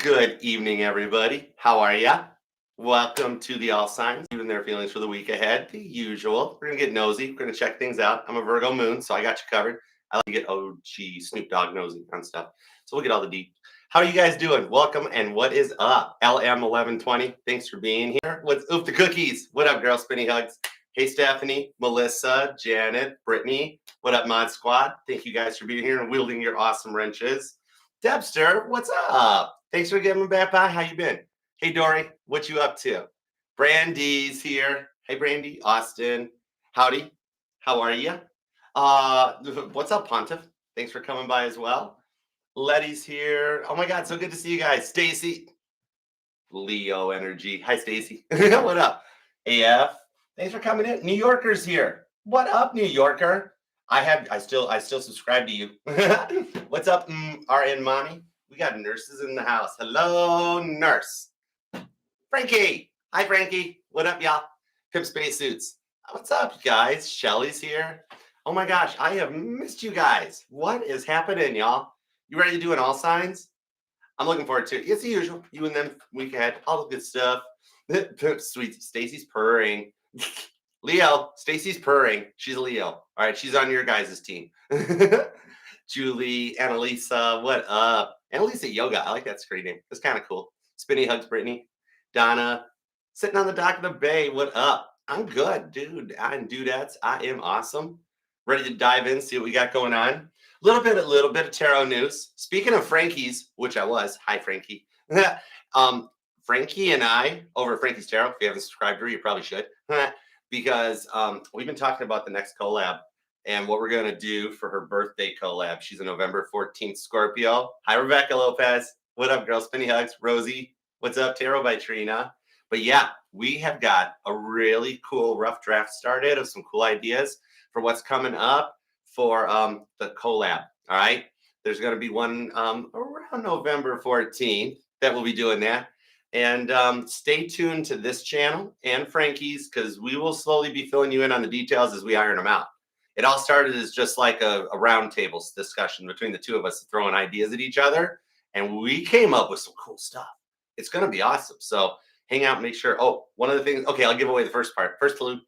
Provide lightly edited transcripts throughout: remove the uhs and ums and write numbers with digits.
Good evening, everybody. How are ya? Welcome to the All Signs, even their feelings for the week ahead. The usual. We're gonna get nosy. We're gonna check things out. I'm a Virgo moon, so I got you covered. I like to get OG Snoop Dogg nosy on stuff. So we'll get all the deep. How are you guys doing? Welcome and what is up? LM1120. Thanks for being here. What's oof the cookies? What up, girl? Spinny hugs. Hey, Stephanie, Melissa, Janet, Brittany. What up, Mod Squad? Thank you guys for being here and wielding your awesome wrenches. Debster, what's up? Thanks for giving me back by. How you been? Hey, Dory, what you up to? Brandy's here. Hey, Brandy. Austin, howdy. How are you? What's up, Pontiff? Thanks for coming by as well. Letty's here. Oh my God, so good to see you guys. Stacy, Leo energy. Hi, Stacy. What up? AF, thanks for coming in. New Yorker's here. What up, New Yorker? I still subscribe to you. What's up, RN Mommy? We got nurses in the house. Hello, nurse. Frankie. Hi, Frankie. What up, y'all? Pimp Spacesuits. What's up, guys? Shelly's here. Oh my gosh, I have missed you guys. What is happening, y'all? You ready to do an all signs? I'm looking forward to it. It's the usual. You and them week ahead. All the good stuff. Sweet. Stacy's purring. Leo, Stacy's purring. She's a Leo. All right, she's on your guys' team. Julie, Annalisa, what up? Annalisa Yoga. I like that screen name. That's kind of cool. Spinny hugs Brittany. Donna, sitting on the dock of the bay. What up? I'm good, dude. I'm dudettes. I am awesome. Ready to dive in, see what we got going on. A little bit of tarot news. Speaking of Frankie's, which I was. Hi, Frankie. Frankie and I, over at Frankie's Tarot, if you haven't subscribed to her, you probably should. Because we've been talking about the next collab and what we're going to do for her birthday collab. She's a November 14th Scorpio. Hi, Rebecca Lopez. What up, girl? Spinny hugs. Rosie, what's up? Tarot by Trina. But yeah, we have got a really cool rough draft started of some cool ideas for what's coming up for the collab. All right. There's going to be one around November 14th that we'll be doing that. And stay tuned to this channel and Frankie's because we will slowly be filling you in on the details as we iron them out. It all started as just like a roundtable discussion between the two of us throwing ideas at each other. And we came up with some cool stuff. It's going to be awesome. So hang out and make sure. Oh, one of the things. Okay, I'll give away the first part. First clue,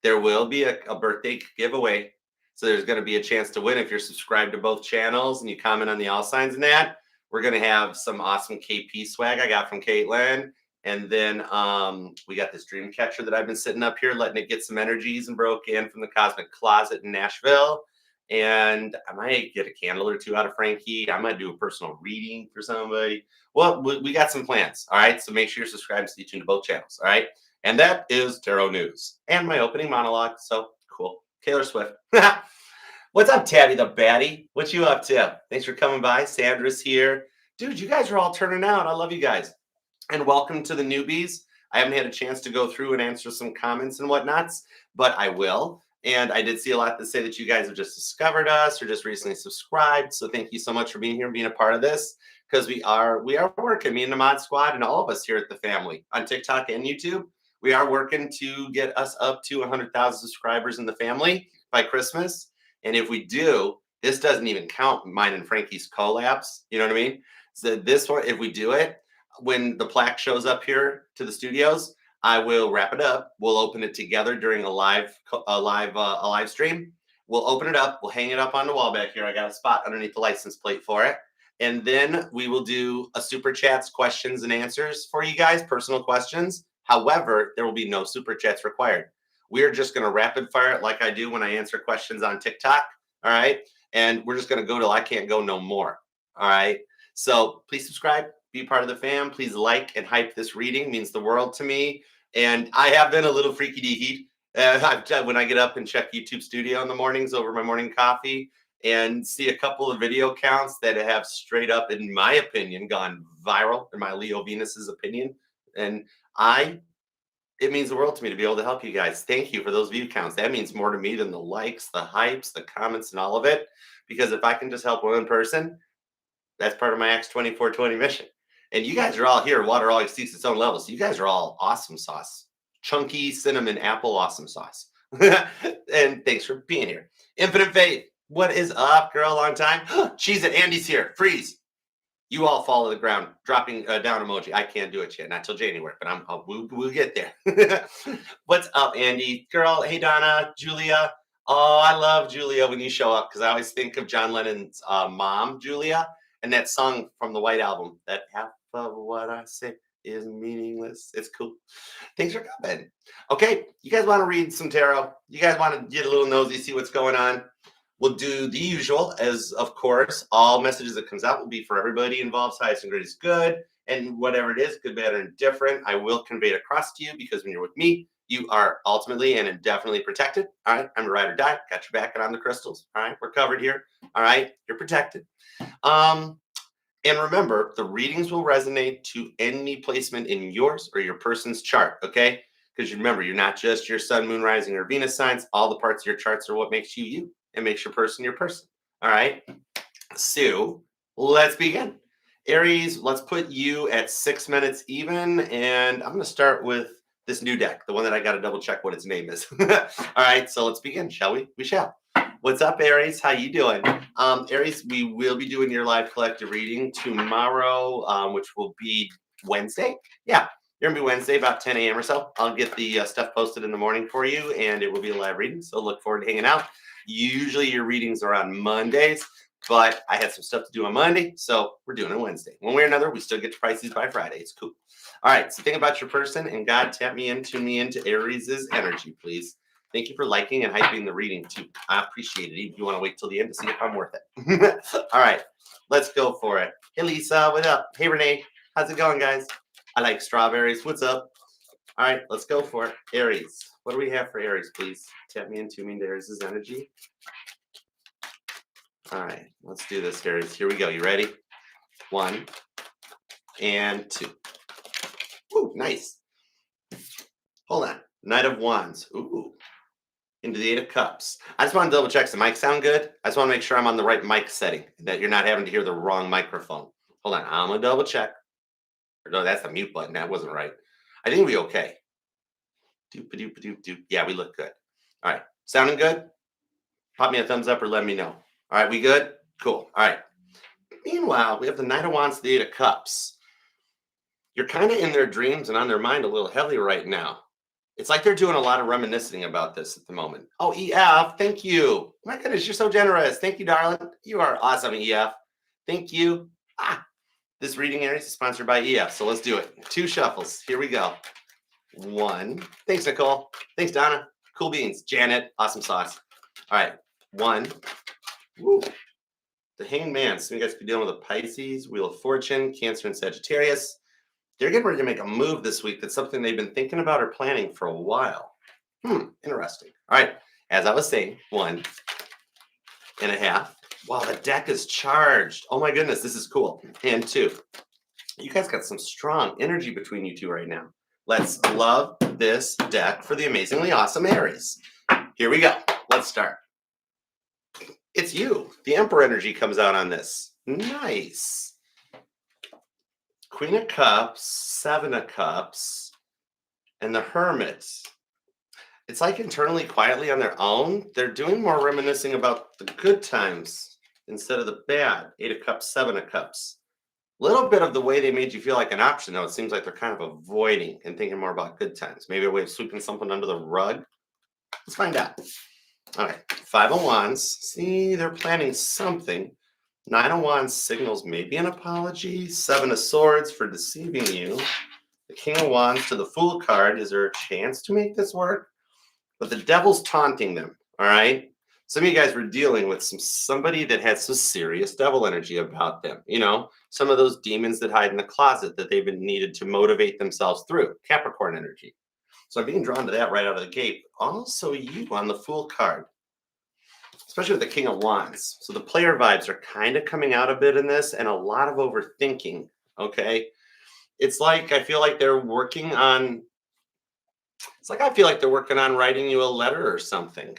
there will be a birthday giveaway. So there's going to be a chance to win if you're subscribed to both channels and you comment on the all signs and that. We're going to have some awesome KP swag I got from Caitlin. And then we got this dream catcher that I've been sitting up here, letting it get some energies and broke in from the Cosmic Closet in Nashville. And I might get a candle or two out of Frankie. I might do a personal reading for somebody. Well, we got some plans. All right. So make sure you're subscribed and stay tuned to both channels. All right. And that is Tarot News and my opening monologue. So cool. Taylor Swift. What's up, Tabby the baddie? What you up to? Thanks for coming by. Sandra's here. Dude, you guys are all turning out. I love you guys. And welcome to the newbies. I haven't had a chance to go through and answer some comments and whatnots, but I will. And I did see a lot that say that you guys have just discovered us or just recently subscribed. So thank you so much for being here and being a part of this because we are working, me and the Mod Squad and all of us here at the family on TikTok and YouTube. We are working to get us up to 100,000 subscribers in the family by Christmas. And if we do, this doesn't even count mine and Frankie's collabs. You know what I mean? So this one, if we do it, when the plaque shows up here to the studios, I will wrap it up. We'll open it together during a live stream. We'll open it up. We'll hang it up on the wall back here. I got a spot underneath the license plate for it. And then we will do a super chats, questions and answers for you guys, personal questions. However, there will be no super chats required. We're just going to rapid fire it like I do when I answer questions on TikTok. All right. And we're just going to go till I can't go no more. All right. So please subscribe, be part of the fam. Please like and hype this reading. It means the world to me. And I have been a little freaky deaky. When I get up and check YouTube Studio in the mornings over my morning coffee and see a couple of video counts that have straight up, in my opinion, gone viral, in my Leo Venus's opinion. And it means the world to me to be able to help you guys. Thank you for those view counts. That means more to me than the likes, the hypes, the comments, and all of it. Because if I can just help one person, that's part of my X2420 mission. And you guys are all here. Water always seeks its own level. So you guys are all awesome sauce. Chunky cinnamon apple awesome sauce. And thanks for being here. Infinite Faith. What is up, girl? Long time. She's at Andy's here. Freeze. You all fall to the ground, dropping down emoji. I can't do it yet, not till January, but we'll get there. What's up, Andy? Girl, hey Donna, Julia. Oh, I love Julia when you show up because I always think of John Lennon's mom, Julia, and that song from the White Album. That half of what I say is meaningless. It's cool. Things are coming. Okay, you guys want to read some tarot? You guys want to get a little nosy, see what's going on? We'll do the usual, as of course, all messages that comes out will be for everybody involved, highest and greatest good, and whatever it is, good, bad, or indifferent, I will convey it across to you because when you're with me, you are ultimately and indefinitely protected. All right, I'm a ride or die, got your back, and I'm the crystals. All right, we're covered here. All right, you're protected. And remember, the readings will resonate to any placement in yours or your person's chart, okay? Because remember, you're not just your sun, moon, rising, or Venus signs. All the parts of your charts are what makes you you and makes your person your person. All right? So let's begin. Aries, let's put you at 6 minutes even. And I'm going to start with this new deck, the one that I got to double check what its name is. All right, so let's begin, shall we? We shall. What's up, Aries? How you doing? Aries, we will be doing your live collective reading tomorrow, which will be Wednesday. Yeah, you're going to be Wednesday about 10 a.m. or so. I'll get the stuff posted in the morning for you, and it will be a live reading, so look forward to hanging out. Usually your readings are on Mondays, but I had some stuff to do on Monday, so we're doing it Wednesday. One way or another, we still get to Pisces by Friday. It's cool. All right, so think about your person, and God, tap me into Aries' energy, please. Thank you for liking and hyping the reading, too. I appreciate it. Even if you want to wait till the end to see if I'm worth it. All right, let's go for it. Hey, Lisa, what up? Hey, Renee, how's it going, guys? I like strawberries. What's up? All right, let's go for it. Aries. What do we have for Aries, please? Tap me into Aries' energy. All right, let's do this, Aries. Here we go. You ready? 1 and 2. Ooh, nice. Hold on. Knight of Wands. Ooh. Into the 8 of Cups. I just want to double check. Does the mic sound good? I just want to make sure I'm on the right mic setting, that you're not having to hear the wrong microphone. Hold on. I'm going to double check. No, that's the mute button. That wasn't right. I think we'll be okay. Doop-a-doop-a-doop-doop. Yeah, we look good. All right. Sounding good? Pop me a thumbs up or let me know. All right, we good? Cool. All right. Meanwhile, we have the Knight of Wands, the 8 of Cups. You're kind of in their dreams and on their mind a little heavy right now. It's like they're doing a lot of reminiscing about this at the moment. Oh, EF, thank you. My goodness, you're so generous. Thank you, darling. You are awesome, EF. Thank you. This reading, Aries, is sponsored by EF, so let's do it. 2 shuffles. Here we go. 1. Thanks, Nicole. Thanks, Donna. Cool beans. Janet, awesome sauce. All right, 1. Woo. The Hanged Man. So you guys could be dealing with a Pisces, Wheel of Fortune, Cancer, and Sagittarius. They're getting ready to make a move this week. That's something they've been thinking about or planning for a while. Interesting. All right, as I was saying, 1.5. Wow, the deck is charged. Oh my goodness, this is cool. And 2. You guys got some strong energy between you two right now. Let's love this deck for the amazingly awesome Aries. Here we go. Let's start. It's you. The Emperor energy comes out on this. Nice. Queen of Cups, 7 of Cups, and the Hermit. It's like internally, quietly on their own, they're doing more reminiscing about the good times instead of the bad. 8 of Cups, 7 of Cups. A little bit of the way they made you feel like an option, though. It seems like they're kind of avoiding and thinking more about good times. Maybe a way of sweeping something under the rug. Let's find out. All right, 5 of Wands. See, they're planning something. 9 of Wands signals maybe an apology. 7 of Swords for deceiving you. The King of Wands to the Fool card. Is there a chance to make this work? But the Devil's taunting them, all right? Some of you guys were dealing with somebody that had some serious devil energy about them. You know, some of those demons that hide in the closet that they've been needed to motivate themselves through. Capricorn energy. So I'm being drawn to that right out of the gate. Also you on the Fool card, especially with the King of Wands. So the player vibes are kind of coming out a bit in this and a lot of overthinking, okay? It's like I feel like they're working on writing you a letter or something.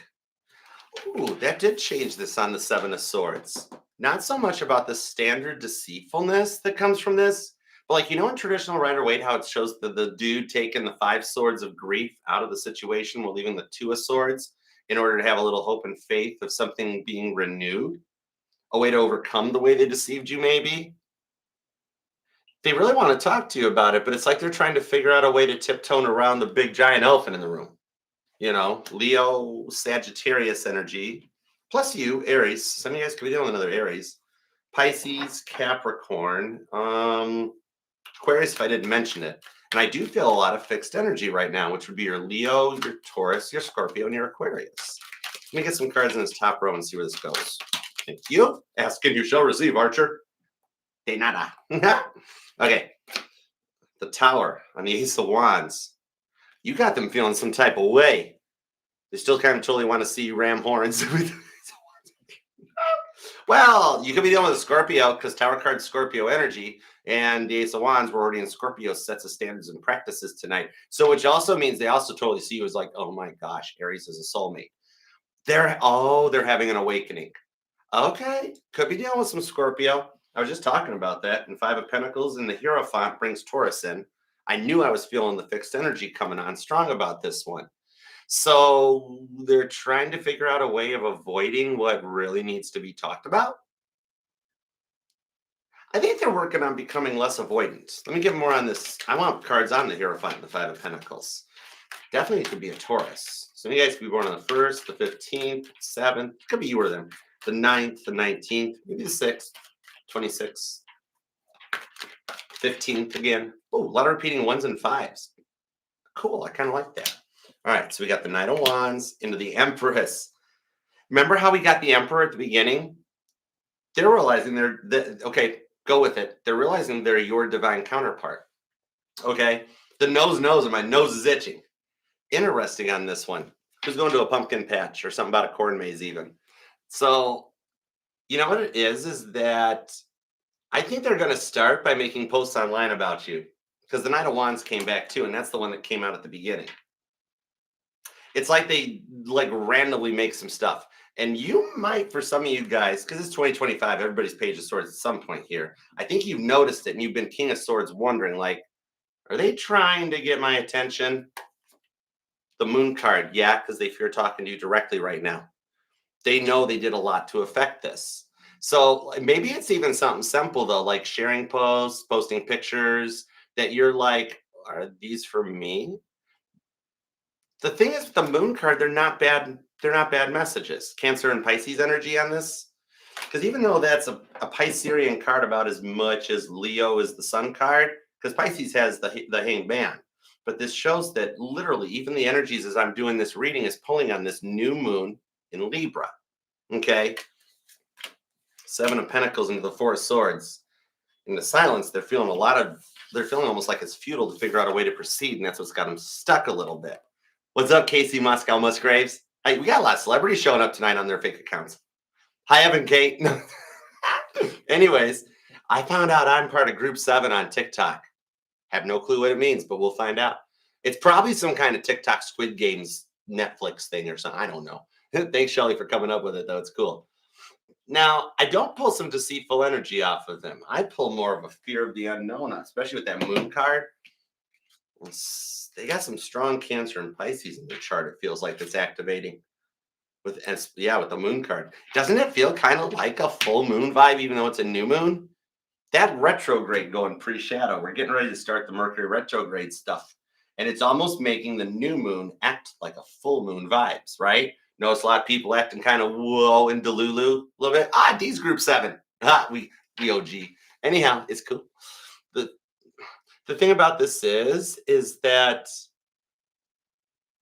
Ooh, that did change this on the 7 of Swords. Not so much about the standard deceitfulness that comes from this, but like, you know, in traditional Rider-Waite, how it shows the dude taking the 5 swords of grief out of the situation while leaving the 2 of Swords in order to have a little hope and faith of something being renewed, a way to overcome the way they deceived you, maybe. They really want to talk to you about it, but it's like they're trying to figure out a way to tiptoe around the big giant elephant in the room. Leo, Sagittarius energy, plus you, Aries. Some of you guys could be dealing with another Aries. Pisces, Capricorn, Aquarius, if I didn't mention it. And I do feel a lot of fixed energy right now, which would be your Leo, your Taurus, your Scorpio, and your Aquarius. Let me get some cards in this top row and see where this goes. Thank you. Ask and you shall receive, Archer. De nada. Okay. The Tower on the Ace of Wands. You got them feeling some type of way. They still kind of totally want to see you ram horns. Well, you could be dealing with a Scorpio because Tower card's Scorpio energy, and the Ace of Wands, we're already in Scorpio sets of standards and practices tonight. So, which also means they also totally see you as like, oh my gosh, Aries is a soulmate. They're having an awakening. Okay, could be dealing with some Scorpio. I was just talking about that. And Five of Pentacles and the Hierophant brings Taurus in. I knew I was feeling the fixed energy coming on strong about this one. So they're trying to figure out a way of avoiding what really needs to be talked about. I think they're working on becoming less avoidant. Let me give more on this. I want cards on the Hierophant and the Five of Pentacles. Definitely could be a Taurus. So you guys could be born on the 1st, the 15th, 7th. Could be you or them. The 9th, the 19th, maybe the 6th, 26th, 15th again. Oh, a lot of repeating 1s and 5s. Cool. I kind of like that. All right. So we got the Knight of Wands into the Empress. Remember how we got the Emperor at the beginning? They're realizing okay, go with it. They're realizing they're your divine counterpart. Okay. The nose knows and my nose is itching. Interesting on this one. Who's going to a pumpkin patch or something about a corn maze even? So, you know what it is that I think they're going to start by making posts online about you because the Knight of Wands came back too, and that's the one that came out at the beginning. It's like they randomly make some stuff. And you might, for some of you guys, because it's 2025, everybody's Page of Swords at some point here. I think you've noticed it and you've been King of Swords wondering, are they trying to get my attention? The Moon card, yeah, because they fear talking to you directly right now. They know they did a lot to affect this. So maybe it's even something simple, though, like sharing posts, posting pictures that you're like, are these for me? The thing is with the Moon card, they're not bad. They're not bad messages. Cancer and Pisces energy on this. Because even though that's a Piscean card about as much as Leo is the Sun card, because Pisces has the Hanged Man. But this shows that literally even the energies as I'm doing this reading is pulling on this new moon in Libra. Okay. 7 of Pentacles into the 4 of Swords. In the silence, they're feeling almost like it's futile to figure out a way to proceed. And that's what's got them stuck a little bit. What's up, Casey Moscow Musgraves? Hey, we got a lot of celebrities showing up tonight on their fake accounts. Hi, Evan Kate. Anyways, I found out I'm part of Group 7 on TikTok. Have no clue what it means, but we'll find out. It's probably some kind of TikTok Squid Games Netflix thing or something. I don't know. Thanks, Shelly, for coming up with it, though. It's cool. Now, I don't pull some deceitful energy off of them. I pull more of a fear of the unknown, especially with that Moon card. They got some strong Cancer and Pisces in their chart. It feels like it's activating with the Moon card. Doesn't it feel kind of like a full moon vibe, even though it's a new moon? That retrograde going pre-shadow. We're getting ready to start the Mercury retrograde stuff, and it's almost making the new moon act like a full moon vibes, right? Notice a lot of people acting kind of whoa and Delulu a little bit. D's Group 7. We OG. Anyhow, it's cool. The thing about this is that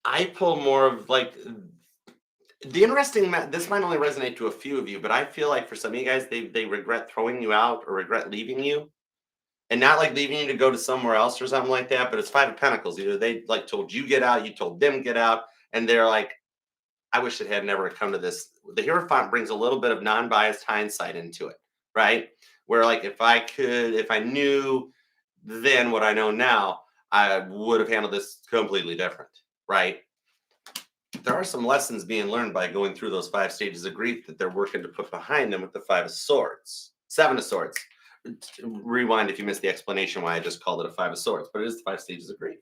I pull more of the interesting. This might only resonate to a few of you, but I feel like for some of you guys, they regret throwing you out or regret leaving you, and not like leaving you to go to somewhere else or something like that. But it's 5 of Pentacles. Either they told you get out, you told them get out, and they're like, I wish it had never come to this. The Hierophant brings a little bit of non-biased hindsight into it, right? Where if I knew then what I know now, I would have handled this completely different, right? There are some lessons being learned by going through those 5 stages of grief that they're working to put behind them with the 5 of Swords, 7 of Swords. Rewind if you missed the explanation why I just called it a 5 of Swords, but it is the 5 stages of grief.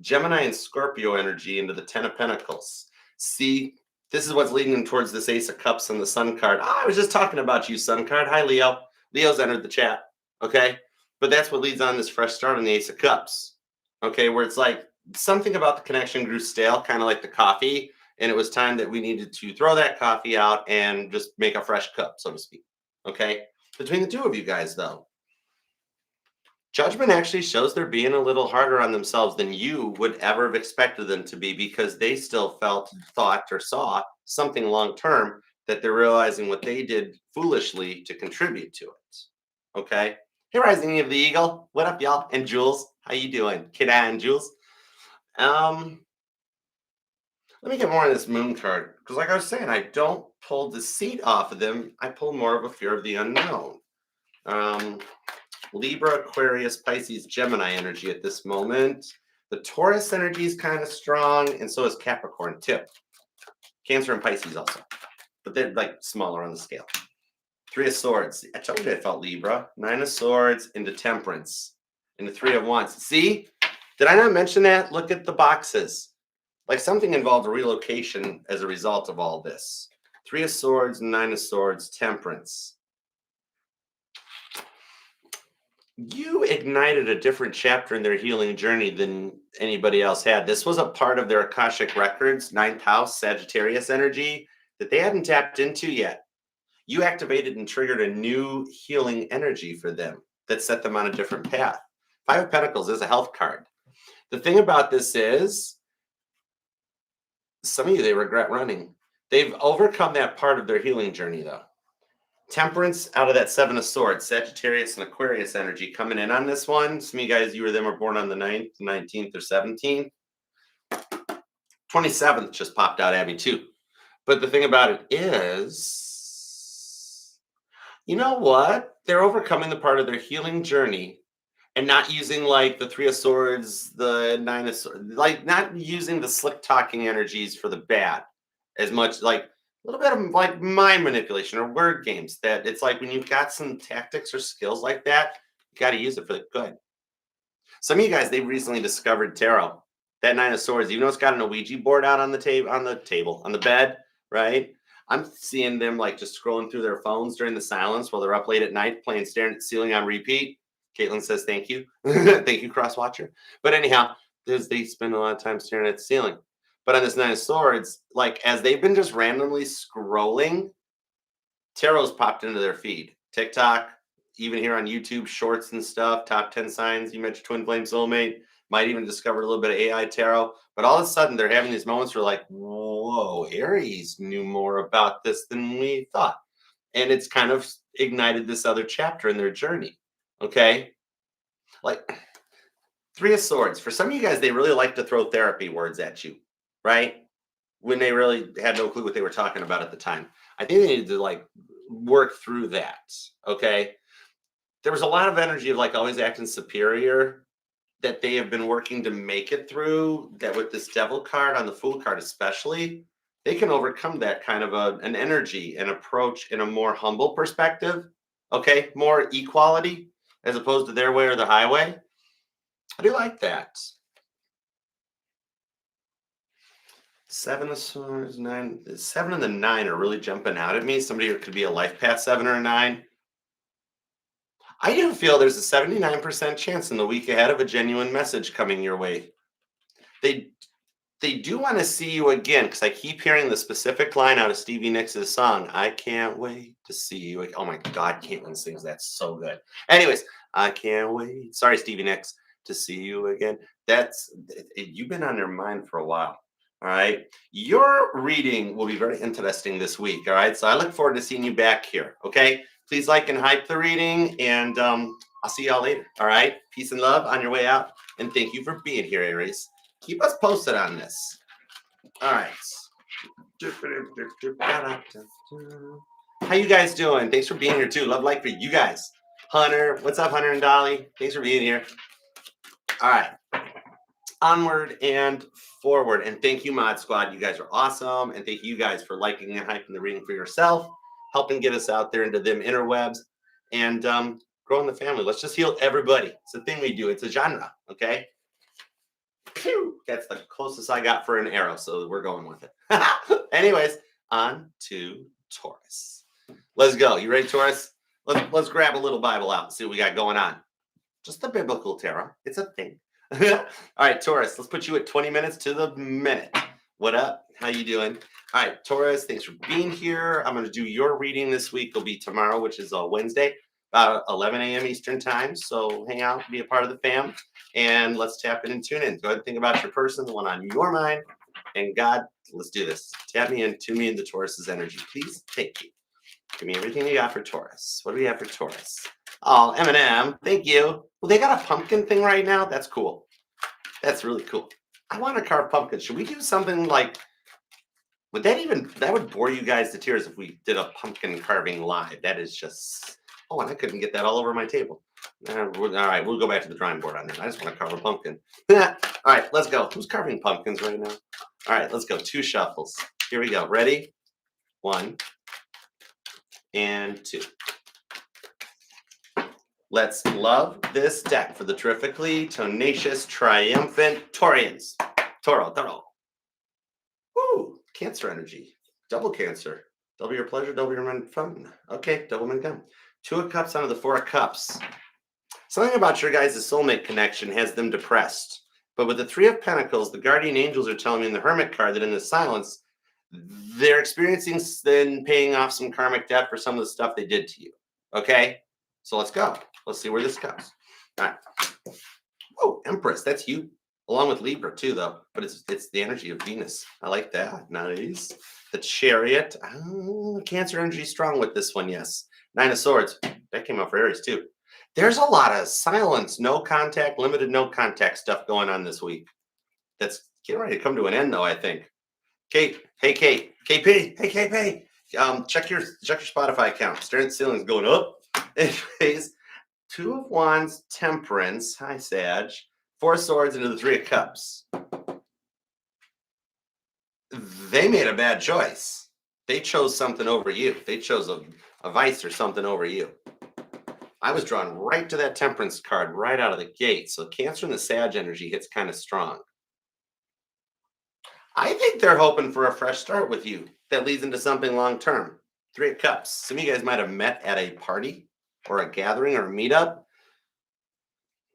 Gemini and Scorpio energy into the 10 of Pentacles. See, this is what's leading them towards this Ace of Cups and the Sun card. I was just talking about you, Sun card. Hi, Leo. Leo's entered the chat. Okay. But that's what leads on this fresh start on the Ace of Cups. Okay, where it's like something about the connection grew stale, kind of like the coffee. And it was time that we needed to throw that coffee out and just make a fresh cup, so to speak. Okay. Between the two of you guys, though, judgment actually shows they're being a little harder on themselves than you would ever have expected them to be because they still felt, thought, or saw something long term that they're realizing what they did foolishly to contribute to it. Okay. Hey, Rising of the Eagle. What up, y'all? And Jules, how you doing? Kid and Jules. Let me get more on this moon card because, like I was saying, I don't pull deceit off of them. I pull more of a fear of the unknown. Um, Libra, Aquarius, Pisces, Gemini energy at this moment. The Taurus energy is kind of strong, and so is Capricorn too. Cancer and Pisces also, but they're like smaller on the scale. Three of Swords. I told you I felt Libra. Nine of Swords into Temperance. Into Three of Wands. See? Did I not mention that? Look at the boxes. Like something involved a relocation as a result of all this. Three of Swords, Nine of Swords, Temperance. You ignited a different chapter in their healing journey than anybody else had. This was a part of their Akashic Records, ninth house, Sagittarius energy that they hadn't tapped into yet. You activated and triggered a new healing energy for them that set them on a different path. Five of Pentacles is a health card. The thing about this is, some of you, they regret running. They've overcome that part of their healing journey, though. Temperance out of that Seven of Swords, Sagittarius and Aquarius energy coming in on this one. Some of you guys, you or them are born on the 9th, 19th, or 17th. 27th just popped out at me, too. But the thing about it is, you know what? They're overcoming the part of their healing journey and not using like the Three of Swords, the Nine of Swords, like not using the slick talking energies for the bad as much, like a little bit of like mind manipulation or word games. That it's like when you've got some tactics or skills like that, you got to use it for the good. Some of you guys, they've recently discovered tarot. That Nine of Swords, even though it's got an Ouija board out on the table, on the bed, right? I'm seeing them like just scrolling through their phones during the silence while they're up late at night playing staring at the ceiling on repeat. Caitlin says, thank you. Thank you, Cross Watcher. But anyhow, they spend a lot of time staring at the ceiling. But on this Nine of Swords, like as they've been just randomly scrolling, tarot's popped into their feed. TikTok, even here on YouTube, shorts and stuff, top 10 signs. You mentioned Twin Flame Soulmate. Might even discover a little bit of AI tarot. But all of a sudden, they're having these moments where like, whoa, Aries knew more about this than we thought. And it's kind of ignited this other chapter in their journey. Okay, like Three of Swords. For some of you guys, they really like to throw therapy words at you, right? When they really had no clue what they were talking about at the time. I think they needed to like work through that. Okay, there was a lot of energy of like always acting superior that they have been working to make it through. That with this Devil card on the Fool card, especially, they can overcome that kind of an energy and approach in a more humble perspective. Okay, more equality as opposed to their way or the highway. I do like that. Seven of Swords, Nine. The 7 and the 9 are really jumping out at me. Somebody could be a life path 7 or a 9. I do feel there's a 79% chance in the week ahead of a genuine message coming your way. They do want to see you again because I keep hearing the specific line out of Stevie Nicks' song. I can't wait to see you. Oh my God, Caitlin sings that so good. Anyways, I can't wait. Sorry, Stevie Nicks, to see you again. You've been on their mind for a while. All right. Your reading will be very interesting this week. All right. So I look forward to seeing you back here. Okay. Please like and hype the reading. And I'll see y'all later. All right. Peace and love on your way out. And thank you for being here, Aries. Keep us posted on this. All right. How you guys doing? Thanks for being here too. Love light for you guys. Hunter, what's up, Hunter and Dolly? Thanks for being here. All right. Onward and forward. And thank you, Mod Squad. You guys are awesome. And thank you guys for liking and hyping the reading for yourself, helping get us out there into them interwebs and growing the family. Let's just heal everybody. It's a thing we do. It's a genre. Okay. Pew! That's the closest I got for an arrow. So we're going with it. Anyways, on to Taurus. Let's go. You ready, Taurus? Let's grab a little Bible out and see what we got going on. Just the biblical tarot. It's a thing. All right, Taurus, let's put you at 20 minutes to the minute. What up? How you doing? All right, Taurus, thanks for being here. I'm going to do your reading this week. It'll be tomorrow, which is Wednesday, about 11 a.m. Eastern time. So hang out, be a part of the fam, and let's tap in and tune in. Go ahead and think about your person, the one on your mind. And God, let's do this. Tap me in, tune me into Taurus's energy, please. Thank you. Give me everything you got for Taurus. What do we have for Taurus? Oh, Eminem, thank you. Well, they got a pumpkin thing right now. That's cool. That's really cool. I want to carve pumpkins. Should we do something like, that would bore you guys to tears if we did a pumpkin carving live. That is just, oh, and I couldn't get that all over my table. All right, we'll go back to the drawing board on that. I just want to carve a pumpkin. All right, let's go. Who's carving pumpkins right now? All right, let's go. 2 shuffles. Here we go. Ready? 1 and 2. Let's love this deck for the terrifically tenacious, triumphant Taurians. Toro. Woo! Cancer energy. Double Cancer. Double your pleasure, double your fun. Okay, double come. 2 of Cups onto the 4 of Cups. Something about your guys' soulmate connection has them depressed. But with the 3 of Pentacles, the guardian angels are telling me in the Hermit card that in the silence, they're experiencing then paying off some karmic debt for some of the stuff they did to you. Okay? So let's go. Let's see where this goes. All right. Oh, Empress. That's you. Along with Libra too, though. But it's the energy of Venus. I like that. Nice. The Chariot. Oh, Cancer energy strong with this one, yes. 9 of Swords. That came out for Aries too. There's a lot of silence, no contact, limited no contact stuff going on this week. That's getting ready to come to an end, though, I think. Kate. Hey, Kate. KP. Hey, KP. Check your Spotify account. Staring at the ceiling's going up. Anyways, 2 of Wands, Temperance. Hi, Sag. 4 Swords into the 3 of Cups. They made a bad choice. They chose something over you. They chose a vice or something over you. I was drawn right to that Temperance card right out of the gate. So Cancer and the Sag energy hits kind of strong. I think they're hoping for a fresh start with you that leads into something long term. 3 of Cups. Some of you guys might have met at a party or a gathering or a meetup.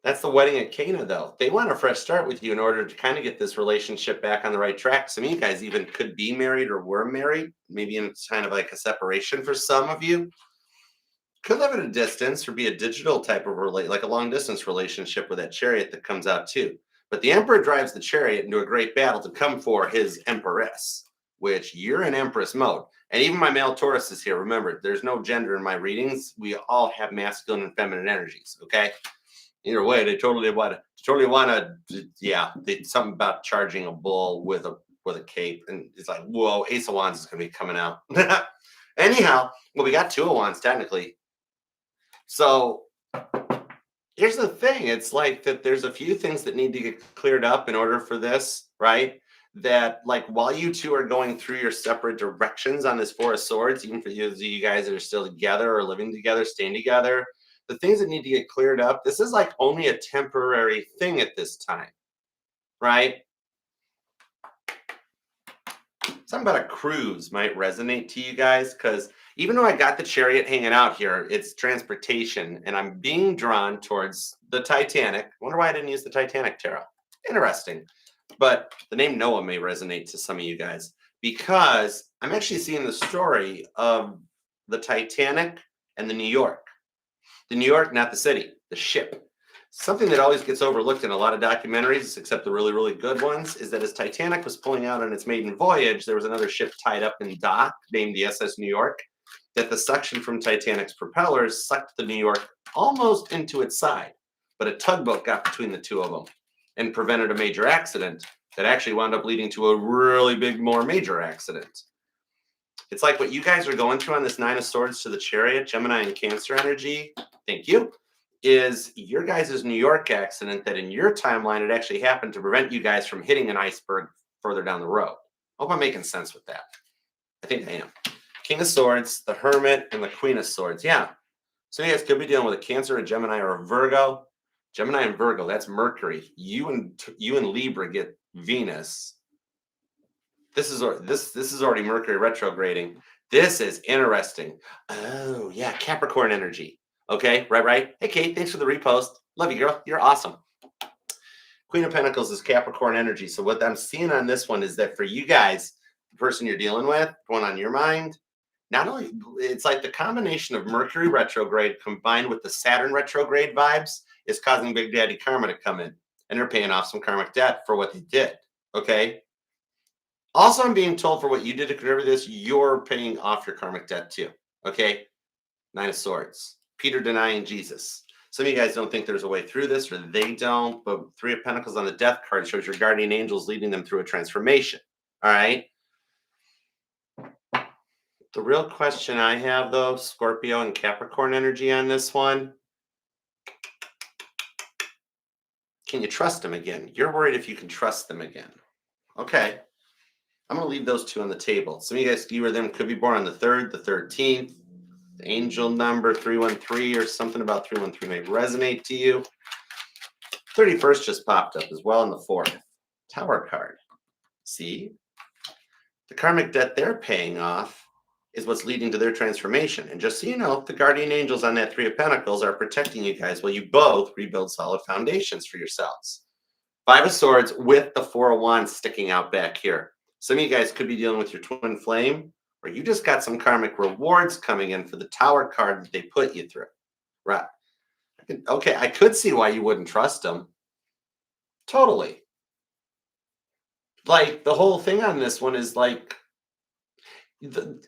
That's the wedding at Cana, though. They want a fresh start with you in order to kind of get this relationship back on the right track. Some of you guys even could be married or were married, maybe in kind of like a separation for some of you. Could live at a distance or be a digital type of like a long distance relationship with that Chariot that comes out too. But the Emperor drives the Chariot into a great battle to come for his Empress, which you're in Empress mode. And even my male Taurus is here. Remember, there's no gender in my readings. We all have masculine and feminine energies, okay? Either way, they totally want to, yeah, something about charging a bull with a cape. And it's like, whoa, Ace of Wands is going to be coming out. Anyhow, well, we got 2 of Wands technically. So here's the thing. It's like that there's a few things that need to get cleared up in order for this, right? That like while you 2 are going through your separate directions on this 4 of Swords, even for you guys that are still together or living together, staying together, the things that need to get cleared up, this is like only a temporary thing at this time, right? Something about a cruise might resonate to you guys because even though I got the Chariot hanging out here, it's transportation and I'm being drawn towards the Titanic. Wonder why I didn't use the Titanic tarot. Interesting. But the name Noah may resonate to some of you guys because I'm actually seeing the story of the Titanic and the New York. The New York, not the city, the ship. Something that always gets overlooked in a lot of documentaries, except the really, really good ones, is that as Titanic was pulling out on its maiden voyage, there was another ship tied up in dock named the SS New York, that the suction from Titanic's propellers sucked the New York almost into its side. But a tugboat got between the 2 of them and prevented a major accident that actually wound up leading to a really big, more major accident. It's like what you guys are going through on this 9 of Swords to the Chariot, Gemini and Cancer energy, thank you, is your guys' New York accident that in your timeline, it actually happened to prevent you guys from hitting an iceberg further down the road. I hope I'm making sense with that. I think I am. King of Swords, the Hermit, and the Queen of Swords. Yeah. So you guys could be dealing with a Cancer, a Gemini, or a Virgo. Gemini and Virgo, that's Mercury. You and Libra get Venus. This is already Mercury retrograding. This is interesting. Oh, yeah, Capricorn energy. Okay, right. Hey, Kate, thanks for the repost. Love you, girl. You're awesome. Queen of Pentacles is Capricorn energy. So what I'm seeing on this one is that for you guys, the person you're dealing with, one on your mind, not only it's like the combination of Mercury retrograde combined with the Saturn retrograde vibes is causing Big Daddy Karma to come in, and they're paying off some karmic debt for what they did. Okay. Also, I'm being told for what you did to contribute this, you're paying off your karmic debt too. Okay. Nine of Swords. Peter denying Jesus. Some of you guys don't think there's a way through this, or they don't, but Three of Pentacles on the Death card shows your guardian angels leading them through a transformation. All right. The real question I have, though, Scorpio and Capricorn energy on this one. Can you trust them again? You're worried if you can trust them again. Okay. I'm going to leave those two on the table. Some of you guys, you or them, could be born on the 3rd, the 13th. The angel number 313 or something about 313 may resonate to you. 31st just popped up as well in the 4th. Tower card. See? The karmic debt they're paying off is what's leading to their transformation. And just so you know, the guardian angels on that 3 of Pentacles are protecting you guys while you both rebuild solid foundations for yourselves. 5 of Swords with the 4 of Wands sticking out back here. Some of you guys could be dealing with your twin flame, or you just got some karmic rewards coming in for the Tower card that they put you through. Right. Okay, I could see why you wouldn't trust them. Totally. Like, the whole thing on this one is like, the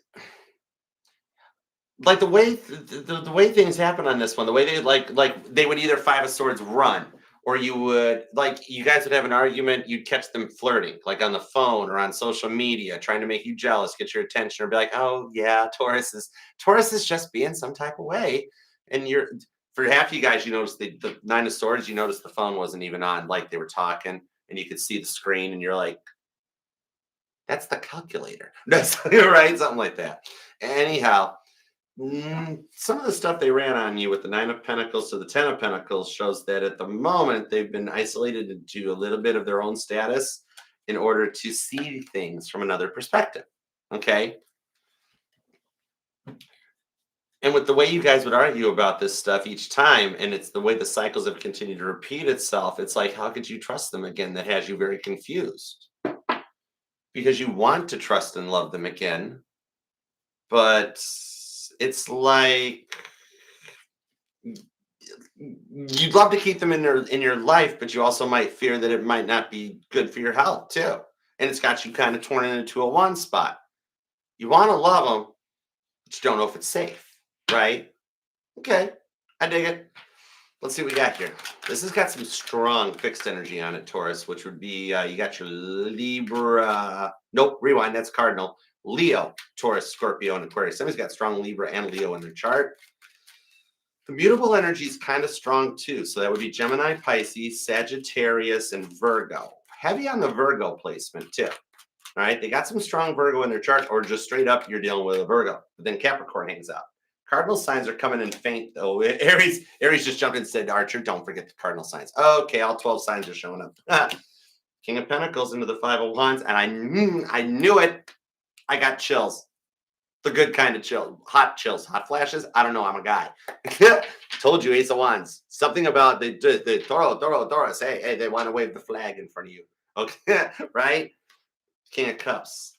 way things happen on this one, the way they like they would either 5 of Swords run, or you would, like, you guys would have an argument, you'd catch them flirting, like on the phone or on social media, trying to make you jealous, get your attention, or be like, oh yeah, Taurus is just being some type of way. And you're, for half you guys, you notice the 9 of Swords, you notice the phone wasn't even on, like they were talking, and you could see the screen, and you're like, that's the calculator. That's right, something like that. Anyhow, some of the stuff they ran on you with the 9 of Pentacles to the 10 of Pentacles shows that at the moment they've been isolated into a little bit of their own status in order to see things from another perspective. Okay. And with the way you guys would argue about this stuff each time, and it's the way the cycles have continued to repeat itself, it's like, how could you trust them again? That has you very confused. Because you want to trust and love them again, but it's like you'd love to keep them in your life, but you also might fear that it might not be good for your health too. And it's got you kind of torn into a one spot. You want to love them, but you don't know if it's safe, right? Okay, I dig it. Let's see what we got here. This has got some strong fixed energy on it, Taurus, which would be, you got your Libra. Nope, rewind, that's Cardinal. Leo, Taurus, Scorpio, and Aquarius. Somebody's got strong Libra and Leo in their chart. The mutable energy is kind of strong too. So that would be Gemini, Pisces, Sagittarius, and Virgo. Heavy on the Virgo placement too. All right, they got some strong Virgo in their chart, or just straight up you're dealing with a Virgo. But then Capricorn hangs out. Cardinal signs are coming in faint though. Aries just jumped in and said, Archer, don't forget the cardinal signs. Okay, all 12 signs are showing up. King of Pentacles into the 5 of Wands, and I knew it. I got chills. The good kind of chill. Hot chills, hot flashes. I don't know. I'm a guy. Told you, Ace of Wands. Something about the Taurus. Hey, they want to wave the flag in front of you. Okay, right? King of Cups.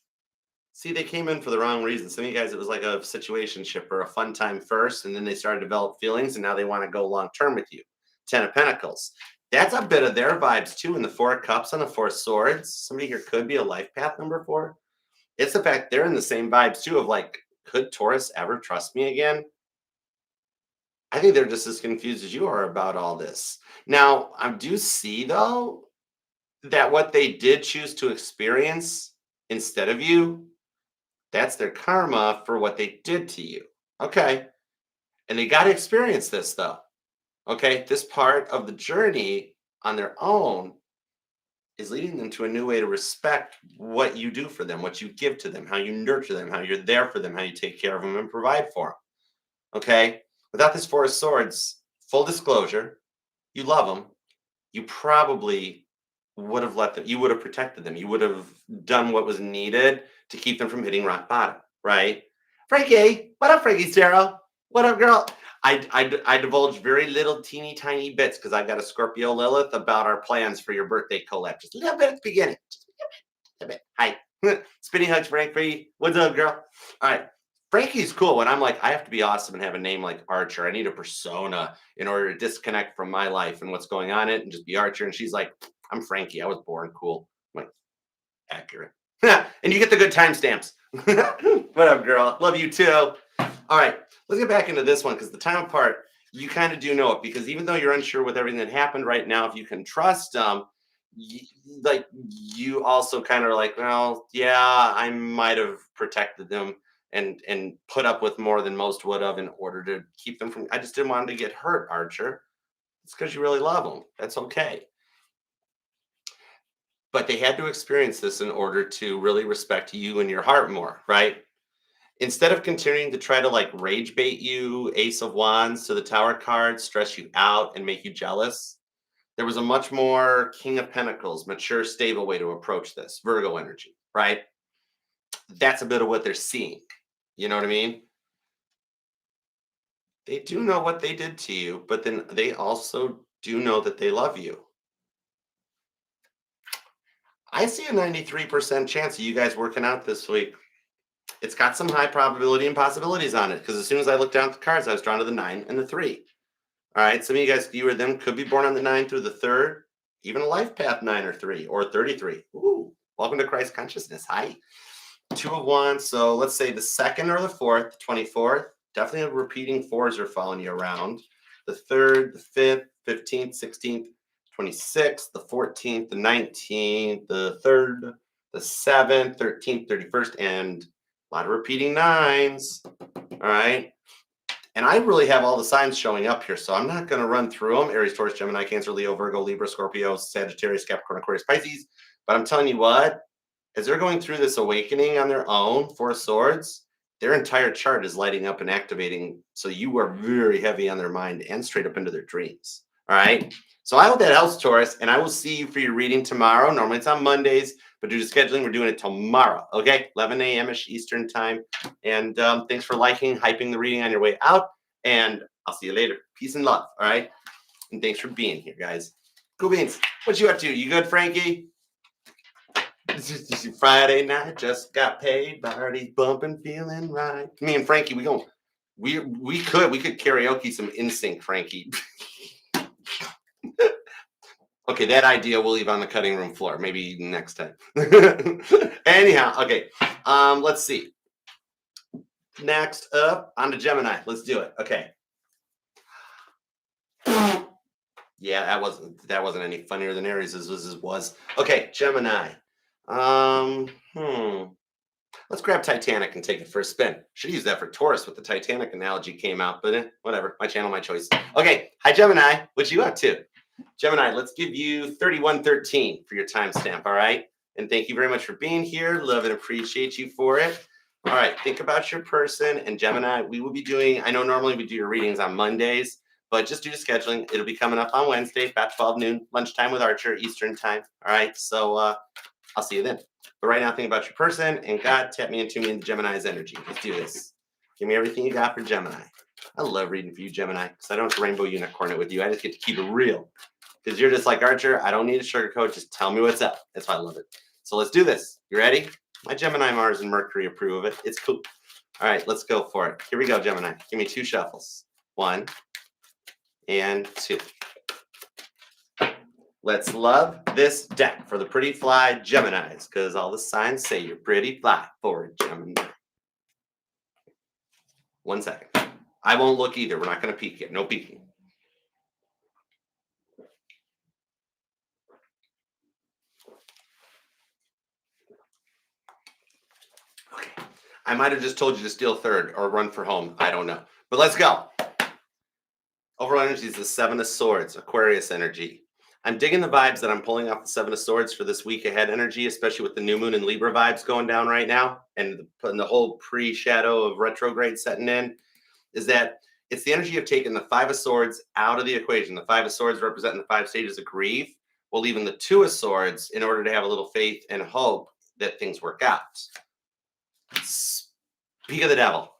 See, they came in for the wrong reason. Some of you guys, it was like a situationship or a fun time first, and then they started to develop feelings, and now they want to go long term with you. 10 of Pentacles. That's a bit of their vibes too in the 4 of Cups and the 4 of Swords. Somebody here could be a life path number 4. It's the fact they're in the same vibes too of like, could Taurus ever trust me again? I think they're just as confused as you are about all this. Now, I do see though that what they did choose to experience instead of you, that's their karma for what they did to you. Okay. And they got to experience this though. Okay. This part of the journey on their own is leading them to a new way to respect what you do for them, what you give to them, how you nurture them, how you're there for them, how you take care of them and provide for them. Okay. Without this 4 of Swords, full disclosure, you love them. You probably would have let them, you would have protected them. You would have done what was needed to keep them from hitting rock bottom, right? Frankie, what up, Frankie Stero? What up, girl? I divulge very little teeny tiny bits because I've got a Scorpio Lilith about our plans for your birthday collab. Just a little bit at the beginning. Just a bit. Hi. Spinny hugs, Frankie. What's up, girl? All right. Frankie's cool when I'm like, I have to be awesome and have a name like Archer. I need a persona in order to disconnect from my life and what's going on in it and just be Archer. And she's like, I'm Frankie. I was born cool. I'm like, accurate. And you get the good timestamps. What up, girl? Love you too. All right, let's get back into this one because the time part, you kind of do know it because even though you're unsure with everything that happened right now, if you can trust them, like you also kind of are like, well, yeah, I might have protected them and put up with more than most would have in order to keep them from. I just didn't want them to get hurt, Archer. It's because you really love them. That's okay. But they had to experience this in order to really respect you and your heart more, right? Instead of continuing to try to like rage bait you, Ace of Wands to the Tower card, stress you out and make you jealous, there was a much more King of Pentacles, mature, stable way to approach this Virgo energy, right? That's a bit of what they're seeing. You know what I mean? They do know what they did to you, but then they also do know that they love you. I see a 93% chance of you guys working out this week. It's got some high probability and possibilities on it because as soon as I looked down at the cards, I was drawn to the 9 and the 3. All right, some of you guys, you or them, could be born on the 9 through the 3rd, even a life path 9 or 3 or 33. Ooh, welcome to Christ consciousness. Hi. 2 of Wands. So let's say the 2nd or the 4th, 24th. Definitely repeating 4s are following you around. The 3rd, the 5th, 15th, 16th, 26th, the 14th, the 19th, the 3rd, the 7th, 13th, 31st, and a lot of repeating 9s. All right. And I really have all the signs showing up here, so I'm not going to run through them. Aries, Taurus, Gemini, Cancer, Leo, Virgo, Libra, Scorpio, Sagittarius, Capricorn, Aquarius, Pisces. But I'm telling you what, as they're going through this awakening on their own, 4 of Swords, their entire chart is lighting up and activating. So you are very heavy on their mind and straight up into their dreams. All right. So I hope that helps, Taurus. And I will see you for your reading tomorrow. Normally it's on Mondays, but due to scheduling, we're doing it tomorrow. Okay. 11 a.m.-ish Eastern time. And thanks for liking, hyping the reading on your way out. And I'll see you later. Peace and love. All right. And thanks for being here, guys. Cool beans. What you up to? You good, Frankie? Friday night, just got paid, body's bumping, feeling right. Me and Frankie, we could karaoke some NSYNC, Frankie. Okay, that idea we'll leave on the cutting room floor. Maybe next time. Anyhow, okay. Let's see. Next up, on to Gemini. Let's do it. Okay. Yeah, that wasn't any funnier than Aries was. Okay, Gemini. Let's grab Titanic and take it for a spin. Should use that for Taurus with the Titanic analogy came out, but whatever. My channel, my choice. Okay, hi Gemini. What you up to? Gemini, let's give you 3113 for your timestamp, all right? And thank you very much for being here. Love and appreciate you for it. All right, think about your person. And Gemini, we will be doing, I know normally we do your readings on Mondays, but just due to scheduling, it'll be coming up on Wednesday, about 12 noon, lunchtime with Archer, Eastern time. All right, so I'll see you then. But right now, think about your person and God, tap me into me in Gemini's energy. Let's do this. Give me everything you got for Gemini. I love reading for you, Gemini, because I don't have to rainbow unicorn it with you. I just get to keep it real. Because you're just like Archer. I don't need a sugarcoat. Just tell me what's up. That's why I love it. So let's do this. You ready? My Gemini, Mars, and Mercury approve of it. It's cool. All right, let's go for it. Here we go, Gemini. Give me 2 shuffles. 1 and 2. Let's love this deck for the pretty fly Geminis, because all the signs say you're pretty fly for a Gemini. 1 second. I won't look either. We're not going to peek yet. No peeking. Okay. I might have just told you to steal third or run for home. I don't know. But let's go. Overall energy is the 7 of Swords, Aquarius energy. I'm digging the vibes that I'm pulling off the 7 of Swords for this week ahead energy, especially with the new moon and Libra vibes going down right now and the whole pre-shadow of retrograde setting in, is that it's the energy of taking the 5 of Swords out of the equation. The 5 of Swords representing the 5 stages of grief, while leaving the 2 of Swords in order to have a little faith and hope that things work out. Speak of the devil.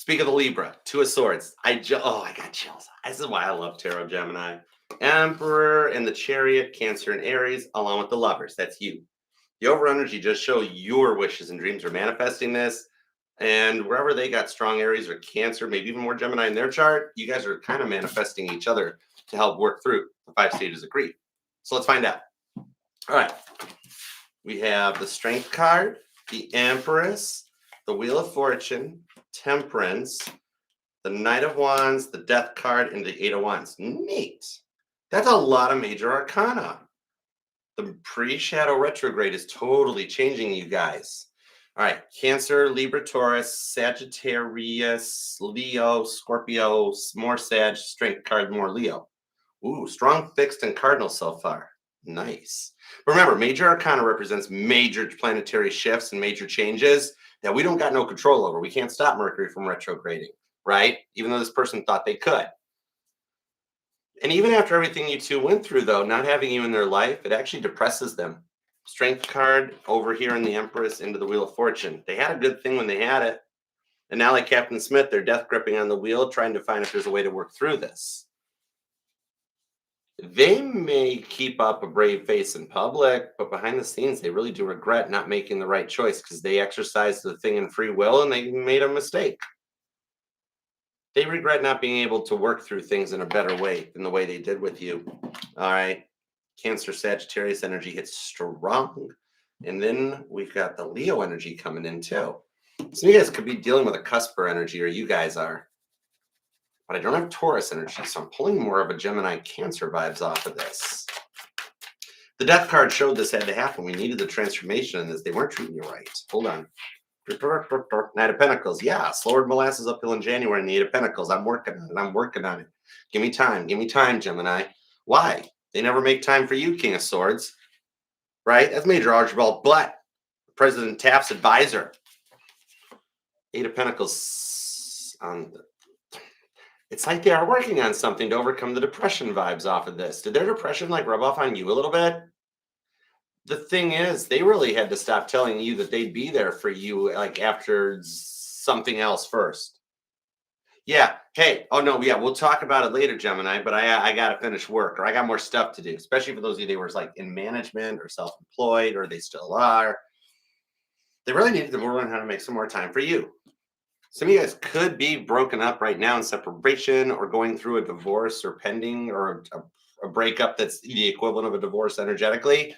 Speak of the Libra, Two of Swords. I got chills. This is why I love Tarot, Gemini. Emperor and the Chariot, Cancer and Aries, along with the Lovers. That's you. The over energy just show your wishes and dreams are manifesting this. And wherever they got strong Aries or Cancer, maybe even more Gemini in their chart, you guys are kind of manifesting each other to help work through the 5 stages of grief. So let's find out. All right. We have the Strength card, the Empress, the Wheel of Fortune, Temperance, the Knight of Wands, the Death card, and the Eight of Wands. Neat. That's a lot of major arcana. The pre-shadow retrograde is totally changing you guys. All right, Cancer, Libra, Taurus, Sagittarius, Leo, Scorpio, more Sag, Strength card, more Leo. Ooh, strong, fixed, and cardinal so far. Nice. But remember, major arcana represents major planetary shifts and major changes that we don't got no control over. We can't stop Mercury from retrograding, right? Even though this person thought they could. And even after everything you two went through, though, not having you in their life, it actually depresses them. Strength card over here in the Empress into the Wheel of Fortune. They had a good thing when they had it. And now, like Captain Smith, they're death gripping on the wheel, trying to find if there's a way to work through this. They may keep up a brave face in public, but behind the scenes, they really do regret not making the right choice because they exercised the thing in free will and they made a mistake. They regret not being able to work through things in a better way than the way they did with you. All right. Cancer, Sagittarius energy hits strong. And then we've got the Leo energy coming in too. Some of you guys could be dealing with a cusper energy, or you guys are. But I don't have Taurus energy, so I'm pulling more of a Gemini Cancer vibes off of this. The Death card showed this had to happen. We needed the transformation in this. They weren't treating you right. Hold on. Knight of Pentacles. Yeah, slower molasses uphill in January. Knight of Pentacles. I'm working on it. I'm working on it. Give me time. Give me time, Gemini. Why? They never make time for you, King of Swords. Right? That's Major Archibald Butt, President Taft's advisor. Eight of Pentacles on the... It's like they are working on something to overcome the depression vibes off of this. Did their depression like rub off on you a little bit? The thing is, they really had to stop telling you that they'd be there for you like after something else first. Yeah. Hey. Oh, no. Yeah. We'll talk about it later, Gemini, but I got to finish work or I got more stuff to do, especially for those of you that were like in management or self-employed or they still are. They really needed to learn how to make some more time for you. Some of you guys could be broken up right now in separation or going through a divorce or pending or a breakup that's the equivalent of a divorce energetically.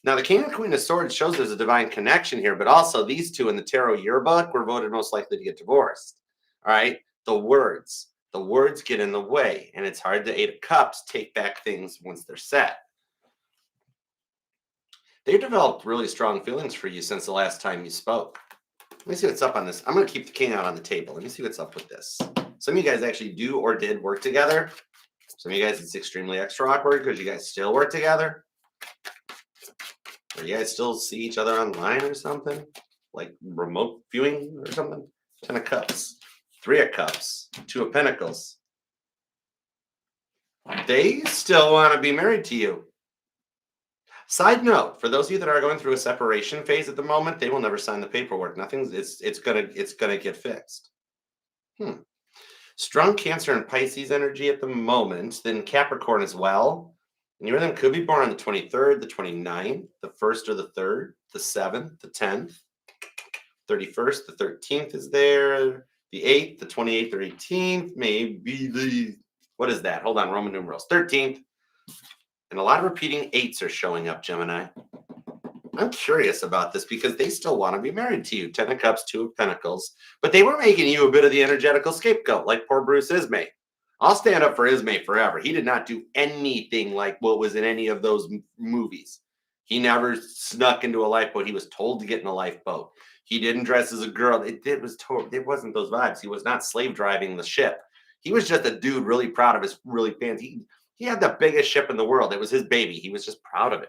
Now, the King and Queen of Swords shows there's a divine connection here, but also these two in the Tarot yearbook were voted most likely to get divorced. All right. The words get in the way, and it's hard to Eight of Cups take back things once they're set. They've developed really strong feelings for you since the last time you spoke. Let me see what's up on this. I'm going to keep the king out on the table. Let me see what's up with this. Some of you guys actually do or did work together. Some of you guys, it's extremely extra awkward because you guys still work together. Or you guys still see each other online or something? Like remote viewing or something? 10 of Cups. 3 of Cups. 2 of Pentacles. They still want to be married to you. Side note, for those of you that are going through a separation phase at the moment, they will never sign the paperwork. Nothing's it's gonna get fixed. Strong Cancer and Pisces energy at the moment, then Capricorn as well. And you and them could be born on the 23rd, the 29th, the 1st or the 3rd, the 7th, the 10th, 31st, the 13th is there, the 8th, the 28th or 18th, maybe the, what is that? Hold on, Roman numerals, 13th. And a lot of repeating 8s are showing up, Gemini. I'm curious about this because they still want to be married to you. 10 of Cups, 2 of Pentacles. But they were making you a bit of the energetical scapegoat, like poor Bruce Ismay. I'll stand up for Ismay forever. He did not do anything like what was in any of those movies. He never snuck into a lifeboat. He was told to get in a lifeboat. He didn't dress as a girl. It wasn't those vibes. He was not slave driving the ship. He was just a dude really proud of his really fans. He had the biggest ship in the world. It was his baby. He was just proud of it.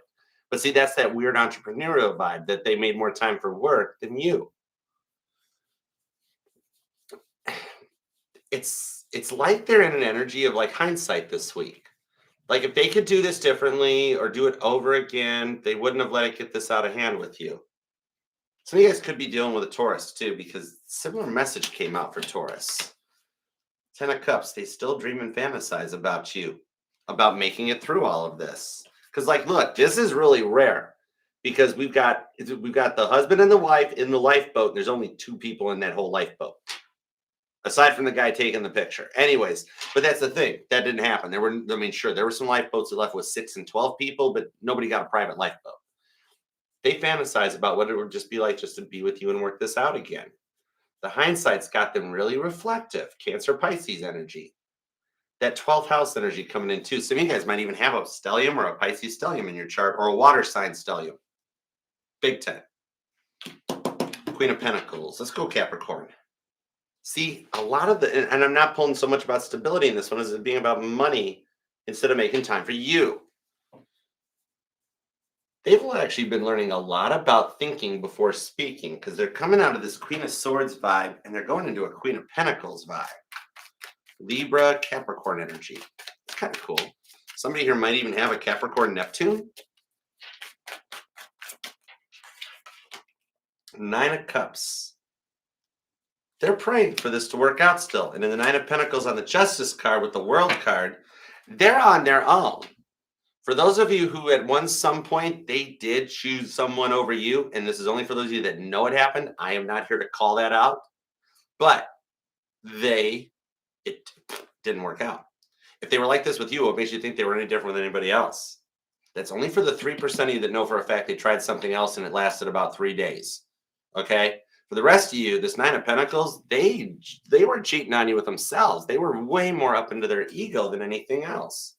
But see, that's that weird entrepreneurial vibe that they made more time for work than you. It's like they're in an energy of like hindsight this week. Like if they could do this differently or do it over again, they wouldn't have let it get this out of hand with you. Some of you guys could be dealing with a Taurus too, because similar message came out for Taurus. Ten of Cups, they still dream and fantasize about you, about making it through all of this. Because, like, look, this is really rare because we've got the husband and the wife in the lifeboat. And there's only two people in that whole lifeboat, aside from the guy taking the picture. Anyways, but that's the thing that didn't happen. Sure, there were some lifeboats that left with 6 and 12 people, but nobody got a private lifeboat. They fantasize about what it would just be like just to be with you and work this out again. The hindsight's got them really reflective. Cancer Pisces energy. That 12th house energy coming in too. Some of you guys might even have a stellium or a Pisces stellium in your chart, or a water sign stellium. Big time. Queen of Pentacles. Let's go Capricorn. See, a lot of and I'm not pulling so much about stability in this one as it being about money instead of making time for you. They've actually been learning a lot about thinking before speaking, because they're coming out of this Queen of Swords vibe and they're going into a Queen of Pentacles vibe. Libra, Capricorn energy. It's kind of cool. Somebody here might even have a Capricorn Neptune. 9 of Cups. They're praying for this to work out still. And in the 9 of Pentacles on the Justice card with the World card, they're on their own. For those of you who at some point they did choose someone over you, and this is only for those of you that know it happened, I am not here to call that out, but it didn't work out. If they were like this with you, what makes you think they were any different than anybody else? That's only for the 3% of you that know for a fact they tried something else and it lasted about 3 days. Okay? For the rest of you, this 9 of Pentacles, they were cheating on you with themselves. They were way more up into their ego than anything else.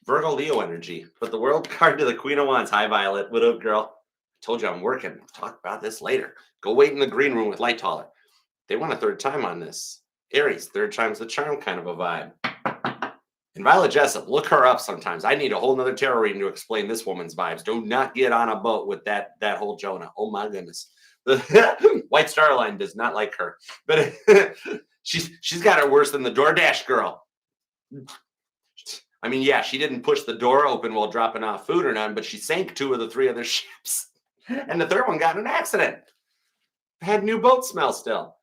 Virgo, Leo energy. Put the World card to the Queen of Wands. Hi, Violet. What up, girl? I told you I'm working. We'll talk about this later. Go wait in the green room with Light Taller. They want a third time on this. Aries, third time's the charm kind of a vibe. And Violet Jessup, look her up sometimes. I need a whole nother tarot reading to explain this woman's vibes. Do not get on a boat with that whole Jonah. Oh my goodness. White Star Line does not like her. But she's got it worse than the DoorDash girl. I mean, yeah, she didn't push the door open while dropping off food or none, but she sank 2 of the 3 other ships. And the third one got in an accident. Had new boat smell still.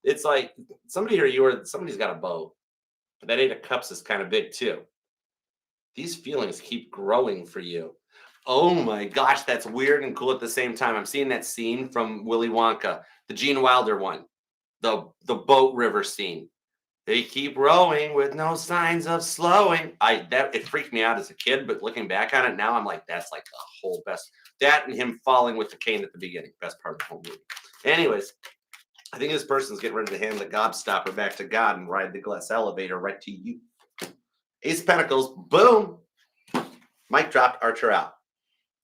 It's like somebody's got a boat. But that 8 of Cups is kind of big too. These feelings keep growing for you. Oh my gosh, that's weird and cool at the same time. I'm seeing that scene from Willy Wonka, the Gene Wilder one, the boat river scene. They keep rowing with no signs of slowing. It freaked me out as a kid, but looking back on it now, I'm like, that's like the whole best. That and him falling with the cane at the beginning, best part of the whole movie. Anyways, I think this person's getting ready to hand the gobstopper back to God and ride the glass elevator right to you. Ace of Pentacles, boom. Mic drop, Archer out.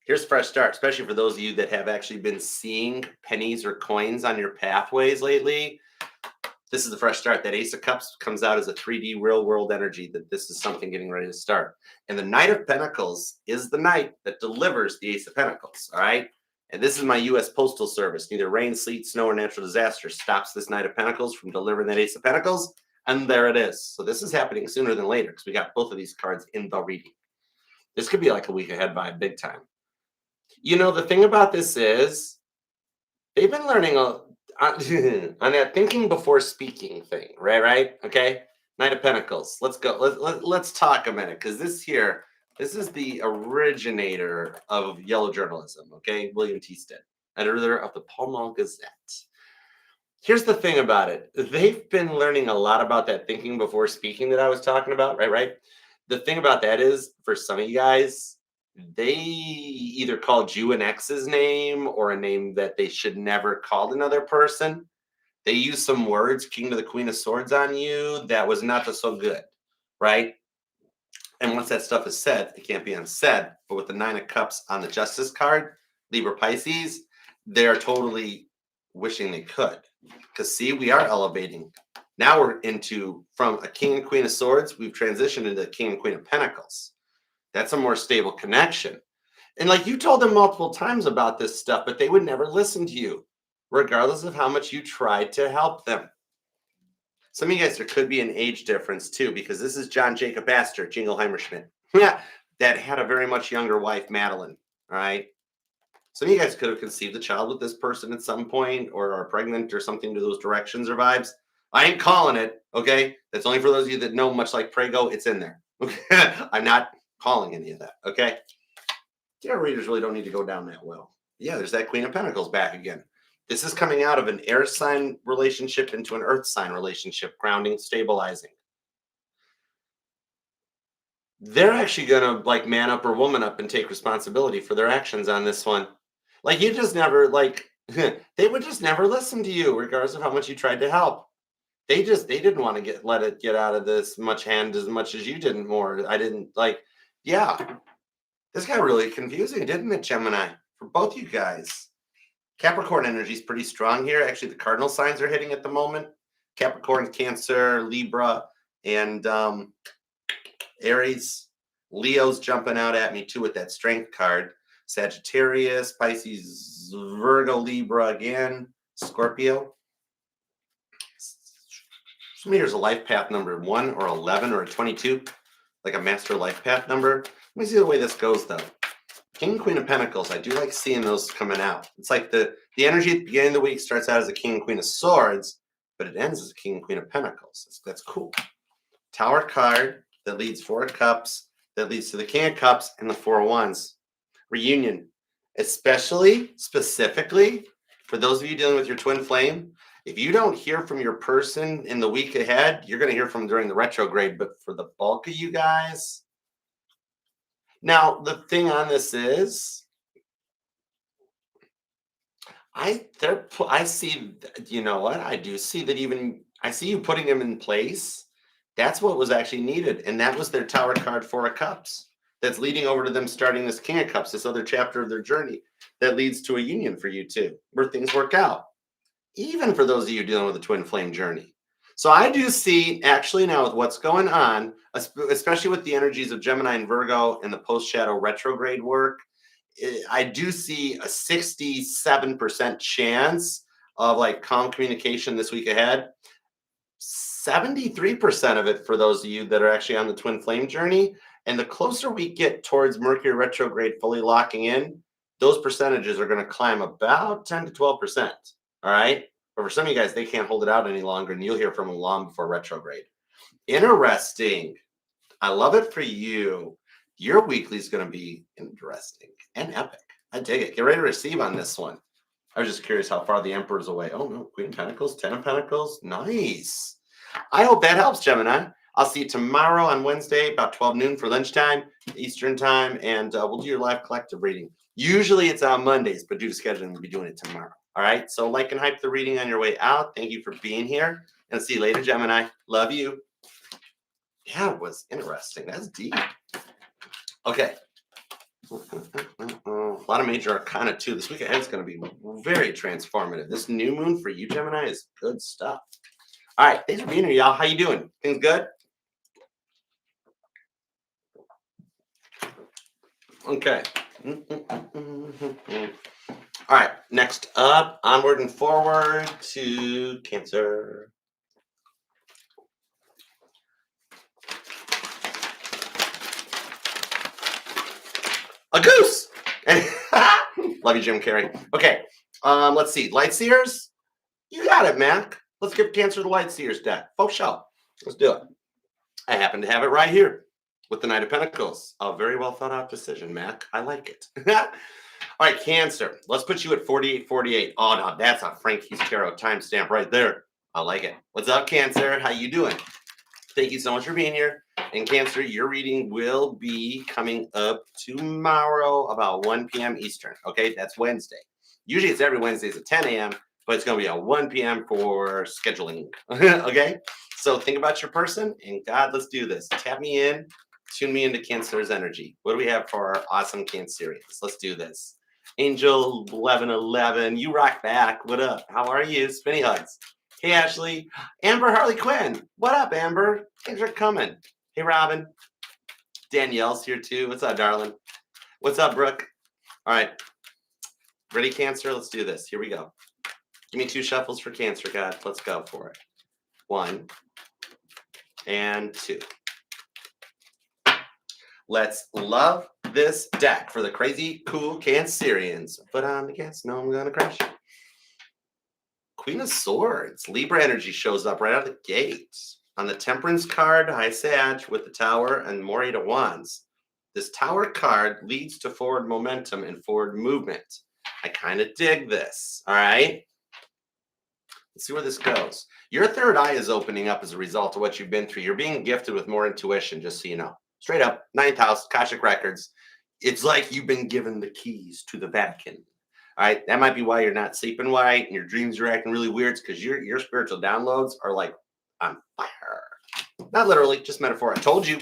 Here's a fresh start, especially for those of you that have actually been seeing pennies or coins on your pathways lately. This is the fresh start. That Ace of Cups comes out as a 3D real world energy that this is something getting ready to start. And the Knight of Pentacles is the knight that delivers the Ace of Pentacles, all right? And this is my U.S. Postal Service. Neither rain, sleet, snow, or natural disaster stops this Knight of Pentacles from delivering that Ace of Pentacles. And there it is. So this is happening sooner than later because we got both of these cards in the reading. This could be like a week ahead vibe, big time. You know, the thing about this is they've been learning on that thinking before speaking thing, right? Okay. Knight of Pentacles. Let's go. Let's talk a minute because this is the originator of yellow journalism. Okay, William T. Stitt, editor of the Pall Mall Gazette. Here's the thing about it. They've been learning a lot about that thinking before speaking that I was talking about, right? The thing about that is, for some of you guys, they either called you an ex's name or a name that they should never called another person. They used some words, King to the Queen of Swords, on you that was not so good, right? And once that stuff is said, it can't be unsaid. But with the 9 of Cups on the Justice card, Libra Pisces, they're totally wishing they could. Because see, we are elevating. Now we're from a King and Queen of Swords, we've transitioned into King and Queen of Pentacles. That's a more stable connection. And like you told them multiple times about this stuff, but they would never listen to you, regardless of how much you tried to help them. Some of you guys, there could be an age difference too, because this is John Jacob Astor, Jingleheimer Schmidt, that had a very much younger wife, Madeline. All right. Some of you guys could have conceived a child with this person at some point or are pregnant or something to those directions or vibes. I ain't calling it, okay? That's only for those of you that know, much like Prego, it's in there. Okay? I'm not calling any of that, okay? Tarot readers really don't need to go down that well. Yeah, there's that Queen of Pentacles back again. This is coming out of an air sign relationship into an earth sign relationship, grounding, stabilizing. They're actually going to like man up or woman up and take responsibility for their actions on this one. Like you just never like they would just never listen to you regardless of how much you tried to help. They didn't want to let it get out of this much hand as much as you didn't more. I didn't like yeah. This got really confusing, didn't it, Gemini? For both you guys. Capricorn energy is pretty strong here. Actually, the cardinal signs are hitting at the moment. Capricorn, Cancer, Libra, and Aries. Leo's jumping out at me too with that strength card. Sagittarius, Pisces, Virgo, Libra again, Scorpio. Somebody here's a life path number 1 or 11 or a 22, like a master life path number. Let me see the way this goes though. King and Queen of Pentacles, I do like seeing those coming out. It's like the energy at the beginning of the week starts out as a King and Queen of Swords, but it ends as a King and Queen of Pentacles. That's cool. Tower card that leads 4 of Cups, that leads to the King of Cups and the 4 of Wands. Reunion, especially, specifically, for those of you dealing with your twin flame, if you don't hear from your person in the week ahead, you're going to hear from them during the retrograde. But for the bulk of you guys, now the thing on this is, I see, you know what? I do see that even, I see you putting them in place. That's what was actually needed. And that was their Tower card, 4 of Cups. That's leading over to them starting this King of Cups, this other chapter of their journey that leads to a union for you too, where things work out. Even for those of you dealing with a twin flame journey. So I do see actually now with what's going on, especially with the energies of Gemini and Virgo and the post-shadow retrograde work, I do see a 67% chance of like calm communication this week ahead. 73% of it for those of you that are actually on the twin flame journey. And the closer we get towards Mercury retrograde fully locking in, those percentages are going to climb about 10 to 12%. All right. But for some of you guys, they can't hold it out any longer, and you'll hear from them long before retrograde. Interesting. I love it for you. Your weekly is going to be interesting and epic. I dig it. Get ready to receive on this one. I was just curious how far the Emperor's away. Oh, no. Queen of Pentacles, 10 of Pentacles. Nice. I hope that helps, Gemini. I'll see you tomorrow on Wednesday, about 12 noon for lunchtime, Eastern time, and we'll do your live collective reading. Usually it's on Mondays, but due to scheduling, we'll be doing it tomorrow. All right? So like and hype the reading on your way out. Thank you for being here, and see you later, Gemini. Love you. Yeah, it was interesting. That's deep. Okay. A lot of major arcana too. This week ahead is going to be very transformative. This new moon for you, Gemini, is good stuff. All right. Thanks for being here, y'all. How you doing? Things good? Okay. All right. Next up, onward and forward to Cancer. A goose. Love you, Jim Carrey. Okay. Let's see. Light Seers. You got it, Mac. Let's give Cancer the Light Seers deck. Folks, show. Let's do it. I happen to have it right here with the Knight of Pentacles. A very well thought out decision, Mac. I like it. All right, Cancer. Let's put you at 4848. Oh, no, that's a Frankie's Tarot timestamp right there. I like it. What's up, Cancer? How you doing? Thank you so much for being here. And Cancer, your reading will be coming up tomorrow about 1 p.m. Eastern. Okay, that's Wednesday. Usually it's every Wednesdays at 10 a.m., but it's going to be at 1 p.m. for scheduling. Okay, so think about your person, and God, let's do this. Tap me in, tune me into Cancer's energy. What do we have for our awesome Cancerians? Let's do this. Angel 1111, you rock back. What up? How are you? Spinny hugs. Hey, Ashley. Amber Harley Quinn. What up, Amber? Thanks for coming. Hey, Robin. Danielle's here too. What's up, darling? What's up, Brooke? All right. Ready, Cancer? Let's do this. Here we go. Give me 2 shuffles for Cancer, God. Let's go for it. 1 and 2. Let's love, this deck for the crazy cool Cancerians. But on the gas, no, I'm gonna crash. Queen of Swords, Libra energy shows up right out of the gate. On the Temperance card, High Sag with the Tower and more Eight of Wands. This Tower card leads to forward momentum and forward movement. I kind of dig this, all right? Let's see where this goes. Your third eye is opening up as a result of what you've been through. You're being gifted with more intuition, just so you know. Straight up, ninth house, Akashic Records. It's like you've been given the keys to the Vatican. All right, that might be why you're not sleeping right and your dreams are acting really weird, because your spiritual downloads are like on fire. Not literally, just metaphor. I told you,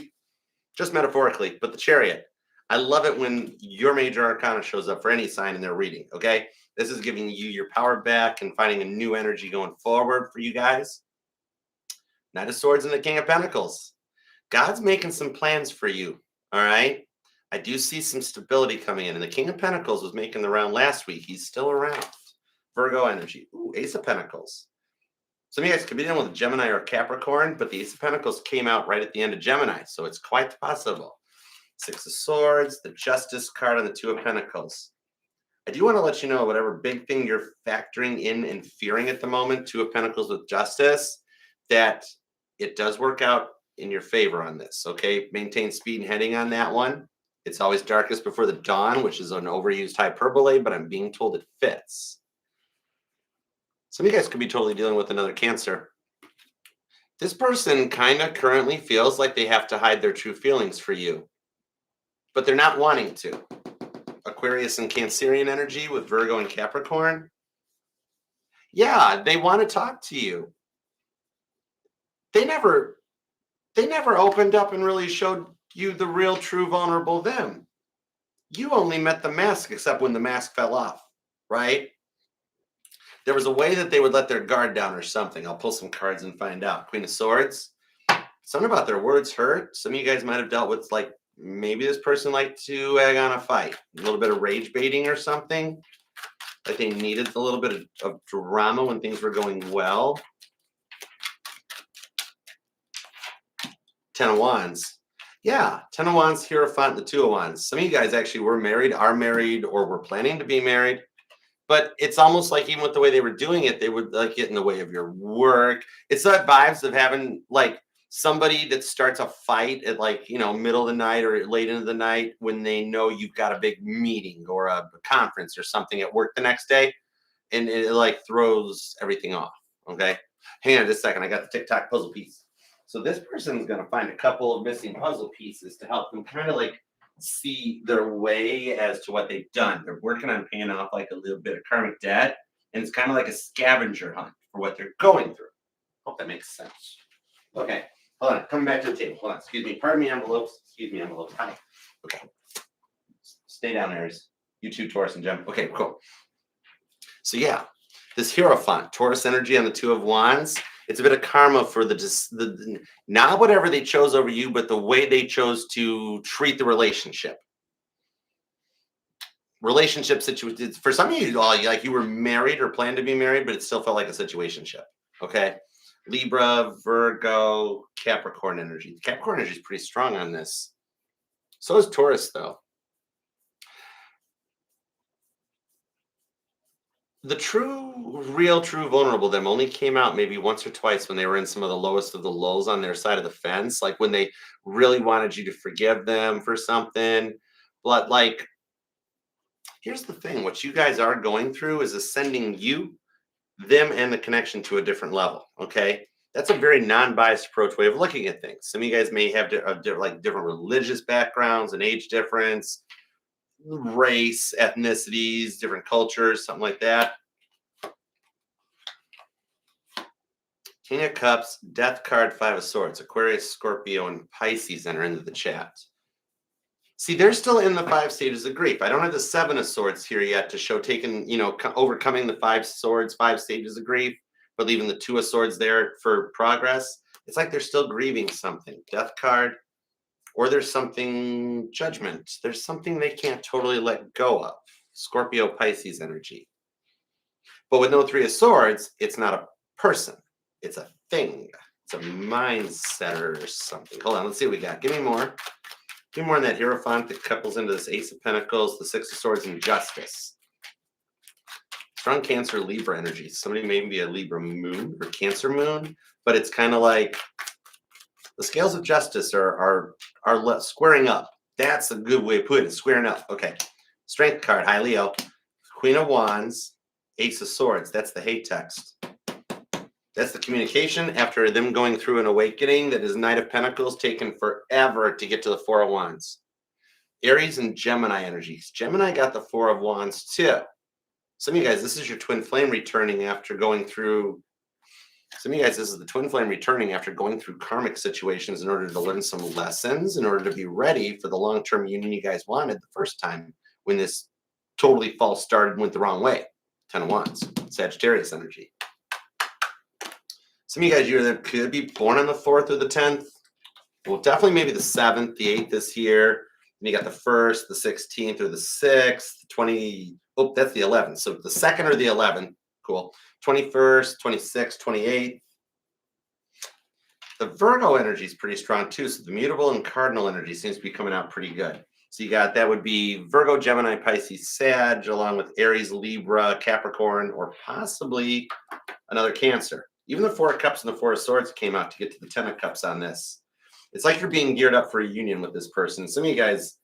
just metaphorically. But the Chariot, I love it when your major arcana shows up for any sign in their reading, okay? This is giving you your power back and finding a new energy going forward for you guys. Knight of Swords and the King of Pentacles. God's making some plans for you, all right? I do see some stability coming in. And the King of Pentacles was making the round last week. He's still around. Virgo energy. Ooh, Ace of Pentacles. Some of you guys could be dealing with a Gemini or a Capricorn, but the Ace of Pentacles came out right at the end of Gemini, so it's quite possible. Six of Swords, the Justice card, and the Two of Pentacles. I do want to let you know whatever big thing you're factoring in and fearing at the moment, Two of Pentacles with Justice, that it does work out in your favor on this, okay? Maintain speed and heading on that one. It's always darkest before the dawn, which is an overused hyperbole, but I'm being told it fits. Some of you guys could be totally dealing with another Cancer. This person kind of currently feels like they have to hide their true feelings for you, but they're not wanting to. Aquarius and Cancerian energy with Virgo and Capricorn. Yeah, they want to talk to you. They never opened up and really showed you the real, true, vulnerable them. You only met the mask, except when the mask fell off, right? There was a way that they would let their guard down or something. I'll pull some cards and find out. Queen of Swords. Something about their words hurt. Some of you guys might have dealt with, like, maybe this person liked to egg on a fight. A little bit of rage baiting or something. Like they needed a little bit of drama when things were going well. Ten of Wands. Yeah, Ten of Wands, Hierophant, the Two of Wands. Some of you guys actually were married, are married, or were planning to be married. But it's almost like even with the way they were doing it, they would like get in the way of your work. It's that vibes of having like somebody that starts a fight at like, you know, middle of the night or late into the night when they know you've got a big meeting or a conference or something at work the next day. And it like throws everything off. Okay. Hang on just a second. I got the TikTok puzzle piece. So this person is going to find a couple of missing puzzle pieces to help them kind of like see their way as to what they've done. They're working on paying off like a little bit of karmic debt, and it's kind of like a scavenger hunt for what they're going through. Hope that makes sense. Okay, hold on. Coming back to the table. Hold on. Excuse me. Pardon me, envelopes. Excuse me, envelopes. Hi. Okay. Stay down, Aries. You too, Taurus and Gem. Okay, cool. So yeah, this Hierophant, Taurus energy on the Two of Wands. It's a bit of karma for the not whatever they chose over you, but the way they chose to treat the relationship. Relationship situation. For some of you, like you were married or planned to be married, but it still felt like a situationship. Okay. Libra, Virgo, Capricorn energy. Capricorn energy is pretty strong on this. So is Taurus, though. The real, true vulnerable them only came out maybe once or twice when they were in some of the lowest of the lows on their side of the fence, like when they really wanted you to forgive them for something. But like, here's the thing. What you guys are going through is ascending you, them, and the connection to a different level, okay? That's a very non-biased approach way of looking at things. Some of you guys may have like different religious backgrounds and age difference, race, ethnicities, different cultures, something like that. King of Cups, Death card, Five of Swords. Aquarius, Scorpio, and Pisces enter into the chat. See, they're still in the 5 stages of grief. I don't have the Seven of Swords here yet to show overcoming the 5 swords, 5 stages of grief, but leaving the Two of Swords there for progress. It's like they're still grieving something. Death card, or there's something, Judgment. There's something they can't totally let go of. Scorpio, Pisces energy. But with no Three of Swords, it's not a person. It's a thing. It's a mindset or something. Hold on, let's see what we got. Give me more. Give me more on that Hierophant that couples into this Ace of Pentacles, the Six of Swords, and Justice. Strong Cancer, Libra energy. Somebody may be a Libra moon or Cancer moon, but it's kind of like the scales of justice are squaring up. That's a good way to put it, squaring up. Okay. Strength card, High Leo. Queen of Wands, Ace of Swords. That's the hate text. That's the communication after them going through an awakening that is Knight of Pentacles, taken forever to get to the Four of Wands. Aries and Gemini energies. Gemini got the Four of Wands too. Some of you guys, this is your twin flame returning after going through. Some of you guys, this is the twin flame returning after going through karmic situations in order to learn some lessons, in order to be ready for the long-term union you guys wanted the first time when this totally false started and went the wrong way. 10 of Wands, Sagittarius energy. Some of you guys, you could be born on the 4th or the 10th. Well, definitely maybe the 7th, the 8th this year. And you got the 1st, the 16th, or the 6th, 20. Oh, that's the 11th. So the 2nd or the 11th. Cool. 21st, 26th, 28th. The Virgo energy is pretty strong too. So the mutable and cardinal energy seems to be coming out pretty good. So you got, that would be Virgo, Gemini, Pisces, Sag, along with Aries, Libra, Capricorn, or possibly another Cancer. Even the Four of Cups and the Four of Swords came out to get to the 10 of Cups on this. It's like you're being geared up for a union with this person. Some of you guys,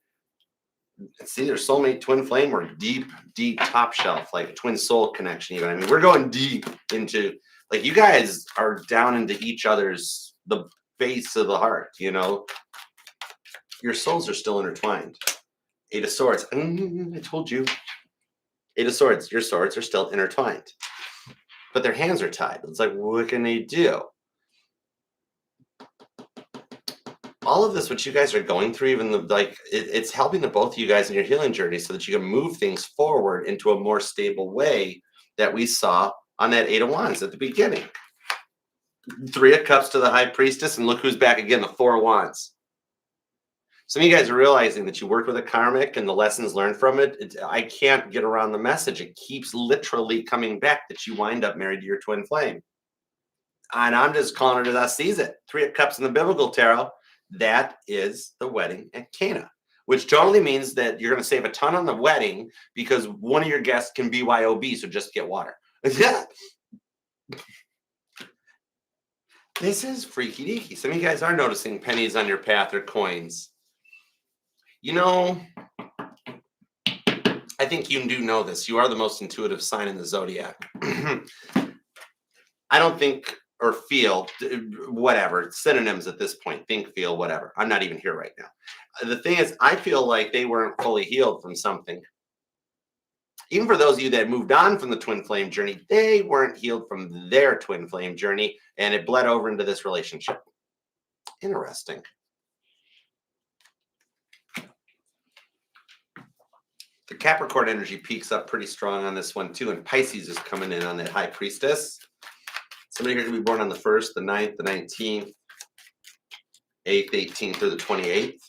it's either soulmate, twin flame, or deep, deep top shelf, like a twin soul connection even. I mean, we're going deep into, like, you guys are down into each other's, the base of the heart, you know? Your souls are still intertwined. Eight of Swords. I told you. Eight of Swords. Your swords are still intertwined. But their hands are tied. It's like, what can they do? All of this, what you guys are going through, even it's helping the both of you guys in your healing journey so that you can move things forward into a more stable way that we saw on that Eight of Wands at the beginning. Three of Cups to the High Priestess, and look who's back again, the Four of Wands. Some of you guys are realizing that you worked with a karmic and the lessons learned from it. I can't get around the message. It keeps literally coming back that you wind up married to your twin flame. And I'm just calling it as I sees it. Three of Cups in the Biblical Tarot. That is the wedding at Cana, which totally means that you're going to save a ton on the wedding because one of your guests can BYOB, so just get water. This is freaky deaky. Some of you guys are noticing pennies on your path or coins. You know, I think you do know this. You are the most intuitive sign in the Zodiac. I don't think or feel, whatever, synonyms at this point, think, feel, whatever. I'm not even here right now. The thing is, I feel like they weren't fully healed from something. Even for those of you that moved on from the twin flame journey, they weren't healed from their twin flame journey, and it bled over into this relationship. Interesting. The Capricorn energy peaks up pretty strong on this one too, and Pisces is coming in on that High Priestess. Somebody here can be born on the 1st, the 9th, the 19th, 8th, 18th, or the 28th.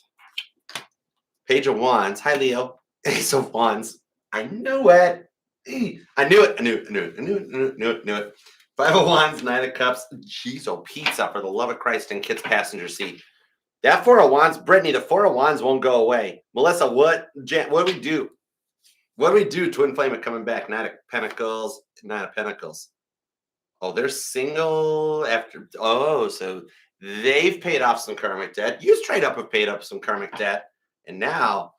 Page of Wands. Hi, Leo. Ace of Wands. I knew it. I knew it. Five of Wands, Nine of Cups. Jeez, oh, pizza, for the love of Christ, in Kit's passenger seat. That Four of Wands, Brittany, the Four of Wands won't go away. Melissa, what do we do? What do we do? Twin flame are coming back. Nine of Pentacles, Nine of Pentacles. Oh, they're single after. Oh, so they've paid off some karmic debt. You straight up have paid up some karmic debt. And now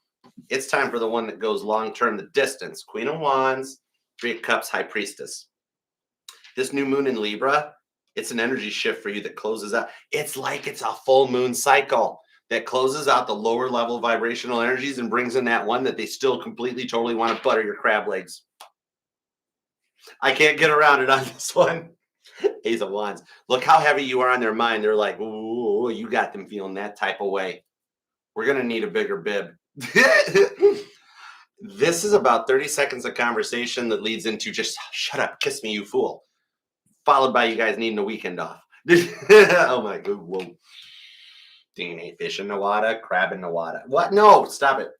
it's time for the one that goes long-term, the distance. Queen of Wands, Three of Cups, High Priestess. This new moon in Libra, it's an energy shift for you that closes out. It's like it's a full moon cycle that closes out the lower level vibrational energies and brings in that one that they still completely, totally want to butter your crab legs. I can't get around it on this one. Ace of Wands. Look how heavy you are on their mind. They're like, ooh, you got them feeling that type of way. We're going to need a bigger bib. This is about 30 seconds of conversation that leads into just shut up, kiss me, you fool. Followed by you guys needing a weekend off. Oh my God. Whoa. DNA fish in the water, crab in the water. What? No, stop it.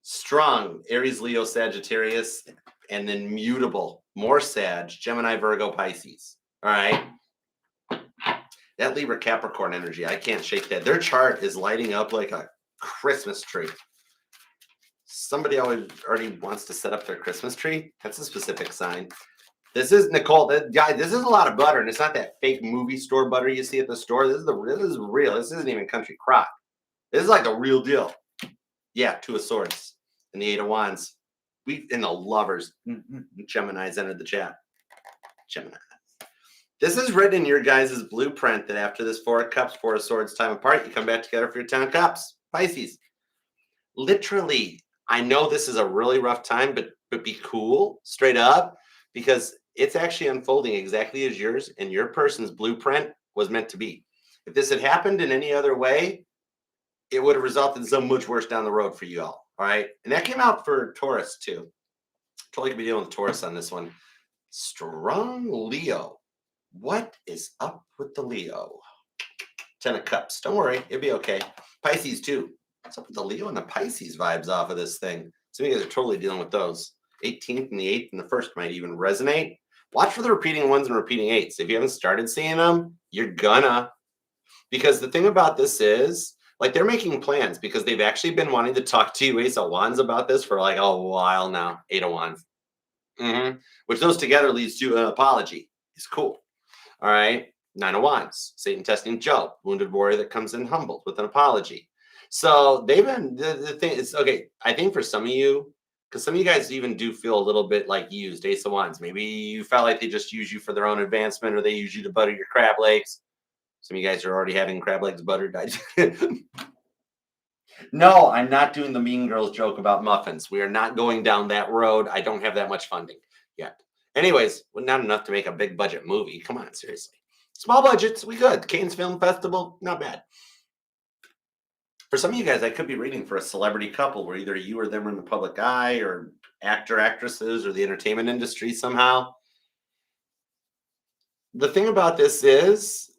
Strong. Aries, Leo, Sagittarius, and then mutable. More Sag, Gemini, Virgo, Pisces. All right. That Libra Capricorn energy, I can't shake that. Their chart is lighting up like a Christmas tree. Somebody already wants to set up their Christmas tree. That's a specific sign. This is Nicole. Guy, this is a lot of butter, and it's not that fake movie store butter you see at the store. This is real. This isn't even country crock. This is like the real deal. Yeah, Two of Swords and the Eight of Wands. We in the lovers. Gemini's entered the chat. Gemini. This is written in your guys' blueprint that after this Four of Cups, Four of Swords time apart, you come back together for your 10 of Cups. Pisces. Literally, I know this is a really rough time, but be cool, straight up, because it's actually unfolding exactly as yours and your person's blueprint was meant to be. If this had happened in any other way, it would have resulted in so much worse down the road for you all. All right. And that came out for Taurus too. Totally could be dealing with Taurus on this one. Strong Leo. What is up with the Leo? 10 of Cups. Don't worry. It'll be okay. Pisces too. What's up with the Leo and the Pisces vibes off of this thing? Some of you guys are totally dealing with those. 18th and the 8th and the 1st might even resonate. Watch for the repeating 1s and repeating 8s. If you haven't started seeing them, you're gonna. Because the thing about this is, like, they're making plans because they've actually been wanting to talk to you, Ace of Wands, about this for like a while now. 8 of Wands. Which those together leads to an apology. It's cool. All right. 9 of Wands. Satan testing Job. Wounded warrior that comes in humbled with an apology. So they've been, the thing is, okay, I think for some of you, because some of you guys even do feel a little bit like used, Ace of Wands. Maybe you felt like they just use you for their own advancement or they use you to butter your crab legs. Some of you guys are already having crab legs buttered. No, I'm not doing the Mean Girls joke about muffins. We are not going down that road. I don't have that much funding yet. Anyways, well, not enough to make a big budget movie. Come on, seriously. Small budgets, we good. Cannes Film Festival, not bad. For some of you guys, I could be reading for a celebrity couple where either you or them are in the public eye or actor, actresses, or the entertainment industry somehow. The thing about this is,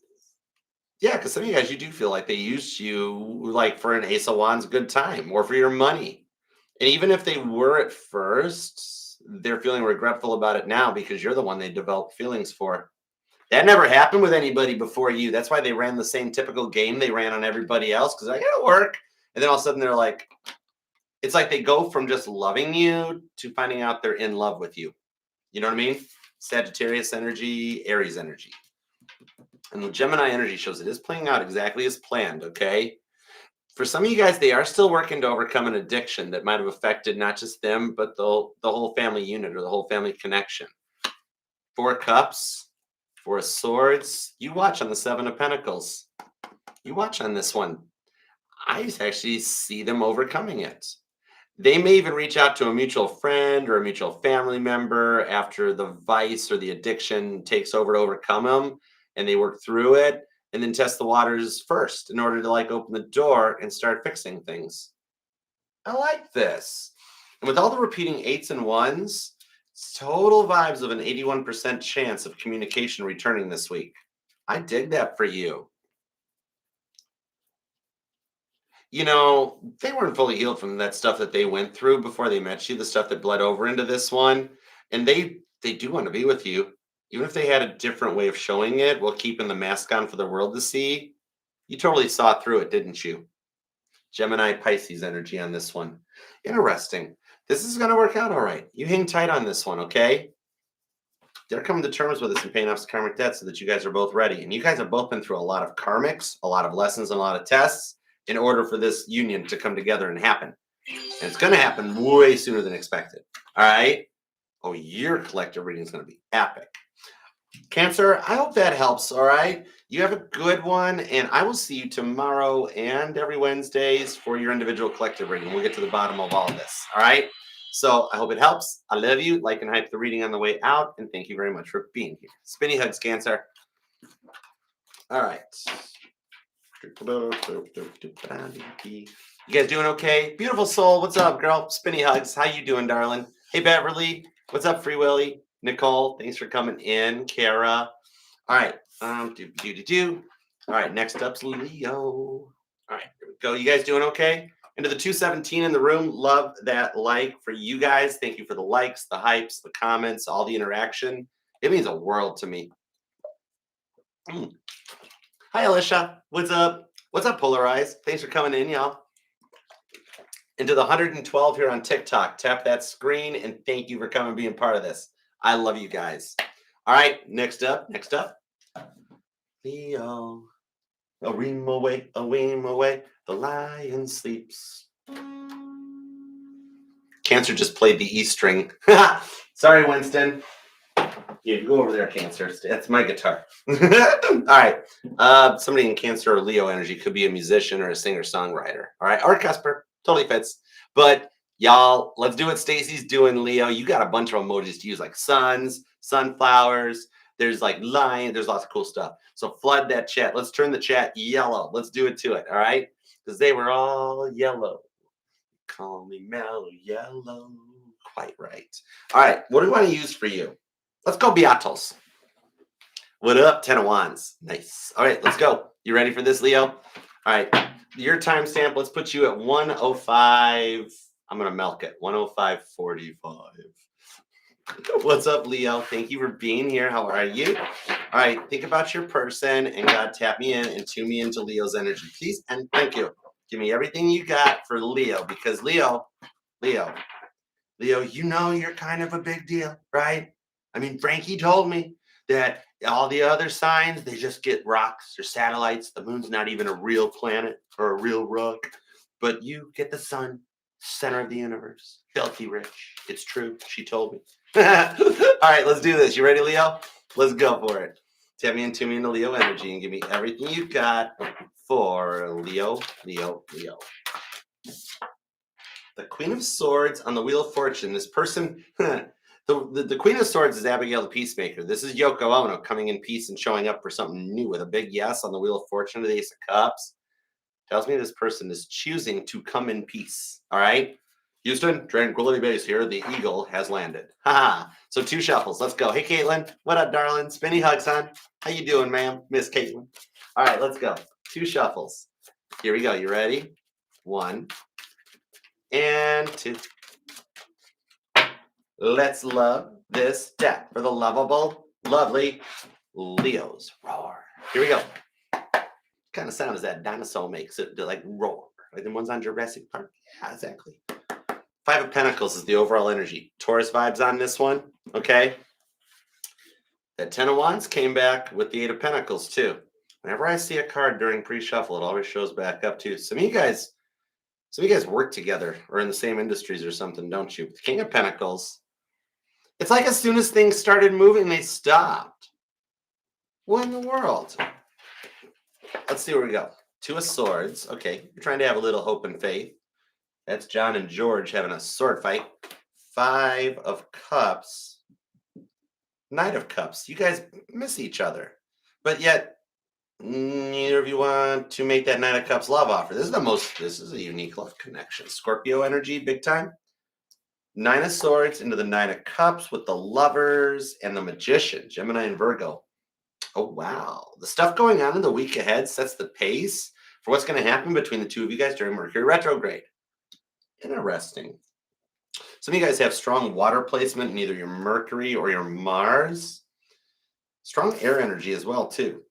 yeah, because some of you guys, you do feel like they used you like for an Ace of Wands good time or for your money. And even if they were at first, they're feeling regretful about it now because you're the one they developed feelings for. That never happened with anybody before you. That's why they ran the same typical game they ran on everybody else because I gotta work. And then all of a sudden they're like, it's like they go from just loving you to finding out they're in love with you. You know what I mean? Sagittarius energy, Aries energy. And the Gemini energy shows it is playing out exactly as planned, okay? For some of you guys, they are still working to overcome an addiction that might have affected not just them, but the whole family unit or the whole family connection. 4 of Cups. 4 of Swords. You watch on the 7 of Pentacles. You watch on this one. I actually see them overcoming it. They may even reach out to a mutual friend or a mutual family member after the vice or the addiction takes over to overcome them, and they work through it and then test the waters first in order to like open the door and start fixing things. I like this. And with all the repeating 8s and 1s, total vibes of an 81% chance of communication returning this week. I dig that for you. You know, they weren't fully healed from that stuff that they went through before they met you, the stuff that bled over into this one. And they do want to be with you. Even if they had a different way of showing it while keeping the mask on for the world to see, you totally saw through it, didn't you? Gemini Pisces energy on this one. Interesting. This is going to work out all right. You hang tight on this one, okay? They're coming to terms with this and paying off some karmic debt so that you guys are both ready. And you guys have both been through a lot of karmics, a lot of lessons, and a lot of tests in order for this union to come together and happen. And it's going to happen way sooner than expected. All right? Oh, your collective reading is going to be epic. Cancer, I hope that helps, all right? You have a good one, and I will see you tomorrow and every Wednesdays for your individual collective reading. We'll get to the bottom of all of this, all right? So I hope it helps. I love you. Like and hype the reading on the way out, and thank you very much for being here. Spinny hugs, Cancer. All right. You guys doing okay? Beautiful soul, what's up, girl? Spinny hugs. How you doing, darling? Hey, Beverly. What's up, Free Willy? Nicole, thanks for coming in. Kara. All right. All right, next up's Leo. All right, here we go. You guys doing okay? Into the 217 in the room. Love that like for you guys. Thank you for the likes, the hypes, the comments, all the interaction. It means a world to me. Hi, Alicia. What's up? What's up, Polarize? Thanks for coming in, y'all. And to the 112 here on TikTok, tap that screen and thank you for coming and being part of this. I love you guys. All right, next up. Leo. A ream away, the lion sleeps. Cancer just played the E string. Sorry, Winston. Yeah, go over there, Cancer. That's my guitar. All right. Somebody in Cancer or Leo energy could be a musician or a singer-songwriter. All right. Or Cusper. Totally fits. But y'all, let's do what Stacy's doing, Leo. You got a bunch of emojis to use, like suns, sunflowers. There's like lion. There's lots of cool stuff. So flood that chat. Let's turn the chat yellow. Let's do it to it. All right. Because they were all yellow. Call me mellow yellow. Quite right. All right. What do we want to use for you? Let's go Beatos. What up? 10 of Wands. Nice. All right, let's go. You ready for this, Leo? All right. Your timestamp, let's put you at 105. I'm going to milk it. 105.45. What's up, Leo? Thank you for being here. How are you? All right. Think about your person and God tap me in and tune me into Leo's energy, please. And thank you. Give me everything you got for Leo because Leo, you know you're kind of a big deal, right? I mean, Frankie told me that all the other signs, they just get rocks or satellites. The moon's not even a real planet or a real rock. But you get the sun, center of the universe, filthy rich. It's true. She told me. All right, let's do this. You ready, Leo? Let's go for it. Tap me into me into Leo energy and give me everything you got for Leo. The Queen of Swords on the Wheel of Fortune. This person, the Queen of Swords is Abigail the Peacemaker. This is Yoko Ono coming in peace and showing up for something new with a big yes on the Wheel of Fortune to the Ace of Cups. Tells me this person is choosing to come in peace. All right. Houston, Tranquility Base here. The Eagle has landed. Haha. So 2 shuffles. Let's go. Hey, Caitlin. What up, darling? Spinny hugs, hon. How you doing, ma'am? Miss Caitlin. All right, let's go. 2 shuffles. Here we go. You ready? 1 and 2. Let's love this deck for the lovable, lovely Leos. Roar. Here we go. What kind of sound does that dinosaur makes it like roar? Like the ones on Jurassic Park? Yeah, exactly. 5 of Pentacles is the overall energy. Taurus vibes on this one. Okay. That 10 of Wands came back with the 8 of Pentacles too. Whenever I see a card during pre-shuffle, it always shows back up too. Some of you guys work together or in the same industries or something, don't you? The King of Pentacles. It's like as soon as things started moving, they stopped. What in the world? Let's see where we go. 2 of Swords. Okay, you're trying to have a little hope and faith. That's John and George having a sword fight. 5 of Cups. Knight of Cups. You guys miss each other. But yet, neither of you want to make that Knight of Cups love offer. This is a unique love connection. Scorpio energy, big time. 9 of Swords into the 9 of Cups with the Lovers and the Magician, Gemini and Virgo. Oh, wow. The stuff going on in the week ahead sets the pace for what's going to happen between the 2 of you guys during Mercury retrograde. Interesting. Some of you guys have strong water placement in either your Mercury or your Mars. Strong air energy as well, too.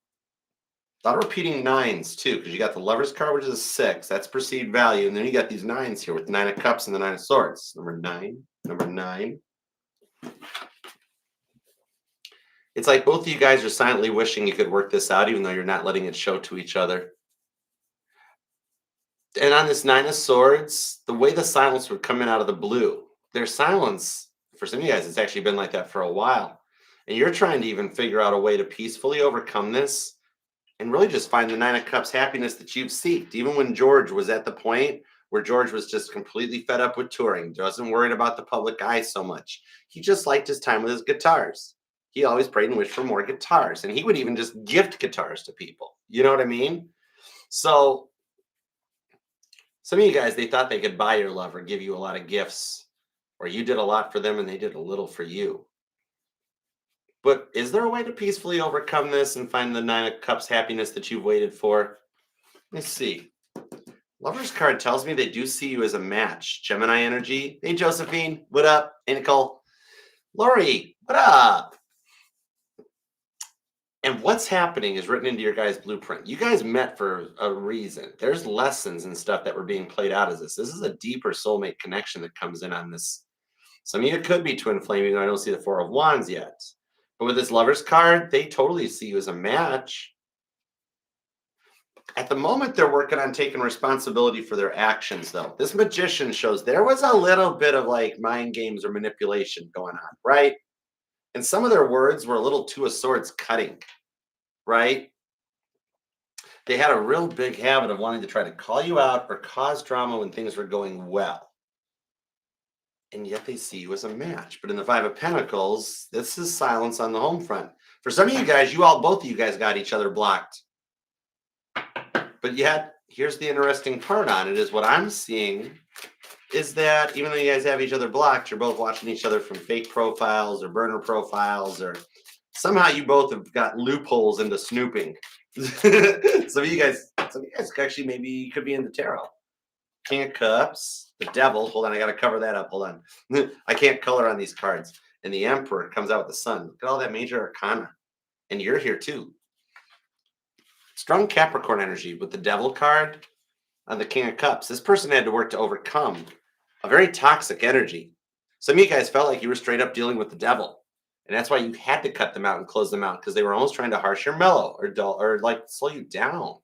A lot of repeating 9s, too, because you got the Lover's card, which is a 6. That's perceived value. And then you got these 9s here with the 9 of Cups and the 9 of Swords. Number 9. It's like both of you guys are silently wishing you could work this out, even though you're not letting it show to each other. And on this 9 of Swords, the way the silence would come in out of the blue, their silence, for some of you guys, it's actually been like that for a while. And you're trying to even figure out a way to peacefully overcome this and really just find the 9 of Cups happiness that you've seeked. Even when George was at the point where George was just completely fed up with touring, wasn't worried about the public eye so much. He just liked his time with his guitars. He always prayed and wished for more guitars. And he would even just gift guitars to people. You know what I mean? So some of you guys, they thought they could buy your love or give you a lot of gifts, or you did a lot for them and they did a little for you. But is there a way to peacefully overcome this and find the 9 of Cups happiness that you've waited for? Let's see. Lover's card tells me they do see you as a match. Gemini energy. Hey, Josephine. What up? Hey, Nicole. Lori. What up? And what's happening is written into your guys' blueprint. You guys met for a reason. There's lessons and stuff that were being played out as this. This is a deeper soulmate connection that comes in on this. Some of you could be twin flaming. I don't see the Four of Wands yet. But with this Lover's card, they totally see you as a match. At the moment, they're working on taking responsibility for their actions, though. This Magician shows there was a little bit of like mind games or manipulation going on, right? And some of their words were a little Two of Swords cutting, right? They had a real big habit of wanting to try to call you out or cause drama when things were going well. And yet they see you as a match. But in the Five of Pentacles, this is silence on the home front. For some of you guys, both of you guys got each other blocked. But yet, here's the interesting part on it is what I'm seeing is that even though you guys have each other blocked, you're both watching each other from fake profiles or burner profiles, or somehow you both have got loopholes into snooping. Some of you guys actually maybe could be in the tarot. King of Cups, the Devil. Hold on, I got to cover that up. Hold on. I can't color on these cards. And the Emperor comes out with the Sun. Look at all that major arcana. And you're here too. Strong Capricorn energy with the Devil card on the King of Cups. This person had to work to overcome a very toxic energy. Some of you guys felt like you were straight up dealing with the devil. And that's why you had to cut them out and close them out, because they were almost trying to harsh your mellow or dull or like slow you down.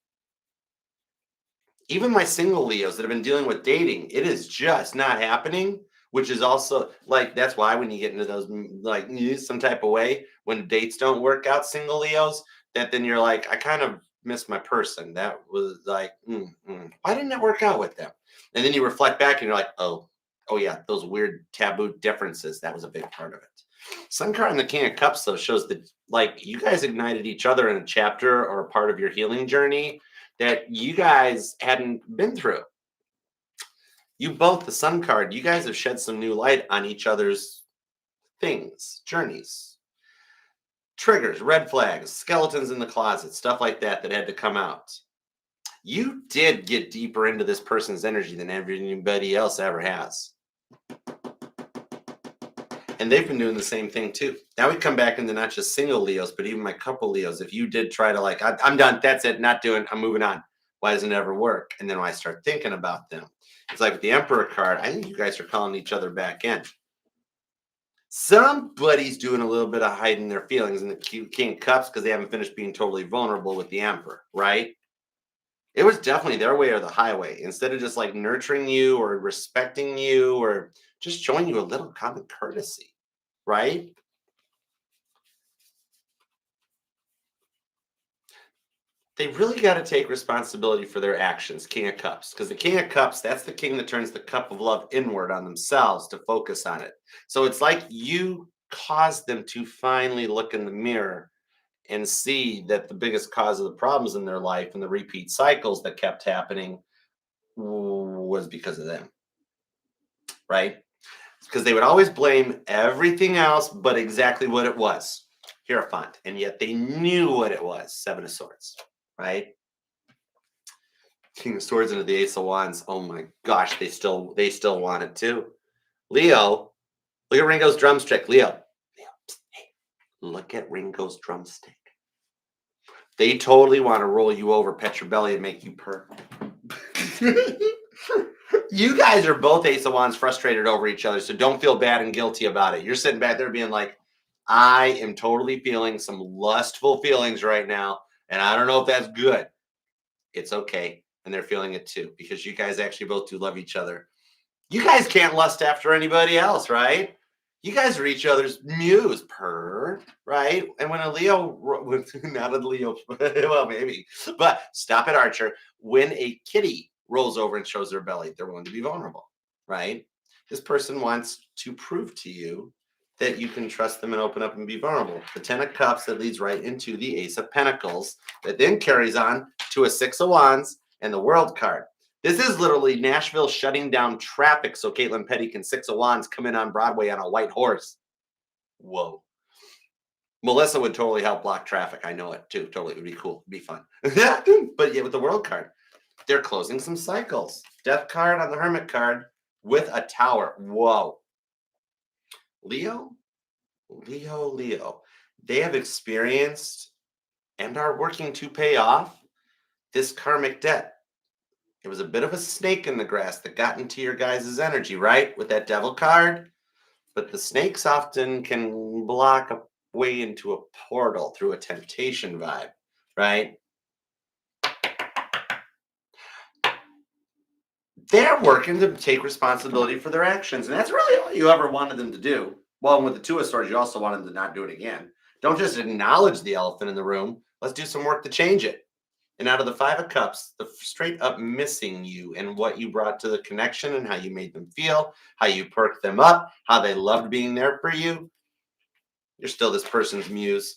Even my single Leos that have been dealing with dating, it is just not happening, which is also like, that's why when you get into those, like some type of way, when dates don't work out, single Leos, that then you're like, I kind of miss my person. That was like, why didn't that work out with them? And then you reflect back and you're like, oh yeah, those weird taboo differences. That was a big part of it. Sun card in the King of Cups, though, shows that like you guys ignited each other in a chapter or a part of your healing journey that you guys hadn't been through. You both, the Sun card, you guys have shed some new light on each other's things, journeys, triggers, red flags, skeletons in the closet, stuff like that had to come out. You did get deeper into this person's energy than anybody else ever has. And they've been doing the same thing too. Now we come back into not just single Leos, but even my couple Leos. If you did try to like, I'm done, that's it, not doing, I'm moving on. Why doesn't it ever work? And then when I start thinking about them, it's like with the Emperor card, I think you guys are calling each other back in. Somebody's doing a little bit of hiding their feelings in the King of Cups because they haven't finished being totally vulnerable with the Emperor, right? It was definitely their way or the highway. Instead of just like nurturing you or respecting you or just showing you a little common courtesy, right? They really got to take responsibility for their actions, King of Cups, because the King of Cups, that's the king that turns the cup of love inward on themselves to focus on it. So it's like you caused them to finally look in the mirror and see that the biggest cause of the problems in their life and the repeat cycles that kept happening was because of them, right? Because they would always blame everything else but exactly what it was. Hierophant. And yet they knew what it was. Seven of Swords, right? King of Swords into the Ace of Wands. Oh my gosh, they still want it too. Leo, look at Ringo's drumstick. Leo, hey, look at Ringo's drumstick. They totally want to roll you over, pet your belly, and make you purr. You guys are both Ace of Wands frustrated over each other, so don't feel bad and guilty about it. You're sitting back there being like, I am totally feeling some lustful feelings right now, and I don't know if that's good. It's okay, and they're feeling it too, because you guys actually both do love each other. You guys can't lust after anybody else, right? You guys are each other's muse, right? And when a Leo, not a Leo, well, maybe, but stop it, Archer. When a kitty rolls over and shows their belly, they're willing to be vulnerable, right? This person wants to prove to you that you can trust them and open up and be vulnerable. The Ten of Cups that leads right into the Ace of Pentacles that then carries on to a Six of Wands and the World card. This is literally Nashville shutting down traffic so Caitlin Petty can Six of Wands come in on Broadway on a white horse. Whoa. Melissa would totally help block traffic. I know it too. Totally. It would be cool. It'd be fun. But yeah, with the World card, they're closing some cycles. Death card on the Hermit card with a Tower. Whoa. Leo. They have experienced and are working to pay off this karmic debt. It was a bit of a snake in the grass that got into your guys' energy, right? With that devil card. But the snakes often can block a way into a portal through a temptation vibe, right? They're working to take responsibility for their actions. And that's really all you ever wanted them to do. Well, and with the Two of Swords, you also wanted them to not do it again. Don't just acknowledge the elephant in the room. Let's do some work to change it. And out of the Five of Cups, the straight up missing you and what you brought to the connection and how you made them feel, how you perked them up, how they loved being there for you. You're still this person's muse.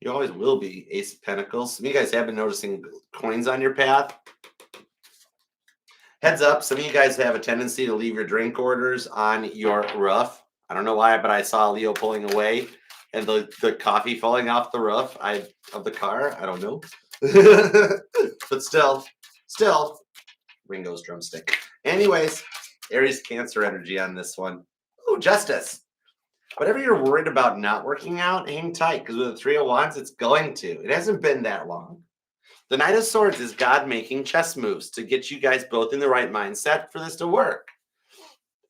You always will be. Ace of Pentacles. Some of you guys have been noticing coins on your path. Heads up, some of you guys have a tendency to leave your drink orders on your roof. I don't know why, but I saw Leo pulling away and the coffee falling off the roof of the car. I don't know. But still, Ringo's drumstick. Anyways, Aries Cancer energy on this one. Ooh, Justice. Whatever you're worried about not working out, hang tight, because with the Three of Wands, it's going to. It hasn't been that long. The Knight of Swords is God making chess moves to get you guys both in the right mindset for this to work.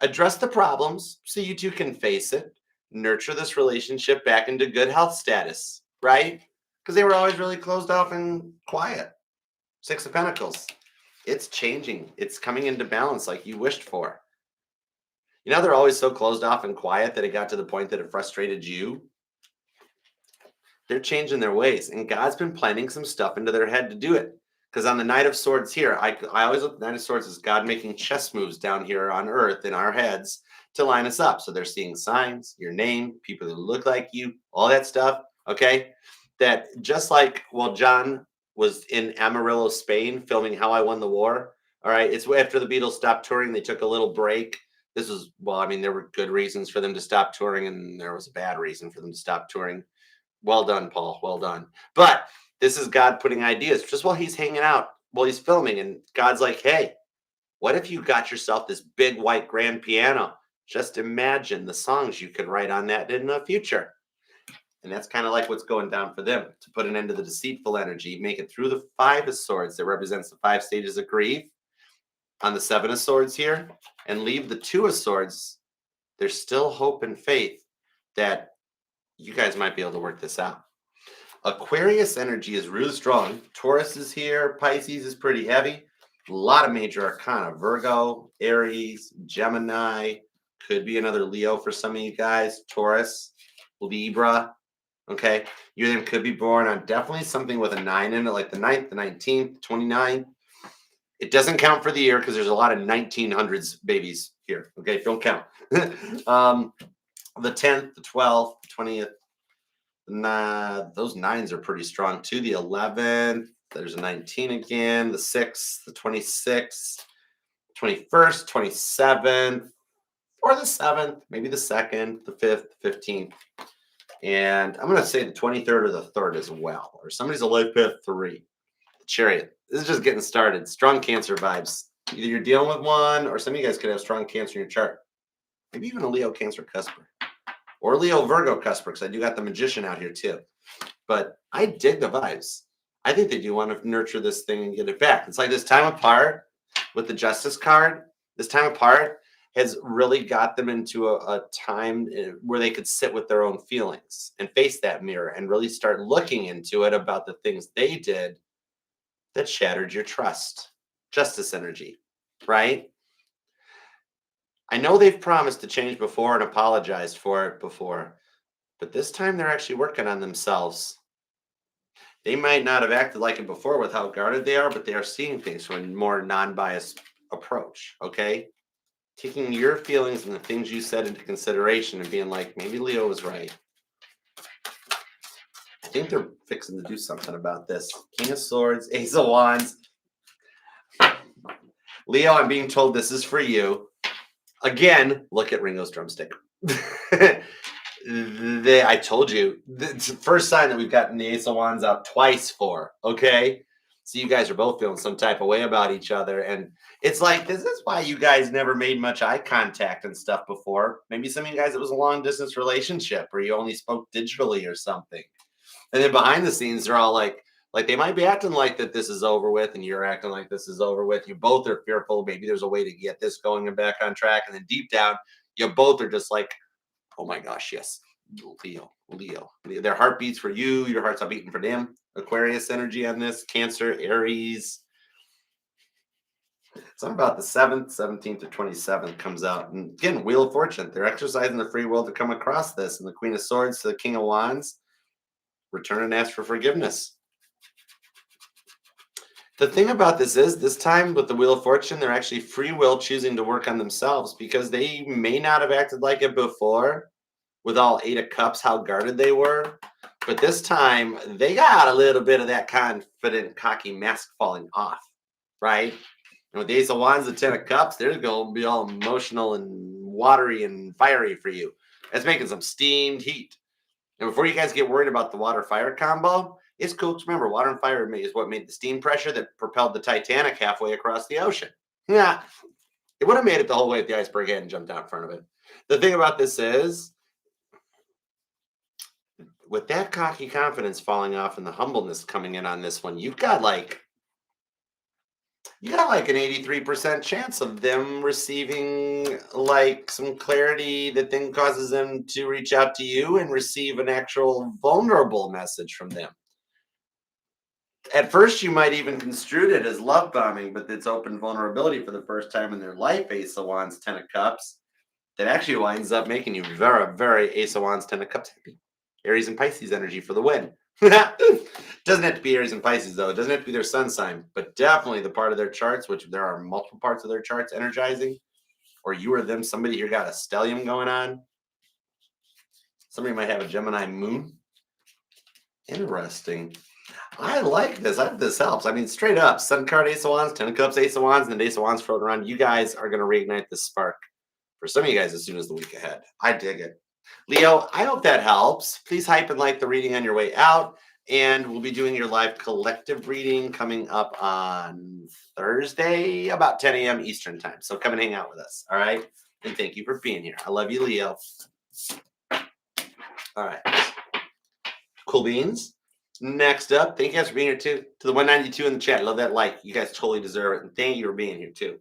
Address the problems so you two can face it. Nurture this relationship back into good health status, right? Because they were always really closed off and quiet. Six of Pentacles. It's changing. It's coming into balance like you wished for. You know, they're always so closed off and quiet that it got to the point that it frustrated you. They're changing their ways, and God's been planting some stuff into their head to do it. Because on the Knight of Swords here, I always look at the Knight of Swords as God making chess moves down here on Earth in our heads to line us up. So they're seeing signs, your name, people that look like you, all that stuff, okay? That just like, well, John was in Amarillo, Spain, filming How I Won the War, all right? It's after the Beatles stopped touring, they took a little break. This was, well, I mean, there were good reasons for them to stop touring, and there was a bad reason for them to stop touring. Well done, Paul. Well done. But this is God putting ideas just while he's hanging out, while he's filming. And God's like, hey, what if you got yourself this big white grand piano? Just imagine the songs you could write on that in the future. And that's kind of like what's going down for them, to put an end to the deceitful energy, make it through the Five of Swords that represents the 5 stages of grief on the Seven of Swords here, and leave the Two of Swords. There's still hope and faith that you guys might be able to work this out. Aquarius energy is really strong. Taurus is here. Pisces is pretty heavy. A lot of major arcana. Virgo, Aries, Gemini. Could be another Leo for some of you guys. Taurus, Libra. Okay. You then could be born on definitely something with a 9 in it, like the 9th, the 19th, 29th. It doesn't count for the year because there's a lot of 1900s babies here. Okay. Don't count. The 10th, the 12th, the 20th, those 9s are pretty strong too. The 11th, there's a 19 again. The 6th, the 26th, 21st, 27th, or the 7th, maybe the 2nd, the 5th, the 15th. And I'm going to say the 23rd or the 3rd as well. Or somebody's a life path 3. The Chariot. This is just getting started. Strong Cancer vibes. Either you're dealing with one, or some of you guys could have strong Cancer in your chart. Maybe even a Leo Cancer cusper. Or Leo Virgo cusper, because I do got the Magician out here too. But I dig the vibes. I think they do want to nurture this thing and get it back. It's like this time apart with the Justice card. This time apart has really got them into a time where they could sit with their own feelings and face that mirror and really start looking into it about the things they did that shattered your trust. Justice energy, right? I know they've promised to change before and apologized for it before, but this time they're actually working on themselves. They might not have acted like it before with how guarded they are, but they are seeing things from a more non-biased approach, okay? Taking your feelings and the things you said into consideration and being like, maybe Leo was right. I think they're fixing to do something about this. King of Swords, Ace of Wands. Leo, I'm being told this is for you. Again, look at Ringo's drumstick. I told you, it's the first sign that we've gotten the Ace of Wands out twice for, okay? So you guys are both feeling some type of way about each other. And it's like, this is why you guys never made much eye contact and stuff before. Maybe some of you guys, it was a long distance relationship or you only spoke digitally or something. And then behind the scenes, they're all like they might be acting like that this is over with, and you're acting like this is over with. You both are fearful. Maybe there's a way to get this going and back on track. And then deep down, you both are just like, oh my gosh, yes. Leo. Their heart beats for you. Your heart's not beating for them. Aquarius energy on this. Cancer, Aries. Something about the 7th, 17th, or 27th comes out. And again, Wheel of Fortune. They're exercising the free will to come across this. And the Queen of Swords to the King of Wands. Return and ask for forgiveness. The thing about this is, this time with the Wheel of Fortune, they're actually free will choosing to work on themselves because they may not have acted like it before with all 8 of Cups, how guarded they were. But this time, they got a little bit of that confident, cocky mask falling off, right? And with the Ace of Wands, the 10 of Cups, they're going to be all emotional and watery and fiery for you. That's making some steamed heat. And before you guys get worried about the water-fire combo, it's cool to remember water and fire is what made the steam pressure that propelled the Titanic halfway across the ocean. Yeah, it would have made it the whole way if the iceberg hadn't jumped out in front of it. The thing about this is, with that cocky confidence falling off and the humbleness coming in on this one, you got like an 83% chance of them receiving like some clarity that then causes them to reach out to you and receive an actual vulnerable message from them. At first, you might even construe it as love bombing, but it's open vulnerability for the first time in their life. Ace of Wands, 10 of Cups. That actually winds up making you very, very Ace of Wands, 10 of Cups happy. Aries and Pisces energy for the win. Doesn't have to be Aries and Pisces, though. It doesn't have to be their sun sign, but definitely the part of their charts, which there are multiple parts of their charts energizing, or you or them, somebody here got a stellium going on. Somebody might have a Gemini moon. Interesting. I like this. I hope this helps. I mean, straight up, Sun card, Ace of Wands, 10 of Cups, Ace of Wands, and then Ace of Wands floating around. You guys are going to reignite this spark for some of you guys as soon as the week ahead. I dig it. Leo, I hope that helps. Please hype and like the reading on your way out. And we'll be doing your live collective reading coming up on Thursday, about 10 a.m. Eastern time. So come and hang out with us. All right. And thank you for being here. I love you, Leo. All right. Cool beans. Next up, thank you guys for being here too. To the 192 in the chat. Love that like. You guys totally deserve it. And thank you for being here too.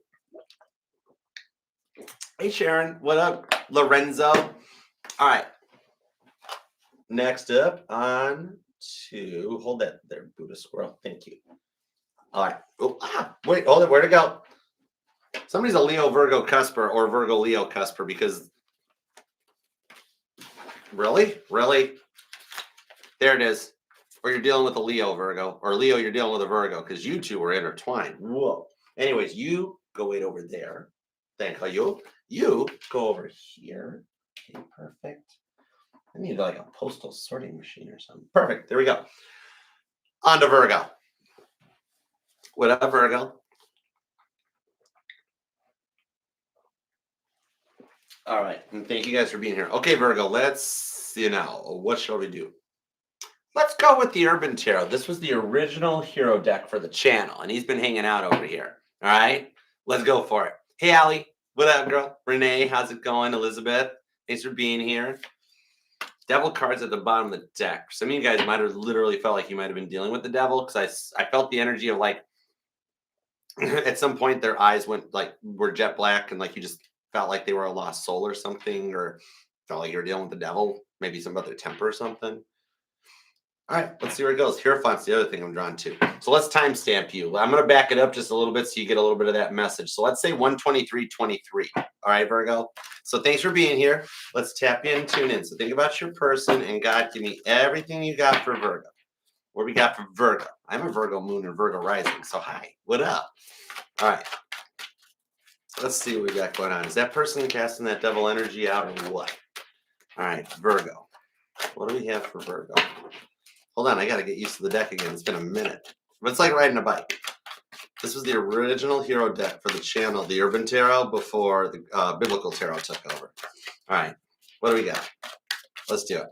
Hey, Sharon. What up? Lorenzo. All right. Next up on to hold that there, Buddha squirrel. Thank you. All right. Oh, wait, hold it. Where'd it go? Somebody's a Leo Virgo cusper or Virgo Leo cusper because really? There it is. Or you're dealing with a Leo Virgo, or Leo, you're dealing with a Virgo because you two are intertwined. Whoa. Anyways, you go wait over there. Thank you. You go over here. Okay, perfect. I need like a postal sorting machine or something. Perfect. There we go. On to Virgo. What up, Virgo? All right. And thank you guys for being here. Okay, Virgo, let's, what shall we do? Let's go with the Urban Tarot. This was the original hero deck for the channel, and he's been hanging out over here. All right. Let's go for it. Hey, Allie. What up, girl? Renee, how's it going? Elizabeth, thanks for being here. Devil cards at the bottom of the deck. Some of you guys might have literally felt like you might have been dealing with the devil because I felt the energy of like at some point their eyes were jet black and like you just felt like they were a lost soul or something, or felt like you were dealing with the devil, maybe something about their temper or something. All right, let's see where it goes. Hierophant's the other thing I'm drawn to. So let's timestamp you. I'm going to back it up just a little bit so you get a little bit of that message. So let's say 123:23. All right, Virgo. So thanks for being here. Let's tap in and tune in. So think about your person and God, give me everything you got for Virgo. What we got for Virgo? I'm a Virgo moon and Virgo rising. So hi, what up? All right. Let's see what we got going on. Is that person casting that devil energy out or what? All right, Virgo. What do we have for Virgo? Hold on, I got to get used to the deck again. It's been a minute. But it's like riding a bike. This was the original hero deck for the channel, the Urban Tarot, before the Biblical Tarot took over. All right, what do we got? Let's do it.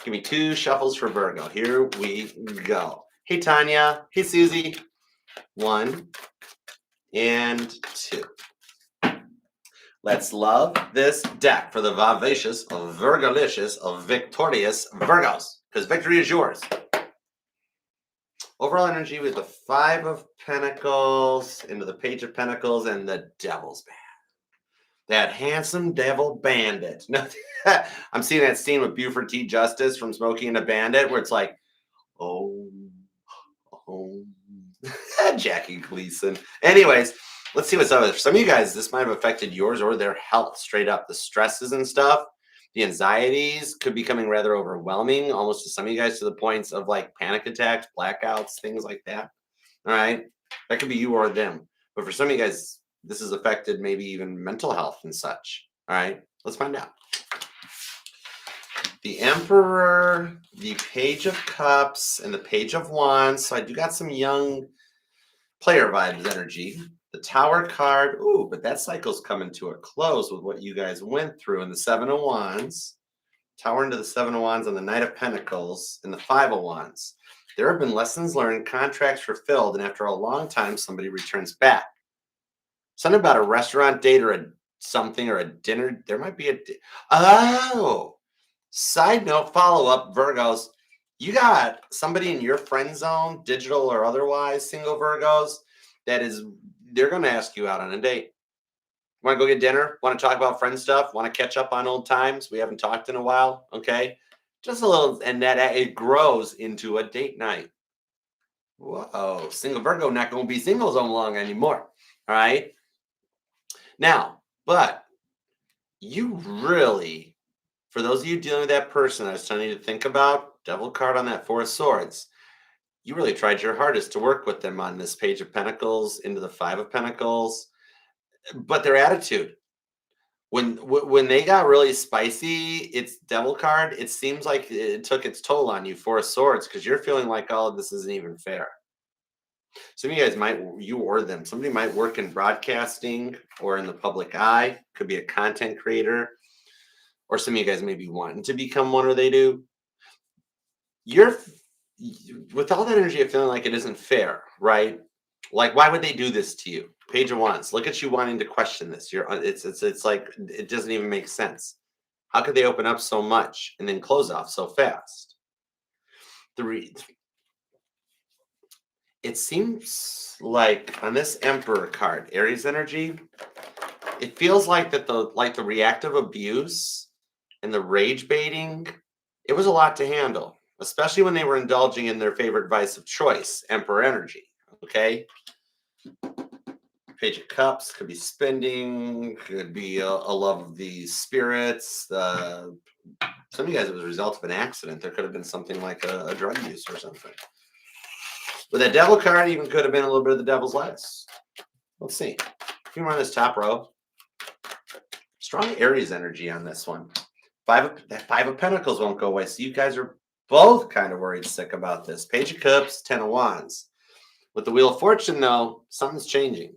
Give me 2 shuffles for Virgo. Here we go. Hey, Tanya. Hey, Susie. 1 and 2. Let's love this deck for the vivacious, Virgolicious, victorious Virgos. because victory is yours. Overall energy with the Five of Pentacles into the Page of Pentacles and the Devil's Band. That handsome devil bandit. No, I'm seeing that scene with Buford T. Justice from Smokey and the Bandit where it's like, oh, oh, Jackie Gleason. Anyways, let's see what's up. For some of you guys, this might have affected yours or their health straight up. The stresses and stuff, the anxieties could be becoming rather overwhelming, almost to some of you guys to the points of like panic attacks, blackouts, things like that. All right. That could be you or them. But for some of you guys, this has affected maybe even mental health and such. All right. Let's find out. The Emperor, the Page of Cups, and the Page of Wands. So I do got some young player vibes energy. The Tower card. Ooh, but that cycle's coming to a close with what you guys went through. And the Seven of Wands. Tower into the Seven of Wands and the Knight of Pentacles and the Five of Wands. There have been lessons learned, contracts fulfilled, and after a long time, somebody returns back. Something about a restaurant date or something or a dinner. There might be oh, side note, follow-up, Virgos. You got somebody in your friend zone, digital or otherwise, single Virgos, they're going to ask you out on a date. Want to go get dinner? Want to talk about friend stuff? Want to catch up on old times? We haven't talked in a while. Okay. Just a little, and that it grows into a date night. Whoa, single Virgo not going to be single so long anymore. All right. Now, but you really, for those of you dealing with that person I was telling you to think about, Devil card on that Four of Swords, you really tried your hardest to work with them on this Page of Pentacles into the Five of Pentacles. But their attitude, when they got really spicy, it's Devil card. It seems like it took its toll on you, Four of Swords, because you're feeling like, oh, this isn't even fair. Some of you guys might, you or them, somebody might work in broadcasting or in the public eye, could be a content creator, or some of you guys may be wanting to become one or they do. You're, with all that energy of feeling like it isn't fair, right? Like, why would they do this to you? Page of Wands. Look at you wanting to question this. It's like it doesn't even make sense. How could they open up so much and then close off so fast? It seems like on this Emperor card, Aries energy, it feels like that the reactive abuse and the rage baiting, it was a lot to handle, especially when they were indulging in their favorite vice of choice, Emperor energy. Okay. Page of Cups could be spending, could be a love of the spirits. Some of you guys, it was a result of an accident. There could have been something like a drug use or something. But that Devil card even could have been a little bit of the Devil's lettuce. Let's see. If you run this top row, strong Aries energy on this one. That Five of Pentacles won't go away. So you guys are both kind of worried sick about this. Page of Cups, Ten of Wands. With the Wheel of Fortune, though, something's changing.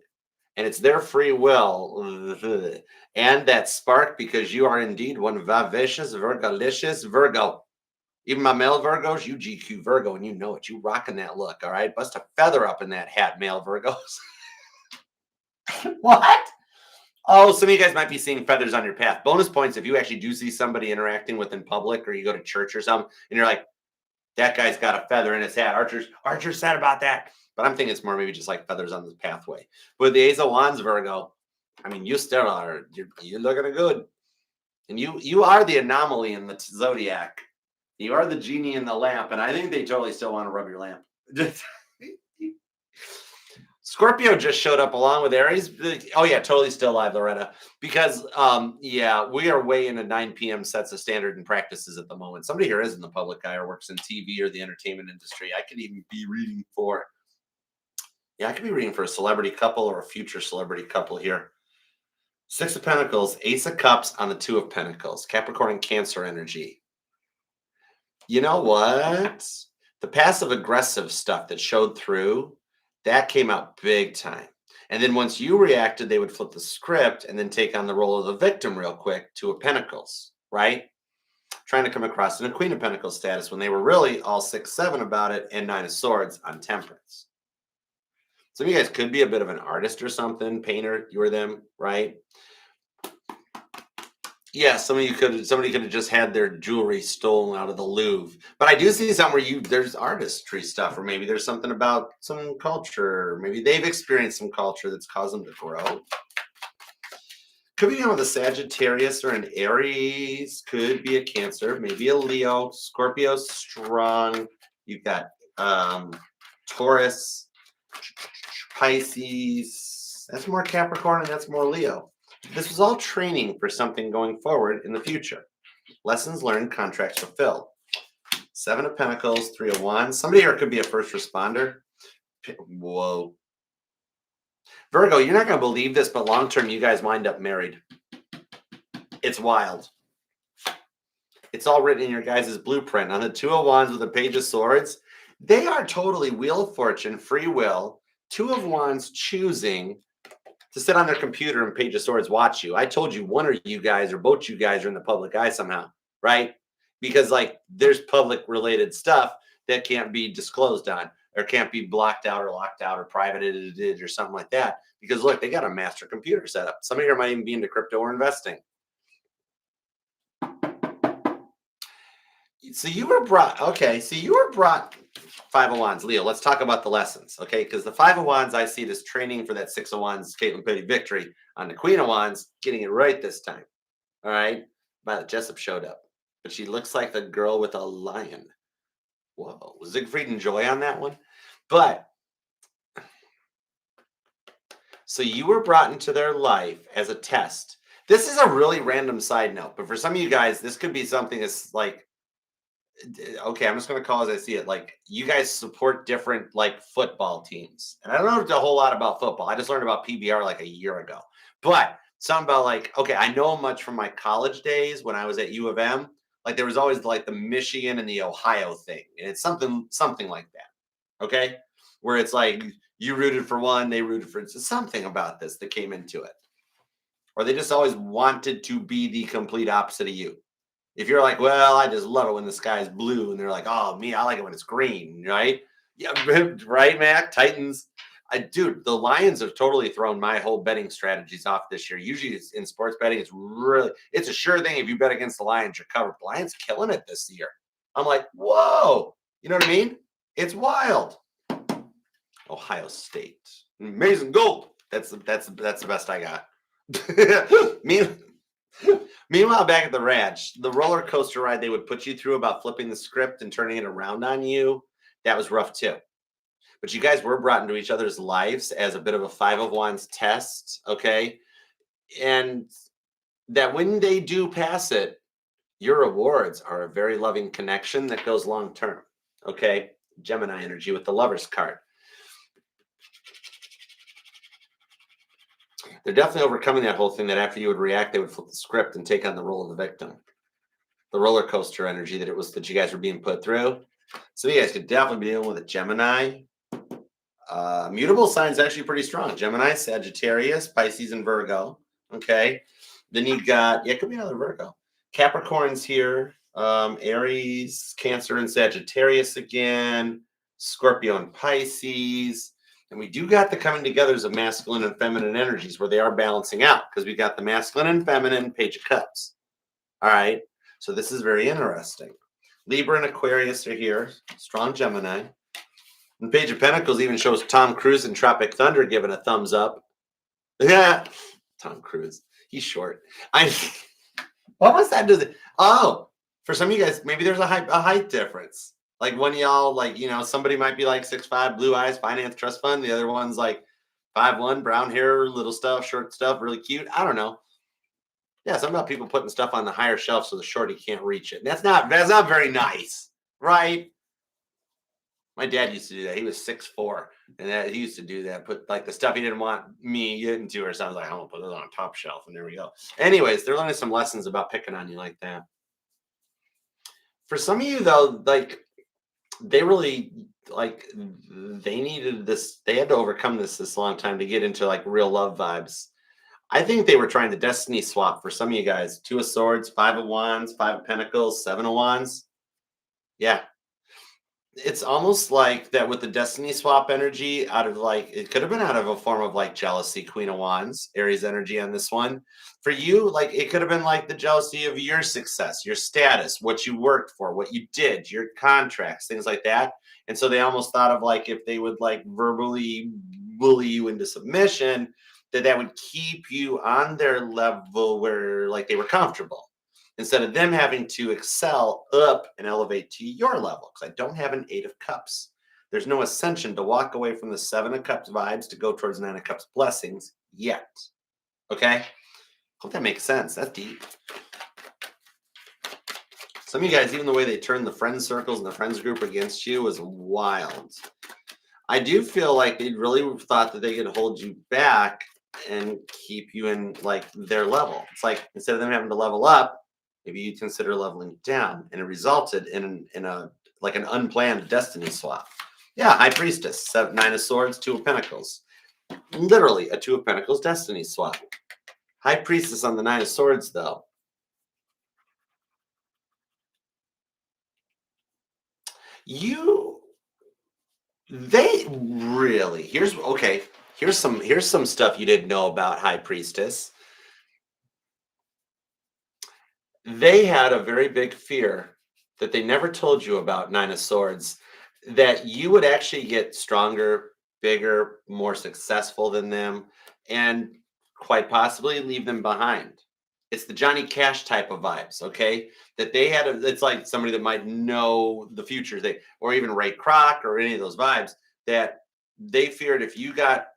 And it's their free will and that spark, because you are indeed one vivacious, Virgolicious Virgo. Even my male Virgos, you GQ Virgo, and you know it. You rocking that look, all right? Bust a feather up in that hat, male Virgos. What? Oh, some of you guys might be seeing feathers on your path. Bonus points if you actually do see somebody interacting with in public, or you go to church or something, and you're like, that guy's got a feather in his hat. Archer's sad about that. But I'm thinking it's more maybe just like feathers on the pathway. With the Ace of Wands, Virgo, I mean, you still are. You're looking good. And you are the anomaly in the Zodiac. You are the genie in the lamp. And I think they totally still want to rub your lamp. Scorpio just showed up along with Aries. Oh, yeah, totally still alive, Loretta. Because, yeah, we are way into 9 p.m. sets of standard and practices at the moment. Somebody here is in the public eye or works in TV or the entertainment industry. I could even be reading for... Yeah, I could be reading for a celebrity couple or a future celebrity couple here. Six of Pentacles, Ace of Cups on the Two of Pentacles. Capricorn and Cancer energy. You know what? The passive-aggressive stuff that showed through, that came out big time. And then once you reacted, they would flip the script and then take on the role of the victim real quick, Two of Pentacles, right? Trying to come across in a Queen of Pentacles status when they were really all 6-7 about it, and Nine of Swords on Temperance. Some of you guys could be a bit of an artist or something, painter, you or them, right? Yeah, somebody could have just had their jewelry stolen out of the Louvre. But I do see something where there's artistry stuff, or maybe there's something about some culture. Maybe they've experienced some culture that's caused them to grow. Could be with a Sagittarius or an Aries. Could be a Cancer, maybe a Leo. Scorpio's strong. You've got um, Taurus, Pisces. That's more Capricorn, and that's more Leo. This was all training for something going forward in the future. Lessons learned, contracts fulfilled. Seven of Pentacles, Three of Wands. Somebody here could be a first responder. Whoa. Virgo, you're not going to believe this, but long term, you guys wind up married. It's wild. It's all written in your guys' blueprint. On the Two of Wands with the Page of Swords, they are totally Wheel of Fortune, free will. Two of Wands choosing to sit on their computer and Page of Swords watch you. I told you one of you guys or both you guys are in the public eye somehow, right? Because like there's public related stuff that can't be disclosed on or can't be blocked out or locked out or privated or something like that. Because look, they got a master computer set up. Some of you might even be into crypto or investing. So you were brought, okay, so you were brought Five of Wands, Leo. Let's talk about the lessons, okay? Because the Five of Wands, I see this training for that Six of Wands, Caitlin Petty victory on the Queen of Wands, getting it right this time, all right? Violet Jessup showed up, but she looks like the girl with a lion. Whoa, Siegfried and Joy on that one? But, so you were brought into their life as a test. This is a really random side note, but for some of you guys, this could be something that's like, okay, I'm just going to call as I see it. Like you guys support different like football teams, and I don't know a whole lot about football. I just learned about PBR like a year ago, but something about like, okay, I know much from my college days when I was at U of M. Like there was always like the Michigan and the Ohio thing, and it's something like that. Okay, where it's like you rooted for one, they rooted for something about this that came into it, or they just always wanted to be the complete opposite of you. If you're like, well, I just love it when the sky's blue, and they're like, oh, me, I like it when it's green, right? Yeah, right, Mac. Titans. Dude, the Lions have totally thrown my whole betting strategies off this year. Usually in sports betting, it's a sure thing if you bet against the Lions, you're covered. The Lions killing it this year. I'm like, whoa. You know what I mean? It's wild. Ohio State. Amazing gold. That's the best I got. Meanwhile, back at the ranch, the roller coaster ride they would put you through about flipping the script and turning it around on you, that was rough too. But you guys were brought into each other's lives as a bit of a Five of Wands test, okay? And that when they do pass it, your rewards are a very loving connection that goes long term, okay? Gemini energy with the Lover's card. They're definitely overcoming that whole thing that after you would react, they would flip the script and take on the role of the victim. The roller coaster energy that you guys were being put through. So you guys could definitely be dealing with a Gemini. Mutable signs actually pretty strong. Gemini, Sagittarius, Pisces, and Virgo. Okay. Then you got, yeah, it could be another Virgo. Capricorn's here. Aries, Cancer, and Sagittarius again. Scorpio and Pisces. And we do got the coming together of masculine and feminine energies where they are balancing out because we got the masculine and feminine Page of Cups. All right. So this is very interesting. Libra and Aquarius are here. Strong Gemini. And Page of Pentacles even shows Tom Cruise in Tropic Thunder giving a thumbs up. Yeah. Tom Cruise. He's short. What was that? Oh, for some of you guys, maybe there's a height difference. Like one of y'all, like, you know, somebody might be like 6'5", blue eyes, finance trust fund. The other one's like 5'1", brown hair, little stuff, short stuff, really cute. I don't know. Yeah, something about people putting stuff on the higher shelf so the shorty can't reach it. And that's not very nice, right? My dad used to do that. He was 6'4", and he used to do that. Put like the stuff he didn't want me into or something. Like, I'm gonna put it on top shelf, and there we go. Anyways, they're learning some lessons about picking on you like that. For some of you though, like they really like they needed this. They had to overcome this long time to get into like real love vibes. I think they were trying to destiny swap for some of you guys. Two of Swords, Five of Wands, Five of Pentacles, Seven of Wands. Yeah. It's almost like that with the destiny swap energy out of like it could have been out of a form of like jealousy, Queen of Wands, Aries energy on this one. For you, like it could have been like the jealousy of your success, your status, what you worked for, what you did, your contracts, things like that. And so they almost thought of like if they would like verbally bully you into submission, that would keep you on their level where like they were comfortable instead of them having to excel up and elevate to your level. Because I don't have an 8 of Cups. There's no ascension to walk away from the 7 of Cups vibes to go towards 9 of Cups blessings yet. Okay? Hope that makes sense. That's deep. Some of you guys, even the way they turned the friend circles and the friends group against you was wild. I do feel like they really thought that they could hold you back and keep you in like their level. It's like instead of them having to level up, maybe you consider leveling down, and it resulted in a like an unplanned destiny swap. Yeah, High Priestess, 9 of Swords, 2 of Pentacles, literally a 2 of Pentacles destiny swap. High Priestess on the 9 of Swords, though. They really here's some stuff you didn't know about High Priestess. They had a very big fear that they never told you about 9 of Swords, that you would actually get stronger, bigger, more successful than them, and quite possibly leave them behind. It's the Johnny Cash type of vibes, okay? That they had it's like somebody that might know the future, or even Ray Kroc or any of those vibes, that they feared if you got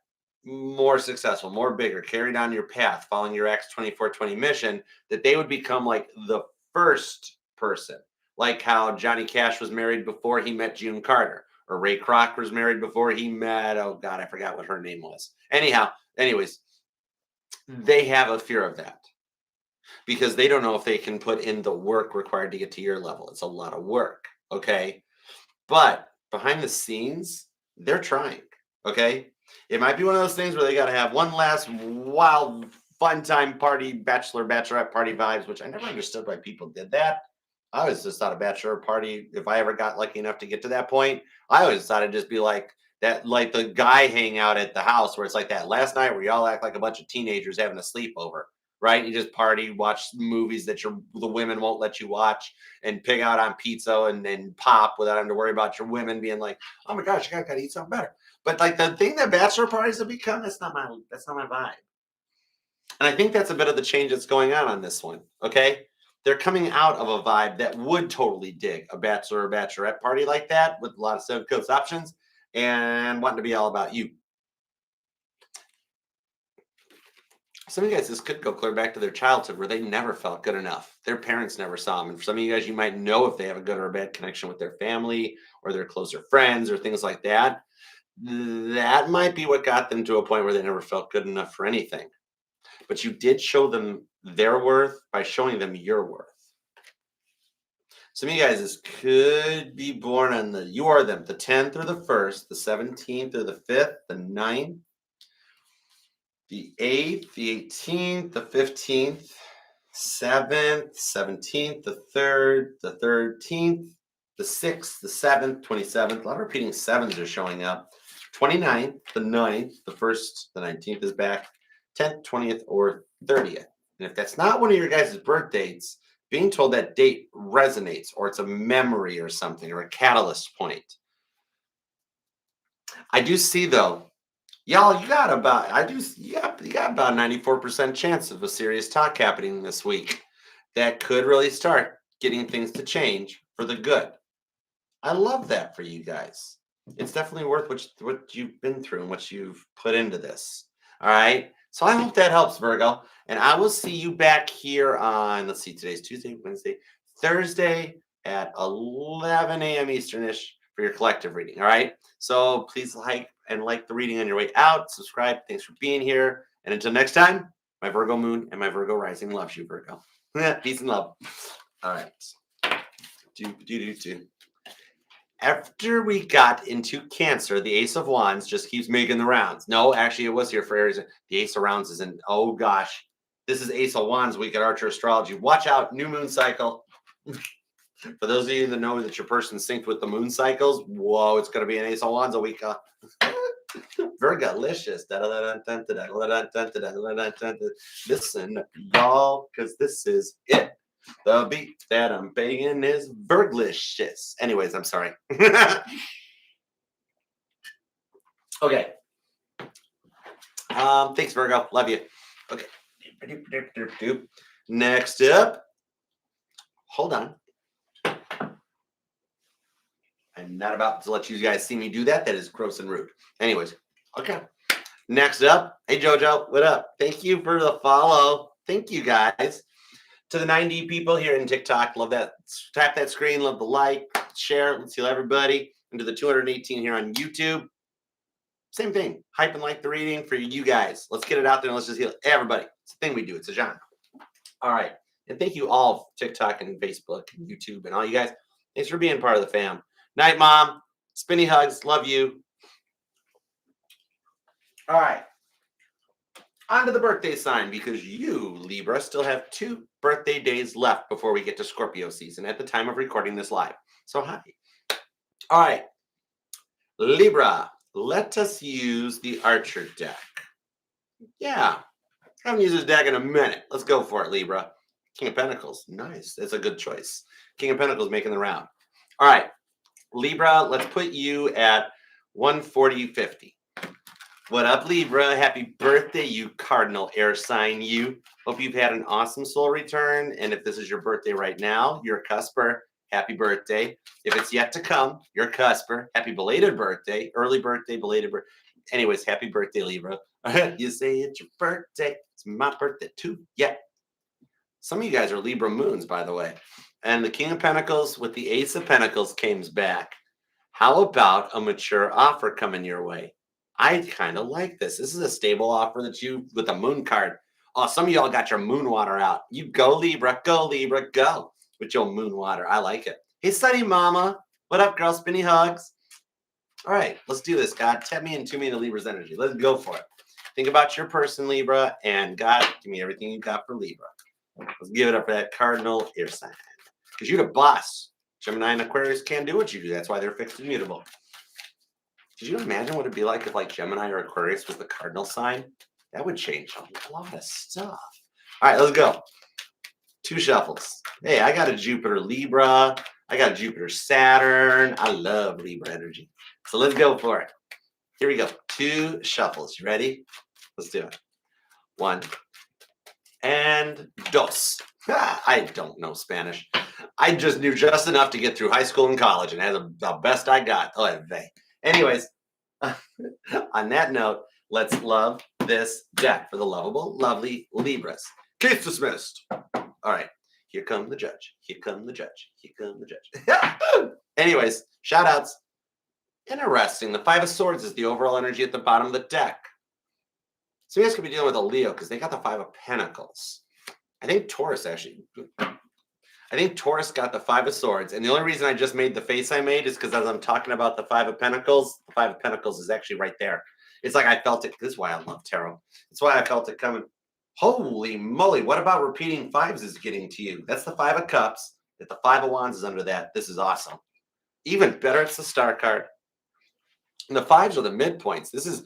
more successful, more bigger, carried on your path, following your X 2420 mission, that they would become like the first person, like how Johnny Cash was married before he met June Carter, or Ray Kroc was married before he met, oh God, I forgot what her name was. Anyways, they have a fear of that because they don't know if they can put in the work required to get to your level. It's a lot of work, okay? But behind the scenes, they're trying, okay? It might be one of those things where they got to have one last wild, fun time party, bachelorette party vibes, which I never understood why people did that. I always just thought a bachelor party, if I ever got lucky enough to get to that point, I always thought it'd just be like that, like the guy hangout at the house where it's like that last night where y'all act like a bunch of teenagers having a sleepover, right? You just party, watch movies that the women won't let you watch, and pig out on pizza and then pop without having to worry about your women being like, oh my gosh, you gotta eat something better. But like the thing that bachelor parties have become, that's not my vibe. And I think that's a bit of the change that's going on this one. Okay. They're coming out of a vibe that would totally dig a bachelor or bachelorette party like that with a lot of seven coast options and wanting to be all about you. Some of you guys, this could go clear back to their childhood where they never felt good enough. Their parents never saw them. And for some of you guys, you might know if they have a good or a bad connection with their family or their closer friends or things like that. That might be what got them to a point where they never felt good enough for anything. But you did show them their worth by showing them your worth. Some of you guys, this could be born on you are them, the 10th or the 1st, the 17th or the 5th, the 9th, the 8th, the 18th, the 15th, 7th, 17th, the 3rd, the 13th, the 6th, the 7th, 27th. A lot of repeating sevens are showing up. 29th, the 9th, the 1st, the 19th is back, 10th, 20th, or 30th. And if that's not one of your guys' birth dates, being told that date resonates, or it's a memory or something, or a catalyst point. I do see though, y'all, you got about 94% chance of a serious talk happening this week that could really start getting things to change for the good. I love that for you guys. It's definitely worth what you've been through and what you've put into this. All right. So I hope that helps, Virgo. And I will see you back here on, let's see, today's Tuesday, Wednesday, Thursday at 11 a.m. Easternish for your collective reading. All right. So please like the reading on your way out. Subscribe. Thanks for being here. And until next time, my Virgo moon and my Virgo rising loves you, Virgo. Peace and love. All right. Do. After we got into Cancer, the Ace of Wands just keeps making the rounds. No, actually, it was here for Aries. The Ace of Rounds is in, oh gosh. This is Ace of Wands week at Archer Astrology. Watch out, new moon cycle. For those of you that know that your person's synced with the moon cycles, whoa, it's going to be an Ace of Wands a week. Virgolicious. Listen, y'all, because this is it. The beat that I'm banging is Virgolicious. Anyways, I'm sorry. Okay. Thanks, Virgo. Love you. Okay. Next up. Hold on. I'm not about to let you guys see me do that. That is gross and rude. Anyways, okay. Next up, hey Jojo, what up? Thank you for the follow. Thank you guys. To the 90 people here in TikTok, love that. Tap that screen, love the like, share. Let's see everybody. And to the 218 here on YouTube, same thing. Hype and like the reading for you guys. Let's get it out there and let's just heal everybody. It's a thing we do. It's a genre. All right. And thank you all, TikTok and Facebook and YouTube and all you guys. Thanks for being part of the fam. Night, Mom. Spinny hugs. Love you. All right. On to the birthday sign, because you, Libra, still have 2 birthday days left before we get to Scorpio season at the time of recording this live. So hi. All right. Libra, let us use the Archer deck. Yeah. I haven't used this deck in a minute. Let's go for it, Libra. King of Pentacles. Nice. That's a good choice. King of Pentacles making the round. All right. Libra, let's put you at 140.50. What up, Libra? Happy birthday, you cardinal air sign, you. Hope you've had an awesome soul return. And if this is your birthday right now, you're a cusper. Happy birthday. If it's yet to come, you're a cusper. Happy belated birthday. Early birthday, belated birthday. Anyways, happy birthday, Libra. You say it's your birthday. It's my birthday too. Yeah. Some of you guys are Libra moons, by the way. And the King of Pentacles with the Ace of Pentacles came back. How about a mature offer coming your way? I kind of like this. This is a stable offer that you, with a moon card. Oh, some of y'all got your moon water out. You go, Libra, go, with your moon water. I like it. Hey, Sunny Mama. What up, girl? Spinny hugs. All right, let's do this, God. Tap me into me to Libra's energy. Let's go for it. Think about your person, Libra, and God, give me everything you got for Libra. Let's give it up for that cardinal air sign. Because you're the boss. Gemini and Aquarius can't do what you do. That's why they're fixed and mutable. Did you imagine what it'd be like if like Gemini or Aquarius was the cardinal sign? That would change a lot of stuff. All right, let's go. 2 shuffles. Hey, I got a Jupiter Libra. I got a Jupiter Saturn. I love Libra energy. So let's go for it. Here we go. 2 shuffles. You ready? Let's do it. 1 and dos. I don't know Spanish. I just knew just enough to get through high school and college, and that's the best I got. Oh, they. Anyways, on that note, let's love this deck for the lovable, lovely Libras. Case dismissed. All right. Here come the judge. Here come the judge. Here come the judge. Anyways, shout outs. Interesting. The 5 of Swords is the overall energy at the bottom of the deck. So you guys could be dealing with a Leo because they got the 5 of Pentacles. I think Taurus got the 5 of Swords. And the only reason I just made the face I made is because as I'm talking about the 5 of Pentacles, the 5 of Pentacles is actually right there. It's like I felt it. This is why I love tarot. It's why I felt it coming. Holy moly. What about repeating 5s is getting to you? That's the 5 of Cups. If the 5 of Wands is under that, this is awesome. Even better, it's the Star card. And the 5s are the midpoints. This is,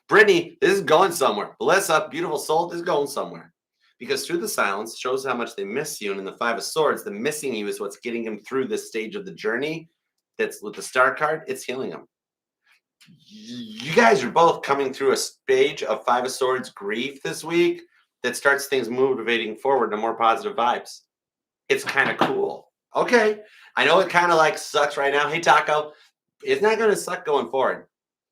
Brittany, this is going somewhere. Melissa, beautiful soul, this is going somewhere. Because through the silence shows how much they miss you. And in the 5 of Swords, the missing you is what's getting him through this stage of the journey. That's with the Star card, it's healing him. You guys are both coming through a stage of 5 of Swords grief this week that starts things motivating forward to more positive vibes. It's kind of cool. Okay. I know it kind of like sucks right now. Hey, Taco. It's not going to suck going forward.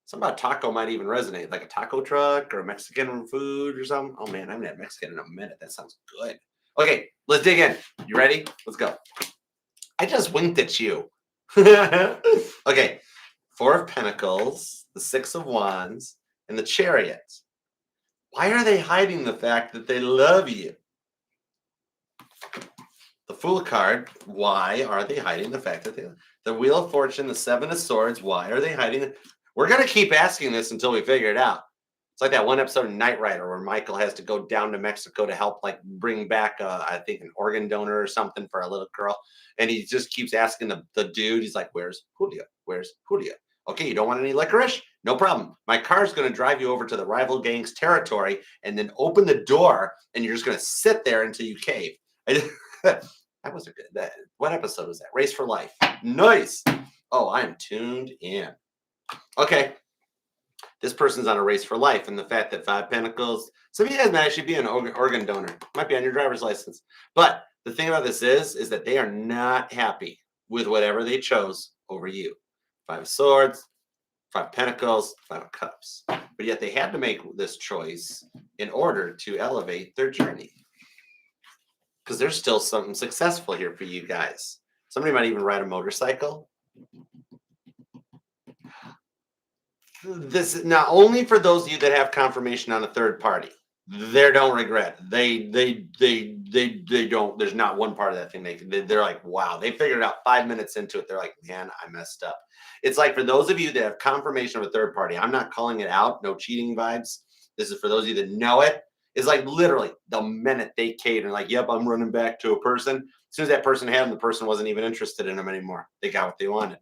Something about taco might even resonate, like a taco truck or a Mexican food or something. Oh, man, I haven't had Mexican in a minute. That sounds good. Okay, let's dig in. You ready? Let's go. I just winked at you. Okay, 4 of Pentacles, the 6 of Wands, and the Chariot. Why are they hiding the fact that they love you? The Fool card, why are they hiding the fact that they love you? The Wheel of Fortune, the 7 of Swords, why are they hiding it? We're going to keep asking this until we figure it out. It's like that one episode of Knight Rider where Michael has to go down to Mexico to help, like, bring back, I think, an organ donor or something for a little girl. And he just keeps asking the dude, he's like, "Where's Julio? Where's Julio? Okay, you don't want any licorice? No problem. My car's going to drive you over to the rival gang's territory and then open the door, and you're just going to sit there until you cave." That was a good. What episode was that? Race for Life. Nice. Oh, I am tuned in. Okay. This person's on a race for life, and the fact that Five Pentacles, some of you guys might actually be an organ donor, might be on your driver's license. But the thing about this is that they are not happy with whatever they chose over you. Five of Swords, Five of Pentacles, Five of Cups. But yet they had to make this choice in order to elevate their journey. Because there's still something successful here for you guys. Somebody might even ride a motorcycle. This is not only for those of you that have confirmation on a third party. They don't regret. They don't. There's not one part of that thing they're like, wow. They figured it out 5 minutes into it. They're like, man, I messed up. It's like for those of you that have confirmation of a third party. I'm not calling it out. No cheating vibes. This is for those of you that know it. It's like literally the minute they caved and like, yep, I'm running back to a person. As soon as that person had them, the person wasn't even interested in them anymore. They got what they wanted.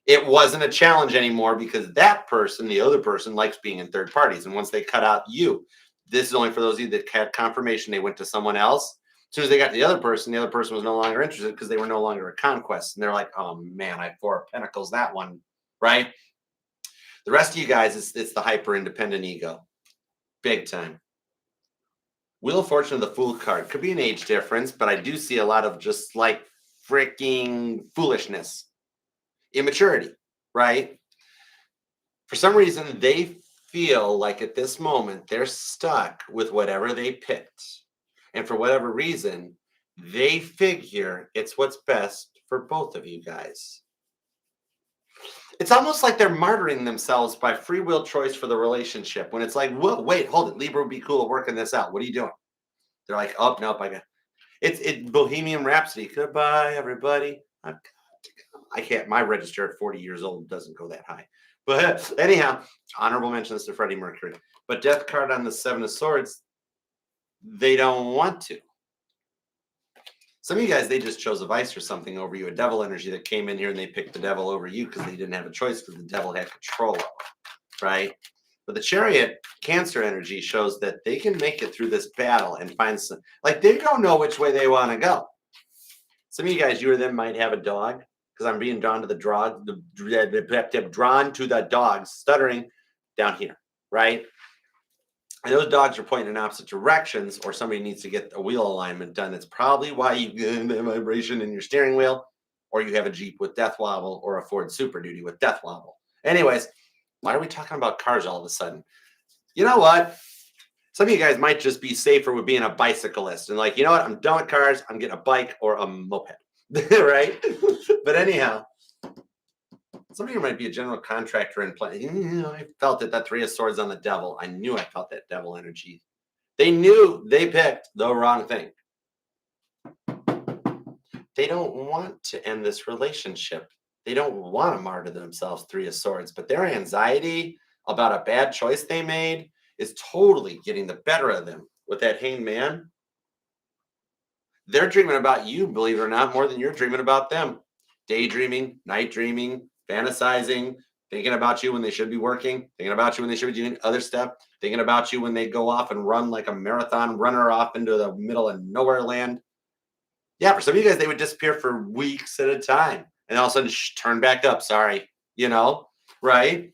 It wasn't a challenge anymore because that person, the other person, likes being in third parties. And once they cut out you, this is only for those of you that had confirmation they went to someone else. As soon as they got to the other person was no longer interested because they were no longer a conquest. And they're like, oh man, I had Four of Pentacles, that one, right? The rest of you guys, it's the hyper independent ego. Big time. Wheel of Fortune of the Fool card. Could be an age difference, but I do see a lot of just like freaking foolishness. Immaturity, right? For some reason, they feel like at this moment they're stuck with whatever they picked. And for whatever reason, they figure it's what's best for both of you guys. It's almost like they're martyring themselves by free will choice for the relationship when it's like, whoa, wait, hold it. Libra would be cool at working this out. What are you doing? They're like, oh, nope, I got it's Bohemian Rhapsody. Goodbye, everybody. I can't, my register at 40 years old doesn't go that high. But anyhow, honorable mentions to Freddie Mercury. But Death card on the Seven of Swords, they don't want to. Some of you guys, they just chose a vice or something over you, a devil energy that came in here and they picked the devil over you because they didn't have a choice because the devil had control of them, right? But the Chariot Cancer energy shows that they can make it through this battle and find some, like they don't know which way they want to go. Some of you guys, you or them might have a dog. Because I'm being drawn to the dog, drawn to the dogs stuttering down here, right? And those dogs are pointing in opposite directions, or somebody needs to get a wheel alignment done. That's probably why you get the vibration in your steering wheel, or you have a Jeep with death wobble, or a Ford Super Duty with death wobble. Anyways, why are we talking about cars all of a sudden? You know what? Some of you guys might just be safer with being a bicyclist and like, you know what? I'm done with cars. I'm getting a bike or a moped. Right? But anyhow, some of you might be a general contractor and play. I felt it, that Three of Swords on the devil. I knew I felt that devil energy. They knew they picked the wrong thing. They don't want to end this relationship. They don't want to martyr themselves, Three of Swords, but their anxiety about a bad choice they made is totally getting the better of them with that Hanged Man. They're dreaming about you, believe it or not, more than you're dreaming about them. Daydreaming, night dreaming, fantasizing, thinking about you when they should be working, thinking about you when they should be doing other stuff, thinking about you when they go off and run like a marathon runner off into the middle of nowhere land. Yeah, for some of you guys, they would disappear for weeks at a time. And all of a sudden, turn back up. Sorry, right?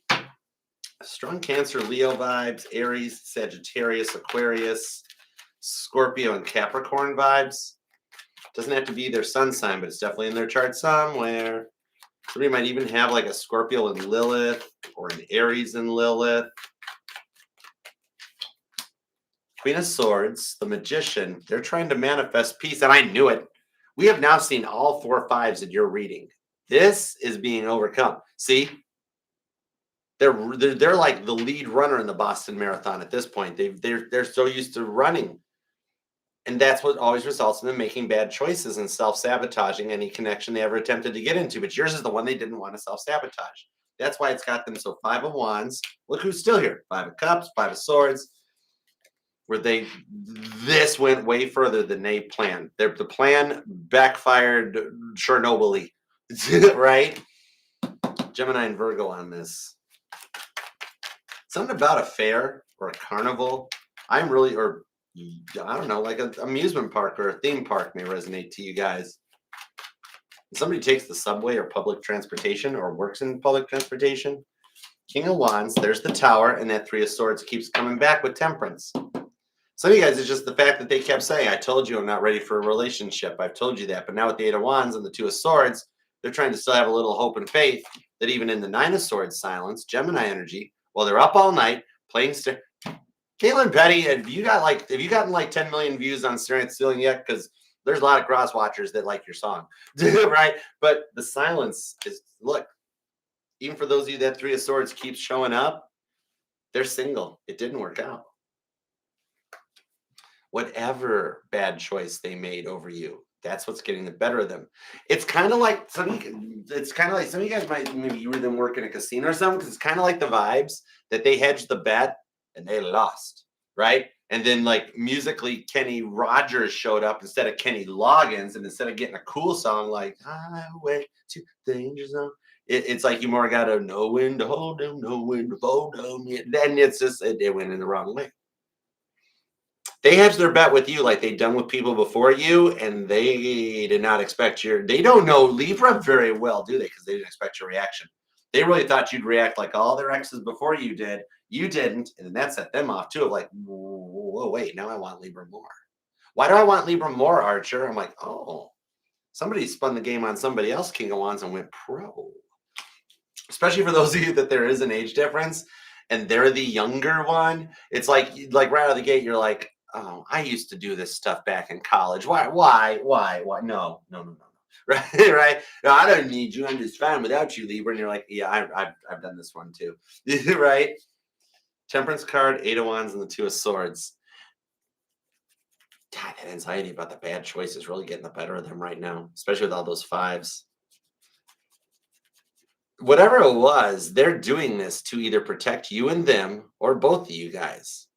Strong Cancer, Leo vibes, Aries, Sagittarius, Aquarius, Scorpio, and Capricorn vibes. Doesn't have to be their sun sign, but it's definitely in their chart somewhere. Somebody might even have like a Scorpio and Lilith or an Aries and Lilith. Queen of Swords, the Magician, they're trying to manifest peace, and I knew it. We have now seen all 4 5s in your reading. This is being overcome. See? They're like the lead runner in the Boston Marathon at this point. They're so used to running. And that's what always results in them making bad choices and self-sabotaging any connection they ever attempted to get into. But yours is the one they didn't want to self-sabotage. That's why it's got them. So 5 of Wands. Look who's still here. 5 of Cups, 5 of Swords. Where this went way further than they planned. The plan backfired Chernobyl-y, right? Gemini and Virgo on this. Something about a fair or a carnival. Or I don't know, like an amusement park or a theme park may resonate to you guys. If somebody takes the subway or public transportation or works in public transportation. King of Wands, there's the Tower, and that 3 of Swords keeps coming back with Temperance. Some of you guys, it's just the fact that they kept saying, I told you I'm not ready for a relationship. I've told you that. But now with the 8 of Wands and the 2 of Swords, they're trying to still have a little hope and faith that even in the 9 of Swords silence, Gemini energy, while they're up all night playing. Caitlin Petty, have you gotten like 10 million views on Staring at the Ceiling yet? Because there's a lot of cross watchers that like your song, right? But the silence is, look, even for those of you that 3 of Swords keeps showing up, they're single. It didn't work out. Whatever bad choice they made over you, that's what's getting the better of them. It's kind of like some of you guys might maybe you them work in a casino or something, because it's kind of like the vibes that they hedged the bet and they lost, right? And then like musically, Kenny Rogers showed up instead of Kenny Loggins, and instead of getting a cool song like Highway to Danger Zone, it's like you more got to know when to hold them, know when to fold them. Then it's just it went in the wrong way. They hedged their bet with you like they've done with people before you, and they did not expect they don't know Libra very well, do they? Because they didn't expect your reaction. They really thought you'd react like all their exes before you did. You didn't, and then that set them off too, of like, whoa, wait, now I want Libra more. Why do I want Libra more, Archer? I'm like, oh, somebody spun the game on somebody else, King of Wands, and went pro. Especially for those of you that there is an age difference, and they're the younger one. It's like right out of the gate, you're like, oh, I used to do this stuff back in college. Why? No. Right? No, I don't need you. I'm just fine without you, Libra. And you're like, yeah, I've done this one too. Right? Temperance card, 8 of Wands, and the 2 of Swords. God, that anxiety about the bad choice is really getting the better of them right now, especially with all those 5s. Whatever it was, they're doing this to either protect you and them or both of you guys.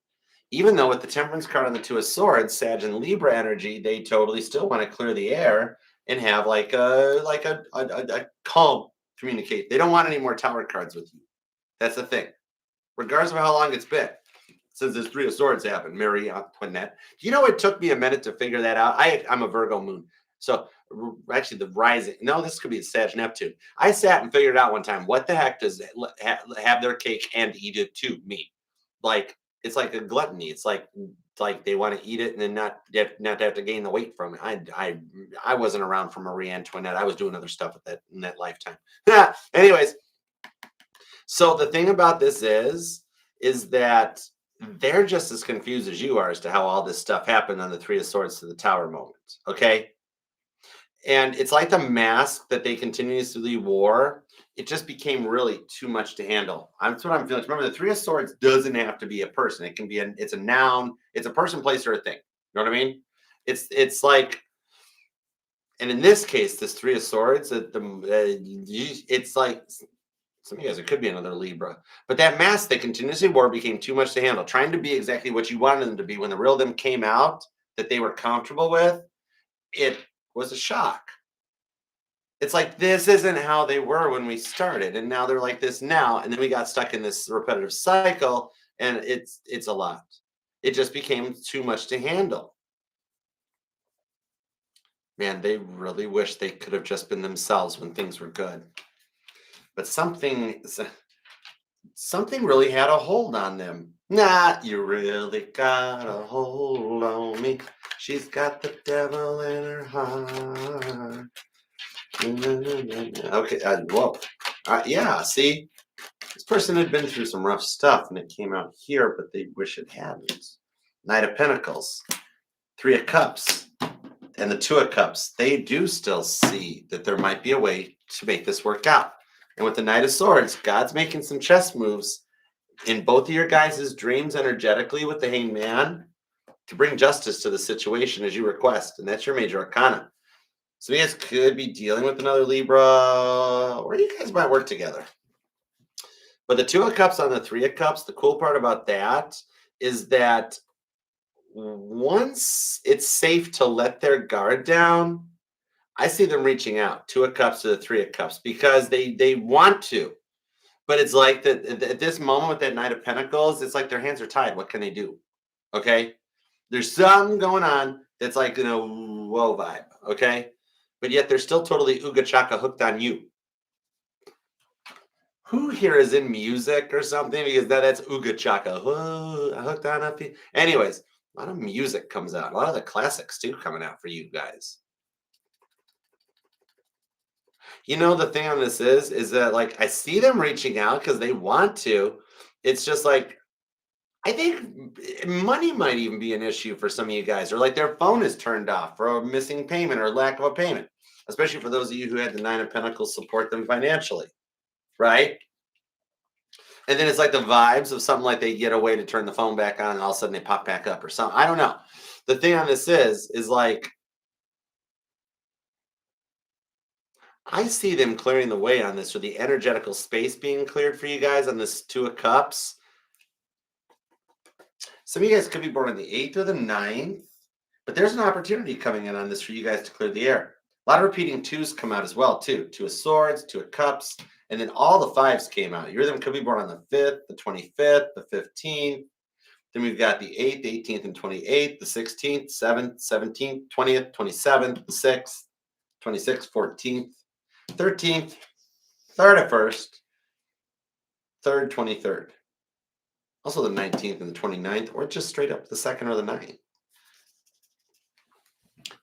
Even though with the Temperance card on the 2 of Swords, Sag and Libra energy, they totally still want to clear the air and have like a calm communicate. They don't want any more Tower cards with you. That's the thing. Regardless of how long it's been since this 3 of Swords happened, Mary Antoinette. You know, it took me a minute to figure that out. I'm a Virgo moon. So actually the rising, no, this could be a Sag Neptune. I sat and figured out one time, what the heck does have their cake and eat it too mean? Like, it's like a gluttony. It's like they want to eat it and then not have to gain the weight from it. I wasn't around for Marie Antoinette. I was doing other stuff in that lifetime. Anyways, so the thing about this is that they're just as confused as you are as to how all this stuff happened on the 3 of Swords to the Tower moment. Okay. And it's like the mask that they continuously wore. It just became really too much to handle. That's what I'm feeling. Remember, the 3 of Swords doesn't have to be a person. It can be it's a noun. It's a person, place, or a thing. You know what I mean? It's like, and in this case, this 3 of Swords, it's like, some of you guys, it could be another Libra. But that mask they continuously wore became too much to handle. Trying to be exactly what you wanted them to be when the real them came out that they were comfortable with, it was a shock. It's like, this isn't how they were when we started, and now they're like this now, and then we got stuck in this repetitive cycle, and it's a lot. It just became too much to handle. Man, they really wish they could have just been themselves when things were good. But something really had a hold on them. Nah, you really got a hold on me. She's got the devil in her heart. Okay, whoa. Yeah, see, this person had been through some rough stuff and it came out here, but they wish it hadn't. Knight of Pentacles, 3 of Cups, and the 2 of Cups. They do still see that there might be a way to make this work out. And with the Knight of Swords, God's making some chess moves in both of your guys' dreams energetically with the Hanged Man to bring justice to the situation as you request. And that's your major arcana. So you guys could be dealing with another Libra, or you guys might work together. But the Two of Cups on the Three of Cups, the cool part about that is that once it's safe to let their guard down, I see them reaching out, Two of Cups to the Three of Cups, because they want to. But it's like that at this moment with that Knight of Pentacles, it's like their hands are tied. What can they do? Okay. There's something going on that's like, whoa vibe. Okay. But yet they're still totally Ooga Chaka hooked on you. Who here is in music or something? Because that's Ooga Chaka. Whoa, hooked on up. Anyways, a lot of music comes out. A lot of the classics too coming out for you guys. The thing on this is that like I see them reaching out because they want to. It's just like I think money might even be an issue for some of you guys, or like their phone is turned off for a missing payment or lack of a payment, especially for those of you who had the Nine of Pentacles support them financially, right? And then it's like the vibes of something like they get a way to turn the phone back on and all of a sudden they pop back up or something. I don't know. The thing on this is like I see them clearing the way on this, or the energetical space being cleared for you guys on this Two of Cups. Some of you guys could be born on the 8th or the 9th, but there's an opportunity coming in on this for you guys to clear the air. A lot of repeating twos come out as well, too. Two of Swords, Two of Cups, and then all the fives came out. Your them could be born on the 5th, the 25th, the 15th. Then we've got the 8th, 18th, and 28th, the 16th, 7th, 17th, 20th, 27th, the 6th, 26th, 14th, 13th, 31st, 3rd, 23rd. Also the 19th and the 29th, or just straight up the 2nd or the 9th.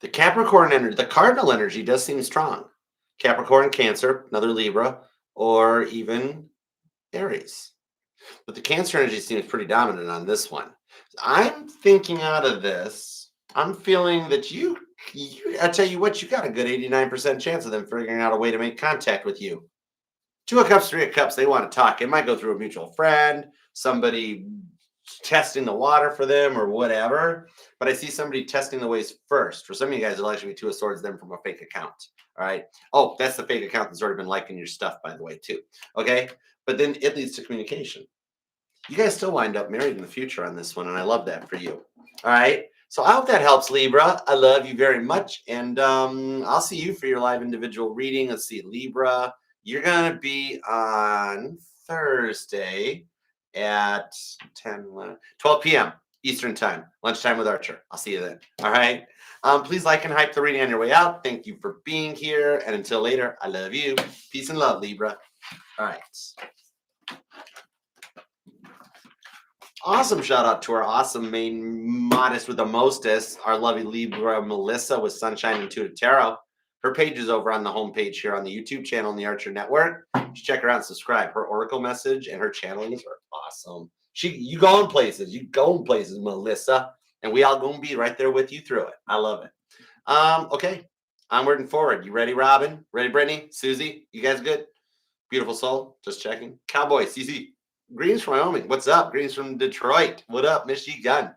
The Capricorn energy, the cardinal energy does seem strong. Capricorn, Cancer, another Libra, or even Aries. But the Cancer energy seems pretty dominant on this one. I'm thinking out of this, I'm feeling that I tell you what, you got a good 89% chance of them figuring out a way to make contact with you. Two of Cups, Three of Cups, they want to talk. It might go through a mutual friend, somebody testing the water for them or whatever. But I see somebody testing the ways first. For some of you guys, it'll actually be Two of Swords, them from a fake account. All right. Oh, that's the fake account that's already been liking your stuff, by the way, too. Okay. But then it leads to communication. You guys still wind up married in the future on this one, and I love that for you. All right. So I hope that helps, Libra. I love you very much. And I'll see you for your live individual reading. Let's see, Libra. You're going to be on Thursday at 12 p.m. Eastern Time, lunchtime with Archer. I'll see you then. All right. Please like and hype the reading on your way out. Thank you for being here. And until later, I love you. Peace and love, Libra. All right. Awesome shout out to our awesome main modest with the mostest, our lovely Libra Melissa with Sunshine Intuitive Tarot. Her page is over on the homepage here on the YouTube channel in the Archer Network. Just check her out and subscribe. Her oracle message and her channelings are awesome. You going places, Melissa, and we all gonna be right there with you through it. I love it. Okay, onward and forward. You ready, Robin? Ready, Brittany? Susie? You guys good? Beautiful soul. Just checking. Cowboy, CC. Greens from Wyoming. What's up? Greens from Detroit. What up, Michigan?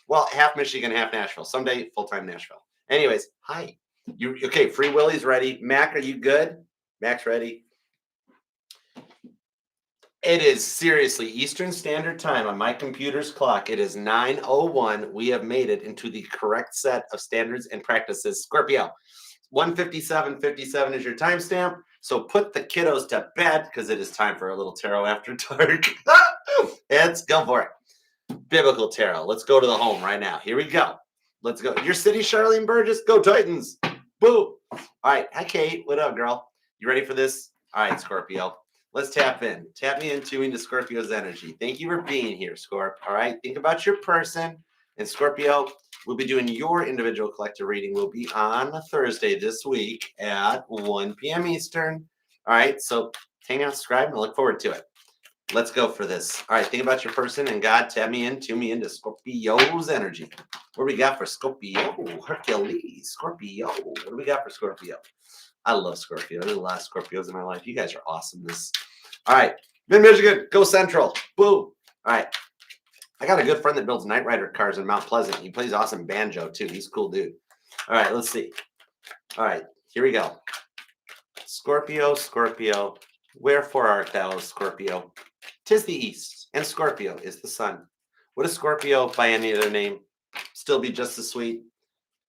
Well, half Michigan, half Nashville. Someday, full-time Nashville. Anyways, hi. You okay? Free Willie's ready. Mac, are you good? Mac's ready. It is seriously Eastern Standard Time on my computer's clock. It is 9:01. We have made it into the correct set of standards and practices. Scorpio, 157:57 is your timestamp. So put the kiddos to bed because it is time for a little tarot after dark. Let's go for it. Biblical tarot. Let's go to the home right now. Here we go. Let's go. Your city, Charlene Burgess. Go Titans. Boo. All right. Hi, Kate. What up, girl? You ready for this? All right, Scorpio. Let's tap in. Tap me into Scorpio's energy. Thank you for being here, Scorp. All right. Think about your person. And Scorpio, we'll be doing your individual collective reading. Will be on Thursday this week at 1 p.m. Eastern. All right. So hang out, subscribe, and I look forward to it. Let's go for this. All right. Think about your person and God, tap me into Scorpio's energy. What do we got for Scorpio? Hercules. Scorpio. What do we got for Scorpio? I love Scorpio. There's a lot of Scorpios in my life. You guys are awesome. All right. Mid-Michigan. Go Central. Boo. All right. I got a good friend that builds Knight Rider cars in Mount Pleasant. He plays awesome banjo, too. He's a cool dude. All right. Let's see. All right. Here we go. Scorpio, Scorpio. Wherefore art thou, Scorpio? 'Tis the east, and Scorpio is the sun. Would a Scorpio by any other name still be just as sweet?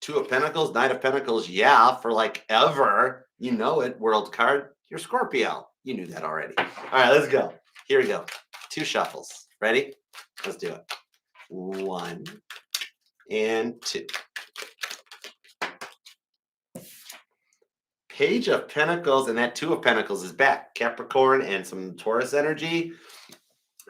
Two of Pentacles, Knight of Pentacles, yeah, for like ever. You know it, world card. You're Scorpio. You knew that already. All right, let's go. Here we go. Two shuffles. Ready? Let's do it. 1 and 2. Page of Pentacles, and that Two of Pentacles is back. Capricorn and some Taurus energy.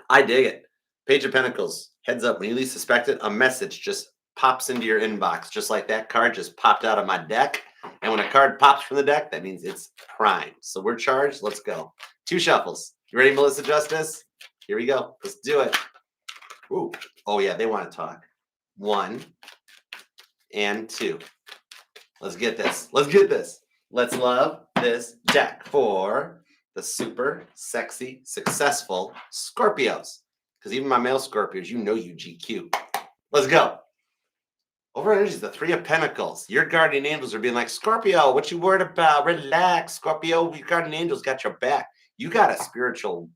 I dig it. Page of Pentacles. Heads up, when you least suspect it, a message just pops into your inbox, just like that card just popped out of my deck. And when a card pops from the deck, that means it's primed. So we're charged. Let's go. Two shuffles. You ready, Melissa Justice? Here we go. Let's do it. Ooh. Oh, yeah, they want to talk. 1 and 2. Let's get this. Let's get this. Let's love this deck for the super sexy, successful Scorpios. Because even my male Scorpios, you know you GQ. Let's go. Over energy is the Three of Pentacles. Your guardian angels are being like, Scorpio, what you worried about? Relax, Scorpio. Your guardian angels got your back. You got a spiritual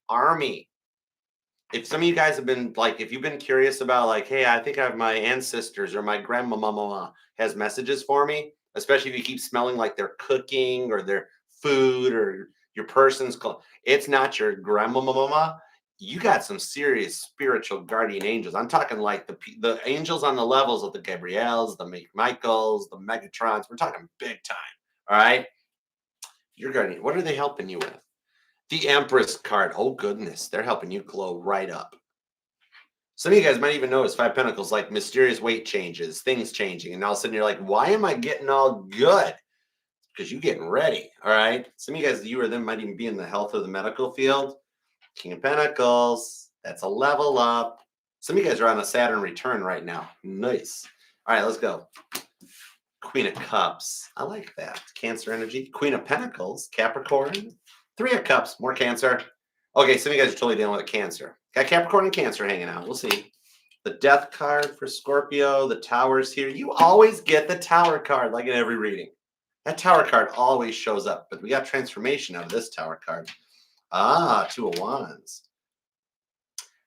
army. If some of you guys have been if you've been curious about hey, I think I have my ancestors or my grandmama has messages for me, especially if you keep smelling like they're cooking or their food or your person's clothes. It's not your grandmama. You got some serious spiritual guardian angels. I'm talking like the angels on the levels of the Gabriels, the Michaels, the Megatrons. We're talking big time. All right. Your guardian, what are they helping you with? The Empress card. Oh, goodness. They're helping you glow right up. Some of you guys might even notice Five Pentacles, like mysterious weight changes, things changing. And all of a sudden you're like, why am I getting all good? Because you're getting ready. All right. Some of you guys, you or them might even be in the health or the medical field. King of Pentacles. That's a level up. Some of you guys are on a Saturn return right now. Nice. All right, let's go. Queen of Cups. I like that. Cancer energy. Queen of Pentacles. Capricorn. Three of Cups. More Cancer. Okay, some of you guys are totally dealing with Cancer. Got Capricorn and Cancer hanging out. We'll see. The Death card for Scorpio. The Tower's here. You always get the Tower card like in every reading. That Tower card always shows up. But we got transformation out of this Tower card. Two of Wands.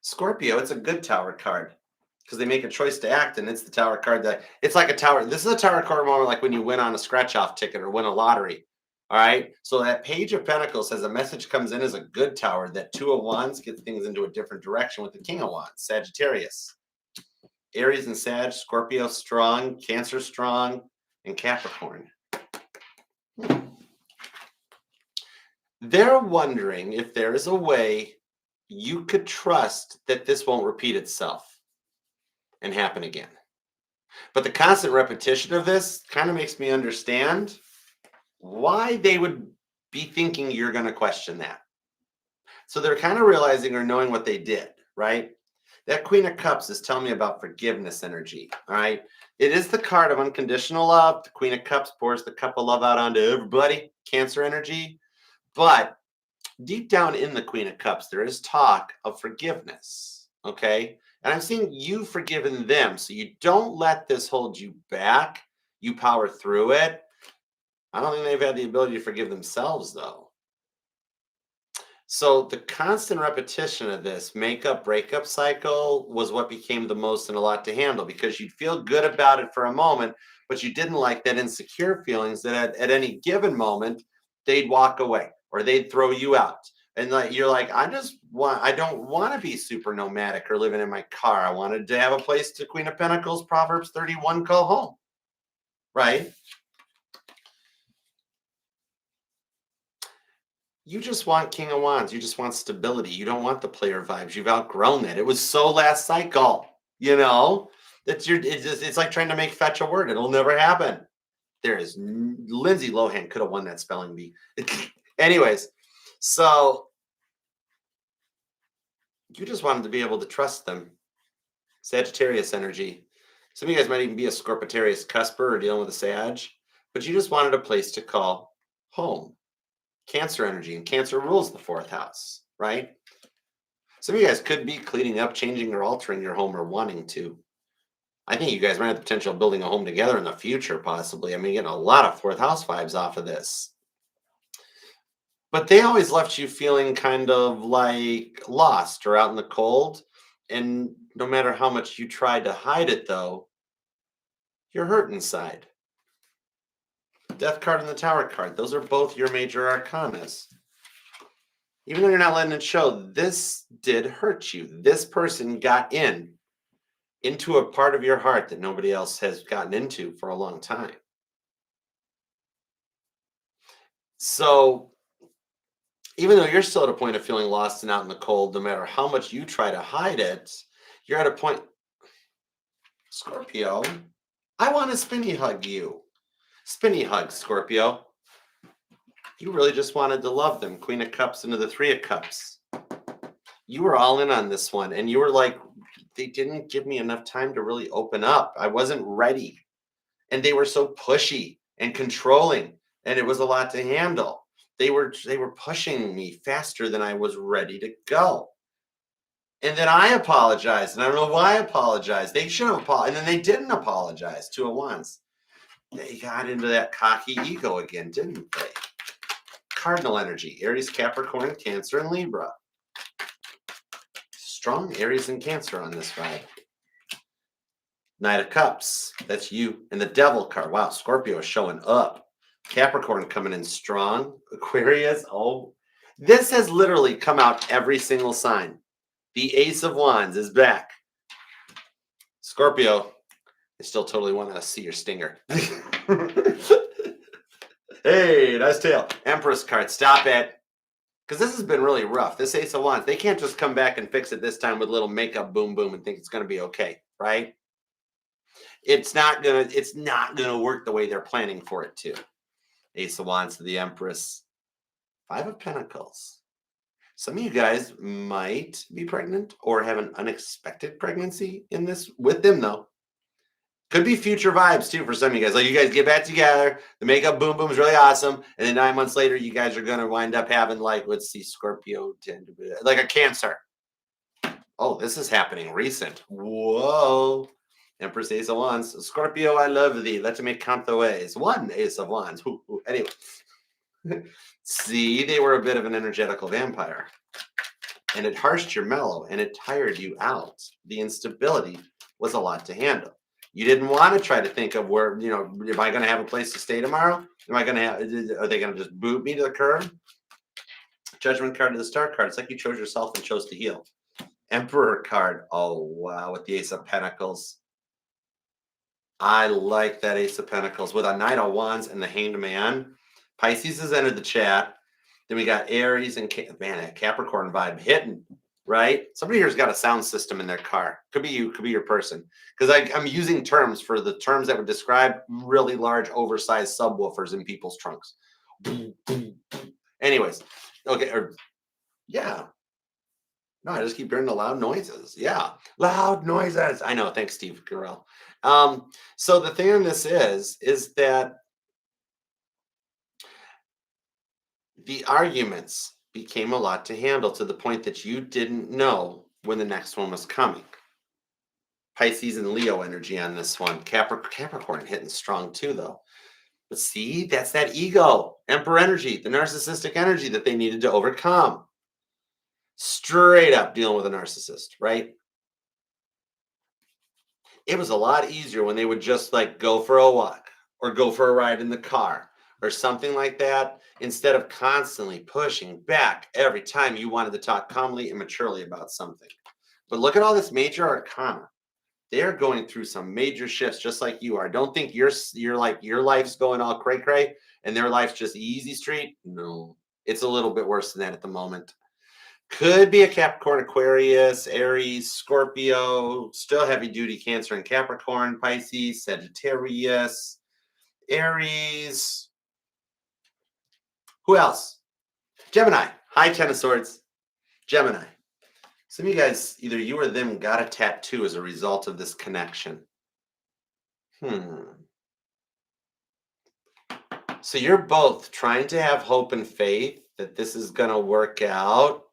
Scorpio, it's a good Tower card because they make a choice to act, and it's the Tower card that it's like a Tower. This is a Tower card moment like when you win on a scratch-off ticket or win a lottery. All right. So that Page of Pentacles says a message comes in as a good Tower. That Two of Wands gets things into a different direction with the King of Wands, Sagittarius. Aries and Sag, Scorpio strong, Cancer strong, and Capricorn. They're wondering if there is a way you could trust that this won't repeat itself and happen again. But the constant repetition of this kind of makes me understand why they would be thinking you're going to question that. So they're kind of realizing or knowing what they did, right? That Queen of Cups is telling me about forgiveness energy, all right? It is the card of unconditional love. The Queen of Cups pours the cup of love out onto everybody, Cancer energy. But deep down in the Queen of Cups, there is talk of forgiveness, okay? And I'm seeing you forgiving them, so you don't let this hold you back. You power through it. I don't think they've had the ability to forgive themselves, though. So the constant repetition of this makeup breakup cycle was what became the most and a lot to handle because you'd feel good about it for a moment, but you didn't like that insecure feelings that at any given moment, they'd walk away or they'd throw you out. And you're like, I don't want to be super nomadic or living in my car. I wanted to have a place to Queen of Pentacles, Proverbs 31, call home. Right? You just want King of Wands. You just want stability. You don't want the player vibes. You've outgrown that. It was so last cycle, it's like trying to make fetch a word. It'll never happen. Lindsay Lohan could have won that spelling bee. Anyways, so you just wanted to be able to trust them. Sagittarius energy. Some of you guys might even be a Scorpitarius cusper or dealing with a Sag, but you just wanted a place to call home. Cancer energy, and Cancer rules the fourth house, right? Some of you guys could be cleaning up, changing, or altering your home or wanting to. I think you guys might have the potential of building a home together in the future, possibly. I mean, getting a lot of fourth house vibes off of this. But they always left you feeling kind of like lost or out in the cold. And no matter how much you tried to hide it, though, you're hurt inside. Death card and the Tower card, those are both your major arcanas. Even though you're not letting it show, this did hurt you. This person got into a part of your heart that nobody else has gotten into for a long time. So even though you're still at a point of feeling lost and out in the cold, no matter how much you try to hide it, you're at a point, Scorpio, I want to spinny hug you. Spinny hug, Scorpio. You really just wanted to love them. Queen of Cups into the Three of Cups. You were all in on this one, and you were like, they didn't give me enough time to really open up. I wasn't ready. And they were so pushy and controlling, and it was a lot to handle. They were pushing me faster than I was ready to go. And then I apologized, and I don't know why I apologized. They should have apologized, and then they didn't apologize. Two of Wands. They got into that cocky ego again, didn't they? Cardinal energy, Aries, Capricorn, Cancer, and Libra. Strong Aries and Cancer on this vibe. Knight of Cups, that's you. And the Devil card, wow, Scorpio is showing up. Capricorn coming in strong. Aquarius, oh. This has literally come out every single sign. The Ace of Wands is back. Scorpio, I still totally want to see your stinger. Hey, nice tail. Empress card, stop it. Because this has been really rough. This Ace of Wands, they can't just come back and fix it this time with a little makeup boom boom and think it's going to be okay, right? It's not gonna work the way they're planning for it to. Ace of Wands to the Empress. Five of Pentacles. Some of you guys might be pregnant or have an unexpected pregnancy in this with them, though. Could be future vibes too for some of you guys. Like you guys get back together, the makeup boom boom is really awesome, and then 9 months later, you guys are gonna wind up having like, let's see, Scorpio, like a Cancer. Oh, this is happening recent. Whoa. Empress Ace of Wands. Scorpio, I love thee. Let me count the ways. One Ace of Wands. Ooh, ooh. Anyway. See, they were a bit of an energetical vampire. And it harshed your mellow and it tired you out. The instability was a lot to handle. You didn't want to try to think of where, am I going to have a place to stay tomorrow? Are they going to just boot me to the curb? Judgment card to the Star card. It's like you chose yourself and chose to heal. Emperor card. Oh, wow. With the Ace of Pentacles. I like that Ace of Pentacles with a Knight of Wands and the Hanged Man. Pisces has entered the chat. Then we got Aries and man, Capricorn vibe hitting, right? Somebody here's got a sound system in their car. Could be you, could be your person. Because I'm using terms for the terms that would describe really large, oversized subwoofers in people's trunks. Anyways, okay, yeah. No, I just keep hearing the loud noises. Yeah, loud noises. I know. Thanks, Steve Carell. So the thing on this is that the arguments became a lot to handle to the point that you didn't know when the next one was coming. Pisces and Leo energy on this one. Capricorn hitting strong too, though. But see, that's that ego, Emperor energy, the narcissistic energy that they needed to overcome. Straight up dealing with a narcissist, right? It was a lot easier when they would just like go for a walk or go for a ride in the car or something like that, instead of constantly pushing back every time you wanted to talk calmly and maturely about something. But look at all this major arcana. They're going through some major shifts just like you are. Don't think you're like your life's going all cray cray and their life's just easy street. No, it's a little bit worse than that at the moment. Could be a Capricorn, Aquarius, Aries, Scorpio, still heavy duty Cancer and Capricorn, Pisces, Sagittarius, Aries. Who else? Gemini. High Ten of Swords. Gemini. Some of you guys, either you or them, got a tattoo as a result of this connection. So you're both trying to have hope and faith that this is going to work out.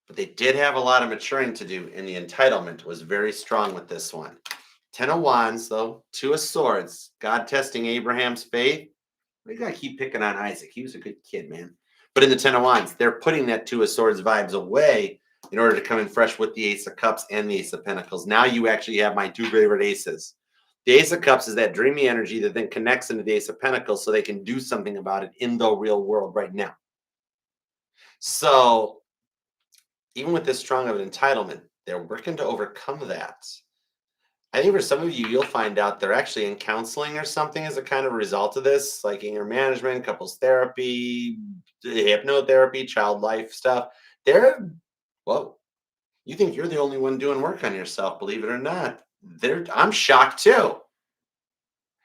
But they did have a lot of maturing to do, and the entitlement was very strong with this one. 10 of Wands, though. 2 of Swords. God testing Abraham's faith. We got to keep picking on Isaac. He was a good kid, man. But in the Ten of Wands, they're putting that Two of Swords vibes away in order to come in fresh with the Ace of Cups and the Ace of Pentacles. Now you actually have my two favorite aces. The Ace of Cups is that dreamy energy that then connects into the Ace of Pentacles so they can do something about it in the real world right now. So even with this strong of an entitlement, they're working to overcome that. I think for some of you, you'll find out they're actually in counseling or something as a kind of result of this, like anger management, couples therapy, hypnotherapy, child life stuff. Whoa, you think you're the only one doing work on yourself, believe it or not. I'm shocked too.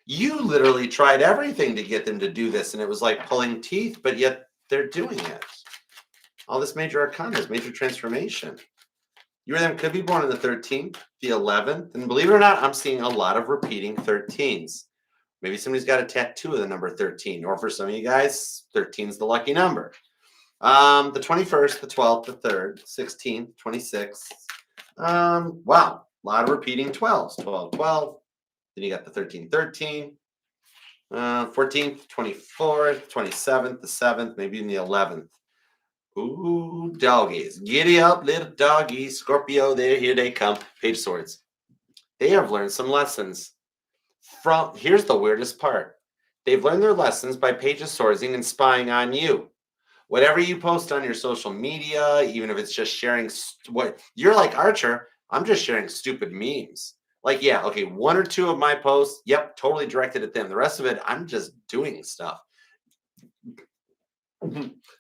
You literally tried everything to get them to do this, and it was like pulling teeth, but yet they're doing it. All this major arcana is major transformation. You or them could be born on the 13th, the 11th, and believe it or not, I'm seeing a lot of repeating 13s. Maybe somebody's got a tattoo of the number 13, or for some of you guys, 13 is the lucky number. The 21st, the 12th, the 3rd, 16th, 26th. Wow, a lot of repeating 12s. 12, 12. Then you got the 13, 13. 14th, 24th, 27th, the 7th, maybe in the 11th. Ooh, doggies. Giddy up, little doggies. Scorpio, here they come. Page of Swords. They have learned some lessons. Here's the weirdest part. They've learned their lessons by Page of Swordsing and spying on you. Whatever you post on your social media, even if it's just sharing what you're like Archer, I'm just sharing stupid memes. Like, yeah, okay, one or two of my posts, yep, totally directed at them. The rest of it, I'm just doing stuff.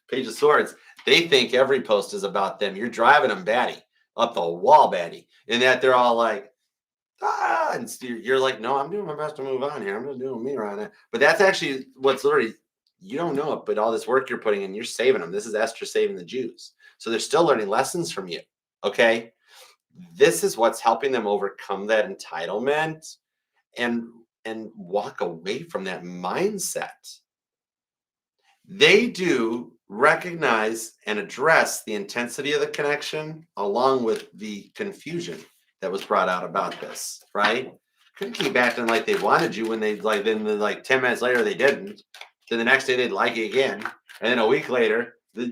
Page of Swords, they think every post is about them. You're driving them batty, up the wall batty, and that they're all like, and you're like, no, I'm doing my best to move on here. I'm just doing me right now. But that's actually what's literally, you don't know it, but all this work you're putting in, you're saving them. This is Esther saving the Jews. So they're still learning lessons from you. Okay. This is what's helping them overcome that entitlement and walk away from that mindset. They do recognize and address the intensity of the connection along with the confusion that was brought out about this, right? Couldn't keep acting like they wanted you when they then 10 minutes later they didn't. Then the next day they'd like you again. And then a week later, they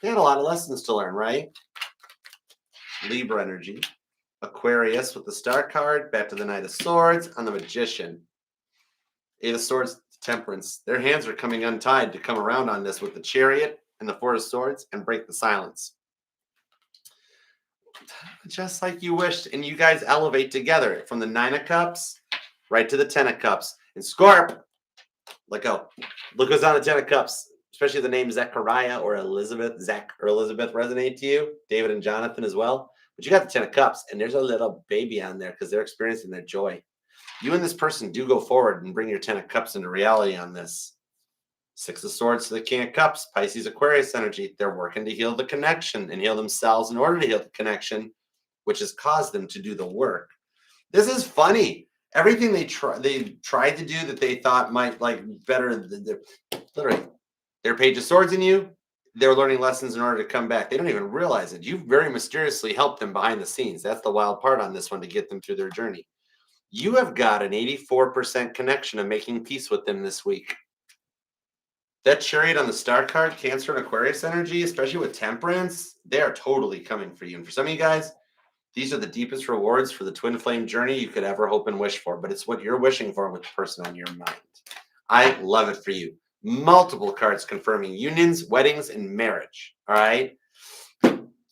had a lot of lessons to learn, right? Libra energy. Aquarius with the Star card, back to the Knight of Swords on the Magician. Eight of Swords, Temperance. Their hands are coming untied to come around on this with the Chariot and the Four of Swords and break the silence. Just like you wished. And you guys elevate together from the 9 of Cups right to the 10 of Cups. And Scorp, let go. Look who's on the 10 of Cups, especially the name Zechariah or Elizabeth. Zach or Elizabeth resonate to you. David and Jonathan as well. But you got the 10 of Cups, and there's a little baby on there because they're experiencing their joy. You and this person do go forward and bring your 10 of Cups into reality on this. 6 of Swords to the King of Cups, Pisces, Aquarius energy. They're working to heal the connection and heal themselves in order to heal the connection, which has caused them to do the work. This is funny. Everything they tried to do that they thought might like better, literally, their Page of Swords in you, they're learning lessons in order to come back. They don't even realize it. You've very mysteriously helped them behind the scenes. That's the wild part on this one to get them through their journey. You have got an 84% connection of making peace with them this week. That Chariot on the Star card, Cancer and Aquarius energy, especially with Temperance, they are totally coming for you. And for some of you guys, these are the deepest rewards for the twin flame journey you could ever hope and wish for. But it's what you're wishing for with the person on your mind. I love it for you. Multiple cards confirming unions, weddings, and marriage. All right.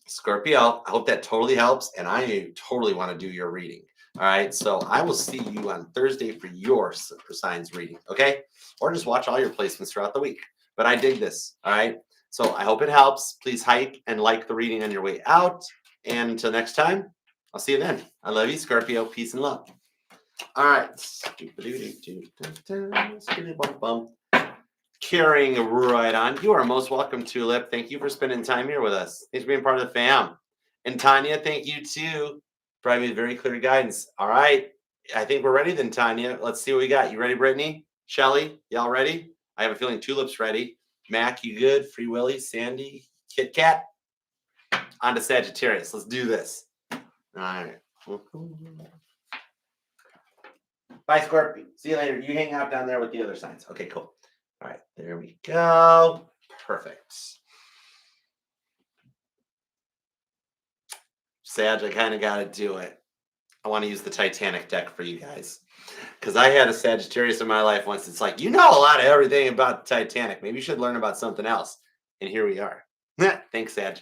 Scorpio, I hope that totally helps. And I totally want to do your reading. All right. So I will see you on Thursday for your signs reading. Okay. Or just watch all your placements throughout the week. But I dig this. All right. So I hope it helps. Please hype and like the reading on your way out. And until next time, I'll see you then. I love you, Scorpio. Peace and love. All right. Carrying right on. You are most welcome, Tulip. Thank you for spending time here with us. Thanks for being part of the fam. And Tanya, thank you too. Providing very clear guidance. All right. I think we're ready then, Tanya. Let's see what we got. You ready, Brittany? Shelly? Y'all ready? I have a feeling Tulip's ready. Mac, you good? Free Willy? Sandy? Kit Kat? On to Sagittarius. Let's do this. All right. Bye, Scorpio. See you later. You hang out down there with the other signs. Okay, cool. All right. There we go. Perfect. Sag, I kind of got to do it. I want to use the Titanic deck for you guys. Because I had a Sagittarius in my life once. It's like, you know a lot of everything about the Titanic. Maybe you should learn about something else. And here we are. Thanks, Sag.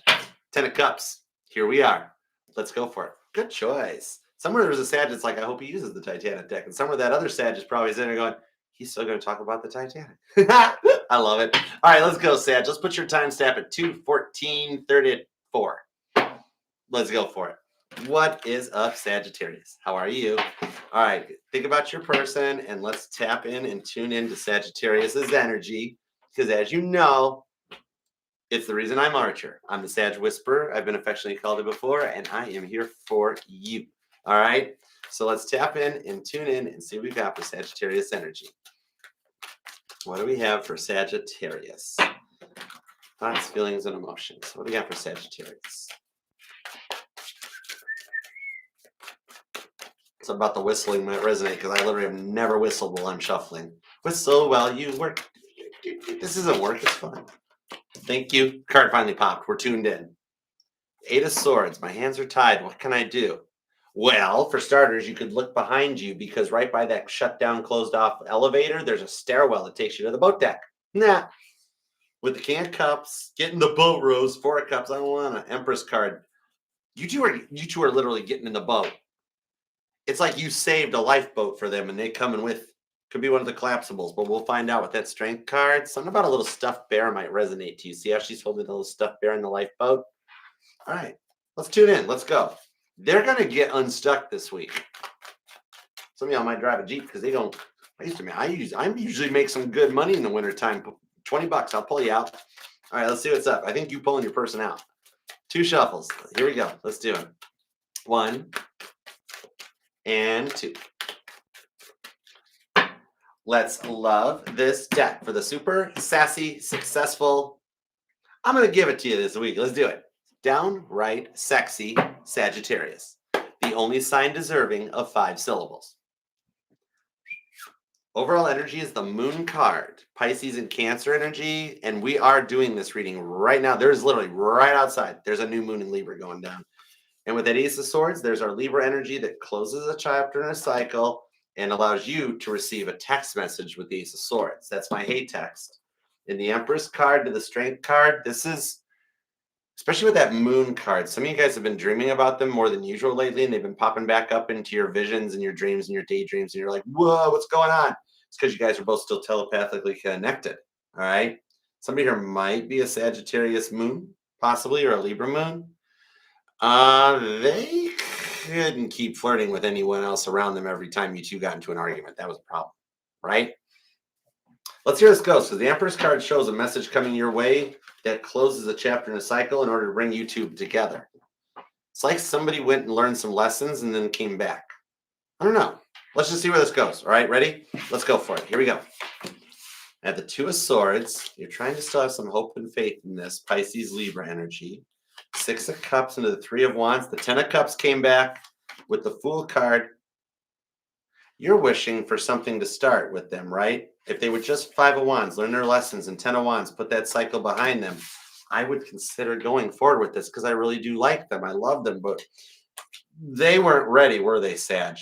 10 of Cups. Here we are. Let's go for it. Good choice. Somewhere there's a Sag that's like, I hope he uses the Titanic deck. And somewhere that other Sag is probably sitting there going, he's still going to talk about the Titanic. I love it. All right, let's go, Sag. Let's put your time stamp at 2:14:34. Let's go for it. What is up, Sagittarius? How are you? All right, think about your person and let's tap in and tune into Sagittarius's energy. Because as you know, it's the reason I'm Archer. I'm the Sag Whisperer. I've been affectionately called it before, and I am here for you. All right, so let's tap in and tune in and see what we got for Sagittarius energy. What do we have for Sagittarius? Thoughts, feelings, and emotions. What do we got for Sagittarius? It's about the whistling might resonate because I literally have never whistled while I'm shuffling. Whistle while you work. This isn't work, it's fun. Thank you. Card finally popped. We're tuned in. 8 of Swords. My hands are tied. What can I do? Well, for starters, you could look behind you because right by that shut down, closed off elevator, there's a stairwell that takes you to the boat deck. Nah. With the King of Cups, getting the boat, Rose. 4 of Cups. I want an Empress card. You two are literally getting in the boat. It's like you saved a lifeboat for them and they coming with, could be one of the collapsibles, but we'll find out with that strength card. Something about a little stuffed bear might resonate to you. See how she's holding a little stuffed bear in the lifeboat? All right, let's tune in. Let's go. They're going to get unstuck this week. Some of y'all might drive a Jeep because they don't. I usually make some good money in the wintertime. $20, I'll pull you out. All right, let's see what's up. I think you pulling your person out. 2 shuffles. Here we go. Let's do it. 1 and 2. Let's love this deck for the super sassy, successful. I'm going to give it to you this week. Let's do it. Downright sexy Sagittarius. The only sign deserving of 5 syllables. Overall energy is the Moon card. Pisces and Cancer energy. And we are doing this reading right now. There's literally right outside. There's a new moon in Libra going down. And with that Ace of Swords, there's our Libra energy that closes a chapter in a cycle and allows you to receive a text message with the Ace of Swords. That's my hate text. In the Empress card to the Strength card, this is, especially with that Moon card, some of you guys have been dreaming about them more than usual lately, and they've been popping back up into your visions and your dreams and your daydreams, and you're like, whoa, what's going on? It's because you guys are both still telepathically connected, all right? Somebody here might be a Sagittarius moon, possibly, or a Libra moon. They couldn't keep flirting with anyone else around them every time you two got into an argument. That was a problem, right? Let's hear this go. So the Empress card shows a message coming your way that closes a chapter in a cycle in order to bring you two together. It's like somebody went and learned some lessons and then came back. I don't know. Let's just see where this goes. All right, ready? Let's go for it. Here we go. At the 2 of Swords, you're trying to still have some hope and faith in this Pisces Libra energy. 6 of Cups into the 3 of Wands. The 10 of Cups came back with the Fool card. You're wishing for something to start with them, right? If they were just 5 of Wands, learn their lessons, and 10 of Wands, put that cycle behind them, I would consider going forward with this because I really do like them. I love them, but they weren't ready, were they, Sag?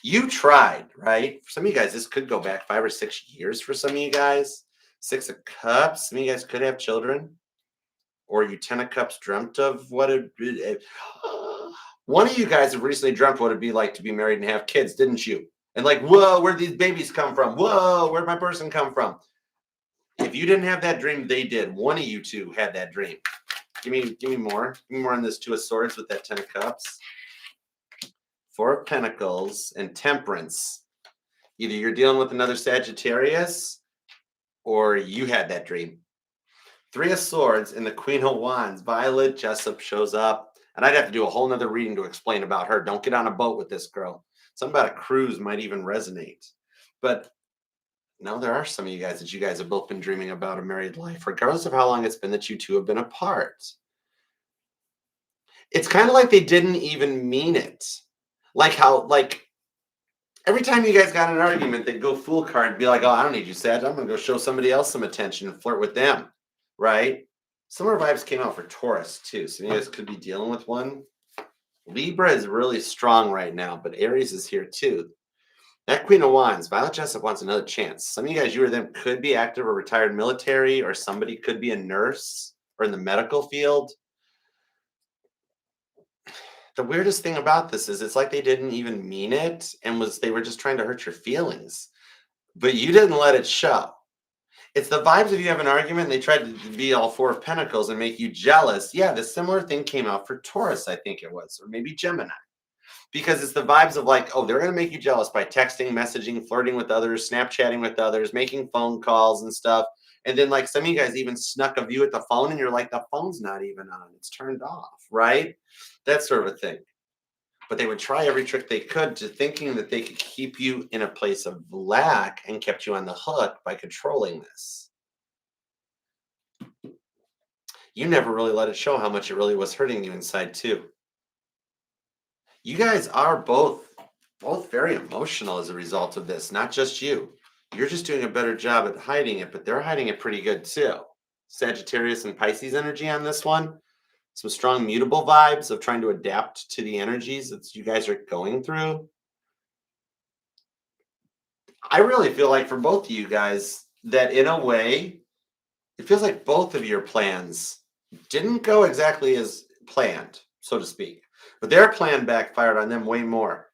You tried, right? For some of you guys, this could go back 5 or 6 years for some of you guys. 6 of Cups, some of you guys could have children. Or you 10 of Cups dreamt of what it. One of you guys have recently dreamt what it'd be like to be married and have kids, didn't you? And like, whoa, where'd these babies come from? Whoa, where'd my person come from? If you didn't have that dream, they did. One of you two had that dream. Give me more. Give me more on this 2 of Swords with that 10 of Cups. 4 of Pentacles and Temperance. Either you're dealing with another Sagittarius or you had that dream. 3 of Swords and the Queen of Wands. Violet Jessup shows up. And I'd have to do a whole nother reading to explain about her. Don't get on a boat with this girl. Something about a cruise might even resonate. But no, there are some of you guys that you guys have both been dreaming about a married life, regardless of how long it's been that you two have been apart. It's kind of like they didn't even mean it. Like how, like, every time you guys got in an argument, they'd go Fool card and be like, oh, I don't need you, Sag. I'm going to go show somebody else some attention and flirt with them. right? Similar vibes came out for Taurus too. So you guys could be dealing with one. Libra is really strong right now, but Aries is here too. That Queen of Wands, Violet Jessup wants another chance. Some of you guys, you or them, could be active or retired military, or somebody could be a nurse or in the medical field. The weirdest thing about this is it's like they didn't even mean it and they were just trying to hurt your feelings, but you didn't let it show. It's the vibes of you have an argument and they tried to be all four of pentacles and make you jealous. Yeah, the similar thing came out for Taurus, I think it was, or maybe Gemini. Because it's the vibes of like, oh, they're going to make you jealous by texting, messaging, flirting with others, Snapchatting with others, making phone calls and stuff. And then like some of you guys even snuck a view at the phone and you're like, the phone's not even on. It's turned off, right? That sort of a thing. But they would try every trick they could to thinking that they could keep you in a place of lack and kept you on the hook by controlling this. You never really let it show how much it really was hurting you inside too. You guys are both very emotional as a result of this, not just you. You're just doing a better job at hiding it, but they're hiding it pretty good too. Sagittarius and Pisces energy on this one. Some strong mutable vibes of trying to adapt to the energies that you guys are going through. I really feel like for both of you guys that in a way, it feels like both of your plans didn't go exactly as planned, so to speak. But their plan backfired on them way more,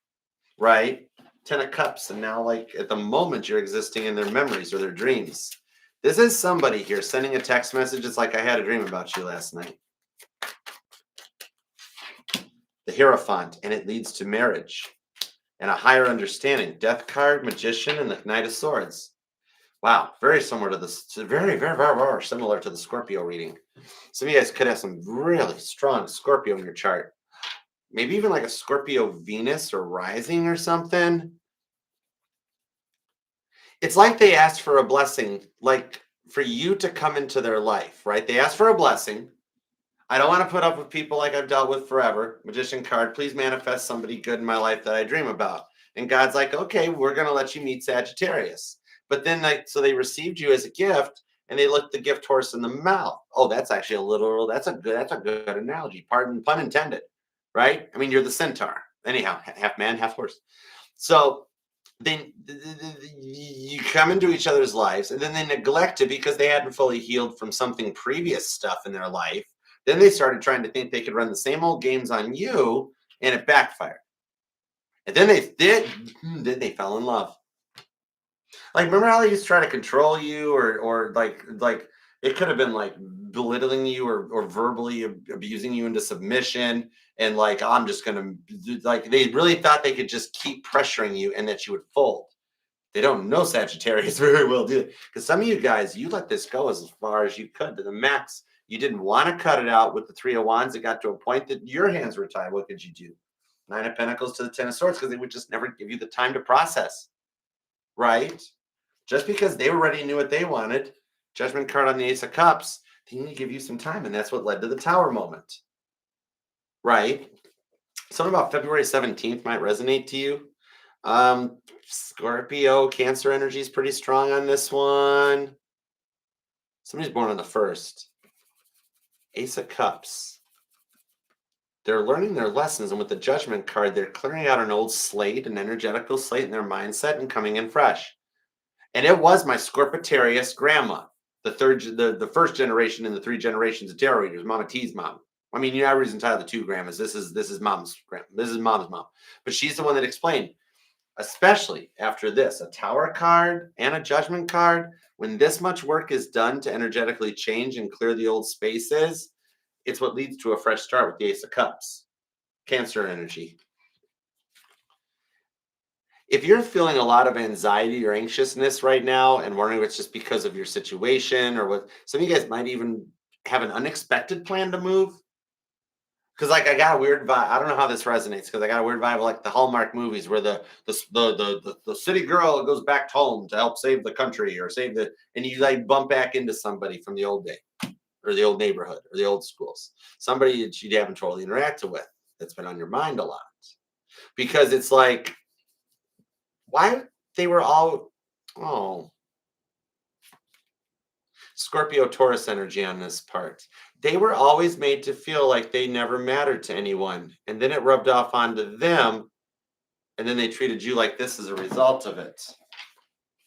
right? 10 of Cups, and now like at the moment you're existing in their memories or their dreams. This is somebody here sending a text message. It's like I had a dream about you last night. The Hierophant, and it leads to marriage and a higher understanding. Death card, Magician, and the Knight of Swords. Wow, very similar to this. Very, very, very, very similar to the Scorpio reading. Some of you guys could have some really strong Scorpio in your chart. Maybe even like a Scorpio Venus or rising or something. It's like they asked for a blessing, like for you to come into their life, right? They asked for a blessing. I don't want to put up with people like I've dealt with forever. Magician card, please manifest somebody good in my life that I dream about. And God's like, okay, we're going to let you meet Sagittarius. But then so they received you as a gift and they looked the gift horse in the mouth. Oh, that's actually a literal, that's a good analogy. Pardon, pun intended, right? I mean, you're the centaur. Anyhow, half man, half horse. So then you come into each other's lives and then they neglect it because they hadn't fully healed from something previous stuff in their life. Then they started trying to think they could run the same old games on you, and it backfired. And then they fell in love. Like, remember how they used to try to control you, or like it could have been like belittling you or verbally abusing you into submission, and like I'm just gonna like they really thought they could just keep pressuring you and that you would fold. They don't know Sagittarius very well, do they? Because some of you guys, you let this go as far as you could to the max. You didn't want to cut it out with the Three of Wands. It got to a point that your hands were tied. What could you do? Nine of Pentacles to the Ten of Swords, because they would just never give you the time to process, right? Just because they already knew what they wanted. Judgment card on the Ace of Cups, they need to give you some time, and that's what led to the Tower moment, right? Something about February 17th might resonate to you. Scorpio, Cancer energy is pretty strong on this one. Somebody's born on the 1st. Ace of Cups. They're learning their lessons, and with the Judgment card, they're clearing out an old slate, an energetical slate in their mindset, and coming in fresh. And it was my Scorpitarius grandma, the first generation in the 3 generations of tarot readers, Mama T's mom. I mean, you everybody's entitled to 2 grandmas. This is mom's grandma. This is mom's mom. But she's the one that explained, especially after this, a Tower card and a Judgment card, when this much work is done to energetically change and clear the old spaces, it's what leads to a fresh start with the Ace of Cups. Cancer energy. If you're feeling a lot of anxiety or anxiousness right now and wondering if it's just because of your situation or what, some of you guys might even have an unexpected plan to move. Because like I got a weird vibe. I don't know how this resonates because I got a weird vibe of like the Hallmark movies where the city girl goes back home to help save the country or and you like bump back into somebody from the old day or the old neighborhood or the old schools. Somebody that you haven't totally interacted with that's been on your mind a lot. Because it's like, why they were all, oh, Scorpio Taurus energy on this part. They were always made to feel like they never mattered to anyone. And then it rubbed off onto them. And then they treated you like this as a result of it.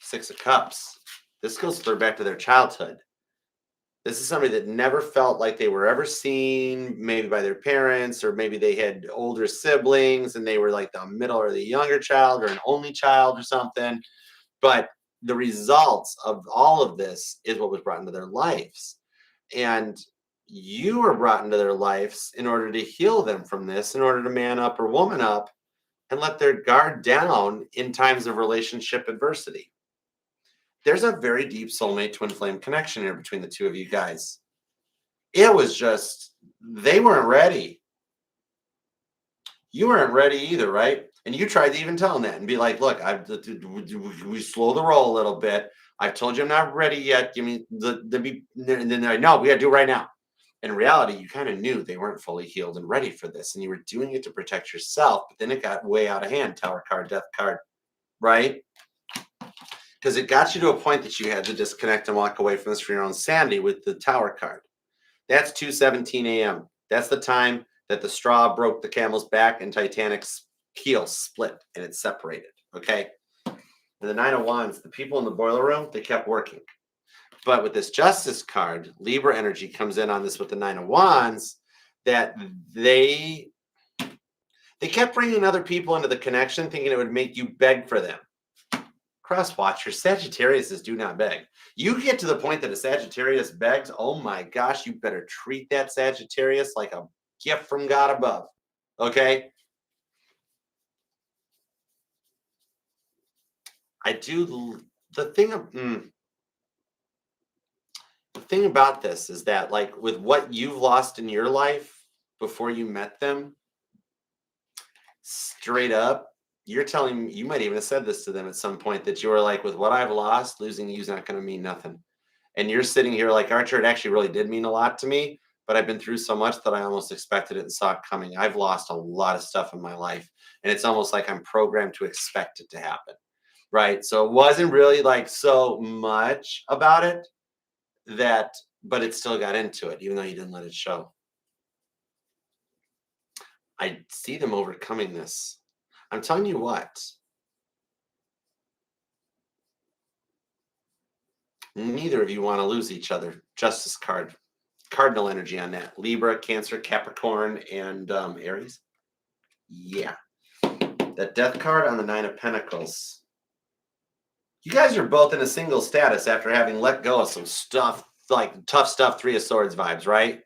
Six of Cups. This goes clear back to their childhood. This is somebody that never felt like they were ever seen, maybe by their parents, or maybe they had older siblings and they were like the middle or the younger child or an only child or something. But the results of all of this is what was brought into their lives. And you were brought into their lives in order to heal them from this, in order to man up or woman up and let their guard down in times of relationship adversity. There's a very deep soulmate twin flame connection here between the two of you guys. It was just, they weren't ready. You weren't ready either, right? And you tried to even tell them that and be like, look, we slow the roll a little bit. I've told you I'm not ready yet. Give me and then they're like, no, we gotta do it right now. In reality, you kind of knew they weren't fully healed and ready for this, and you were doing it to protect yourself, but then it got way out of hand. Tower card, death card, right? Because it got you to a point that you had to disconnect and walk away from this for your own sanity with the Tower card. That's 2:17 a.m. That's the time that the straw broke the camel's back and Titanic's keel split and it separated, okay? And the Nine of Wands, the people in the boiler room, they kept working. But with this Justice card, Libra energy comes in on this with the Nine of Wands, that they kept bringing other people into the connection thinking it would make you beg for them. Cross watcher, Sagittarius do not beg. You get to the point that a Sagittarius begs, oh my gosh, you better treat that Sagittarius like a gift from God above. Okay? I do the thing about this is that, like, with what you've lost in your life before you met them, straight up, you're telling me, you might even have said this to them at some point, that you were like, with what I've lost, losing you is not going to mean nothing. And you're sitting here like, Archer, it actually really did mean a lot to me, but I've been through so much that I almost expected it and saw it coming. I've lost a lot of stuff in my life, and it's almost like I'm programmed to expect it to happen, right? So it wasn't really like so much about it that, but it still got into it, even though you didn't let it show. I see them overcoming this. I'm telling you what, neither of you want to lose each other. Justice card, cardinal energy on that. Libra, Cancer, Capricorn, and Aries. Yeah. That death card on the Nine of Pentacles. You guys are both in a single status after having let go of some stuff, like tough stuff, Three of Swords vibes, right?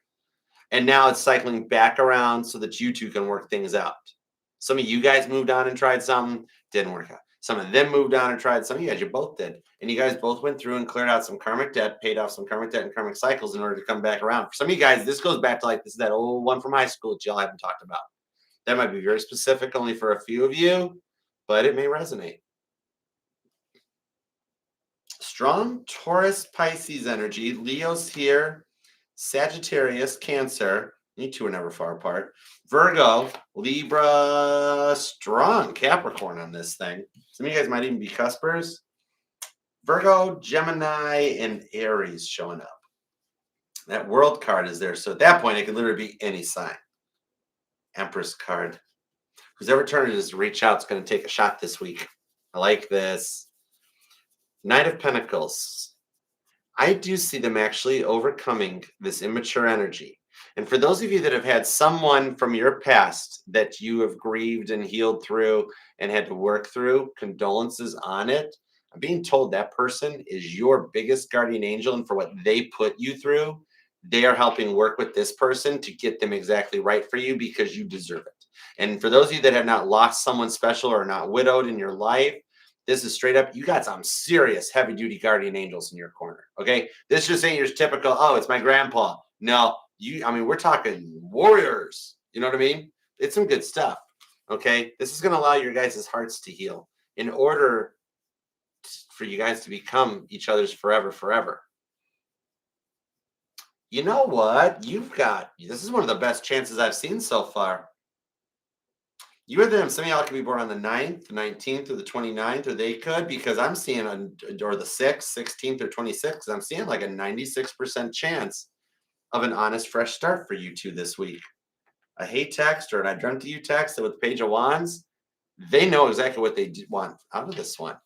And now it's cycling back around so that you two can work things out. Some of you guys moved on and tried something, didn't work out. Some of them moved on and tried. Some of you guys, you both did. And you guys both went through and cleared out some karmic debt, paid off some karmic debt and karmic cycles in order to come back around. For some of you guys, this goes back to like, this is that old one from high school that y'all haven't talked about. That might be very specific only for a few of you, but it may resonate. Strong Taurus, Pisces energy. Leo's here. Sagittarius, Cancer. You two are never far apart. Virgo, Libra, strong Capricorn on this thing. Some of you guys might even be cuspers. Virgo, Gemini, and Aries showing up. That World card is there. So at that point, it could literally be any sign. Empress card. Who's ever turned is to reach out is going to take a shot this week. I like this. Knight of Pentacles. I do see them actually overcoming this immature energy. And for those of you that have had someone from your past that you have grieved and healed through and had to work through, condolences on it. I'm being told that person is your biggest guardian angel, and for what they put you through, they are helping work with this person to get them exactly right for you because you deserve it. And for those of you that have not lost someone special or not widowed in your life, this is straight up, you got some serious heavy duty guardian angels in your corner. Okay. This just ain't your typical, oh, it's my grandpa. No, we're talking warriors. You know what I mean? It's some good stuff. Okay. This is going to allow your guys' hearts to heal in order for you guys to become each other's forever. You know what? This is one of the best chances I've seen so far. You or them, some of y'all could be born on the 9th, the 19th, or the 29th, or they could, because I'm seeing, or the 6th, 16th, or 26th, I'm seeing like a 96% chance of an honest, fresh start for you two this week. A hey text or an I dreamt of you text with the Page of Wands, they know exactly what they want out of this one.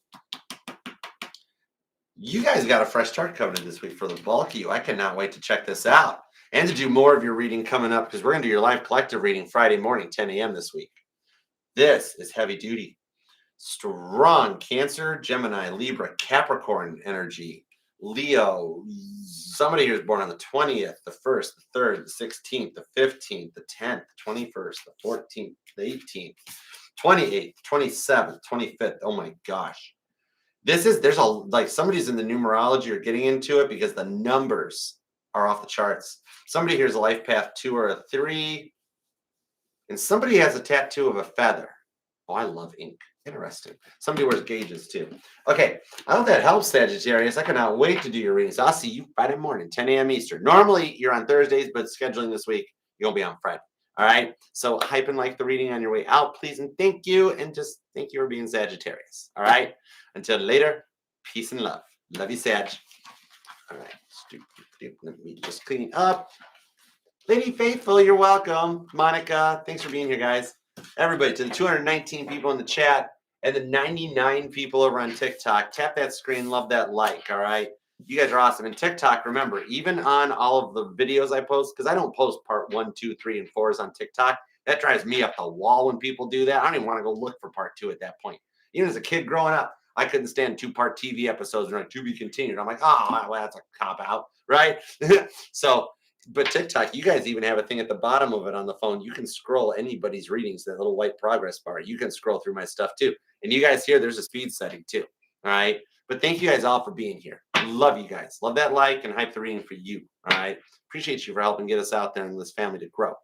You guys got a fresh start coming in this week for the bulk of you. I cannot wait to check this out and to do more of your reading coming up, because we're going to do your live collective reading Friday morning, 10 a.m. this week. This is heavy duty, strong Cancer, Gemini, Libra, Capricorn energy, Leo. Somebody here is born on the 20th, the 1st, the 3rd, the 16th, the 15th, the 10th, the 21st, the 14th, the 18th, 28th, 27th, 25th. Oh my gosh. There's like somebody's in the numerology or getting into it because the numbers are off the charts. Somebody here's a life path 2 or a 3, and somebody has a tattoo of a feather. Oh, I love ink. Interesting. Somebody wears gauges too. Okay, I hope that helps, Sagittarius. I cannot wait to do your readings. I'll see you Friday morning, 10 a.m. Eastern. Normally you're on Thursdays, but scheduling this week, you'll be on Friday. All right. So hype and like the reading on your way out, please, and thank you. And just thank you for being Sagittarius. All right. Until later, peace and love. Love you, Sag. All right. Let me just clean up. Lady Faithful, you're welcome. Monica, thanks for being here, guys. Everybody, to the 219 people in the chat and the 99 people over on TikTok, tap that screen, love that like, all right? You guys are awesome. And TikTok, remember, even on all of the videos I post, because I don't post part 1, 2, 3, and 4s on TikTok. That drives me up the wall when people do that. I don't even want to go look for part 2 at that point. Even as a kid growing up, I couldn't stand 2-part TV episodes and like to be continued. I'm like, oh, well, that's a cop out, right? So, but TikTok, you guys even have a thing at the bottom of it on the phone. You can scroll anybody's readings, that little white progress bar. You can scroll through my stuff too. And you guys here, there's a speed setting too. All right. But thank you guys all for being here. Love you guys. Love that like and hype the reading for you. All right. Appreciate you for helping get us out there and this family to grow. All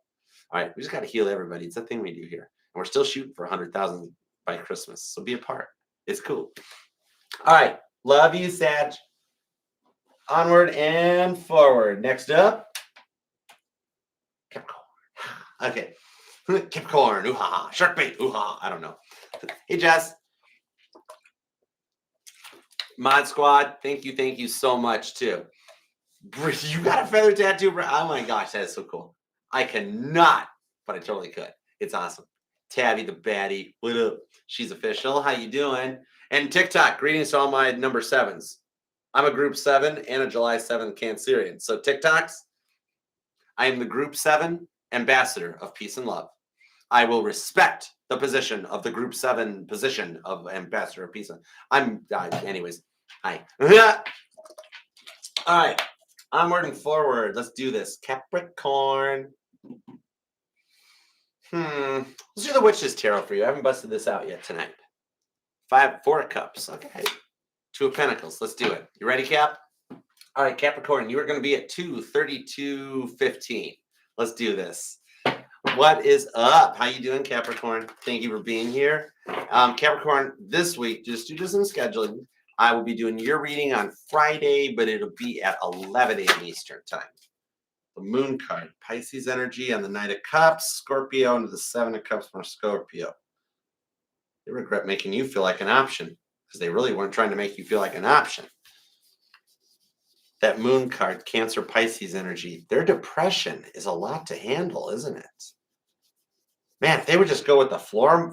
right. We just got to heal everybody. It's a thing we do here. And we're still shooting for 100,000 by Christmas. So be a part. It's cool. All right. Love you, Sag. Onward and forward. Next up. Capricorn. Okay. Capricorn. Ooh-ha. Shark bait. Ooh-ha. I don't know. Hey, Jess. Mod Squad. Thank you so much, too. You got a feather tattoo, bro? Oh, my gosh. That is so cool. I cannot, but I totally could. It's awesome. Tabby the baddie. What up? She's official. How you doing? And TikTok. Greetings to all my number 7s. I'm a group 7 and a July 7th Cancerian. So TikToks. I am the Group 7 ambassador of peace and love. I will respect the position of the Group 7 position of ambassador of peace. Anyways, hi. All right, onward and forward. Let's do this. Capricorn. Let's do the Witch's Tarot for you. I haven't busted this out yet tonight. 4 of Cups. Okay. 2 of Pentacles. Let's do it. You ready, Cap? All right, Capricorn, you are going to be at 232.15. Let's do this. What is up? How you doing, Capricorn? Thank you for being here. Capricorn, this week, just due to some scheduling, I will be doing your reading on Friday, but it'll be at 11 a.m. Eastern time. The Moon card, Pisces energy on the Knight of Cups, Scorpio into the 7 of Cups from Scorpio. They regret making you feel like an option because they really weren't trying to make you feel like an option. That Moon card, Cancer, Pisces energy, their depression is a lot to handle, isn't it? Man, if they would just go with the flow.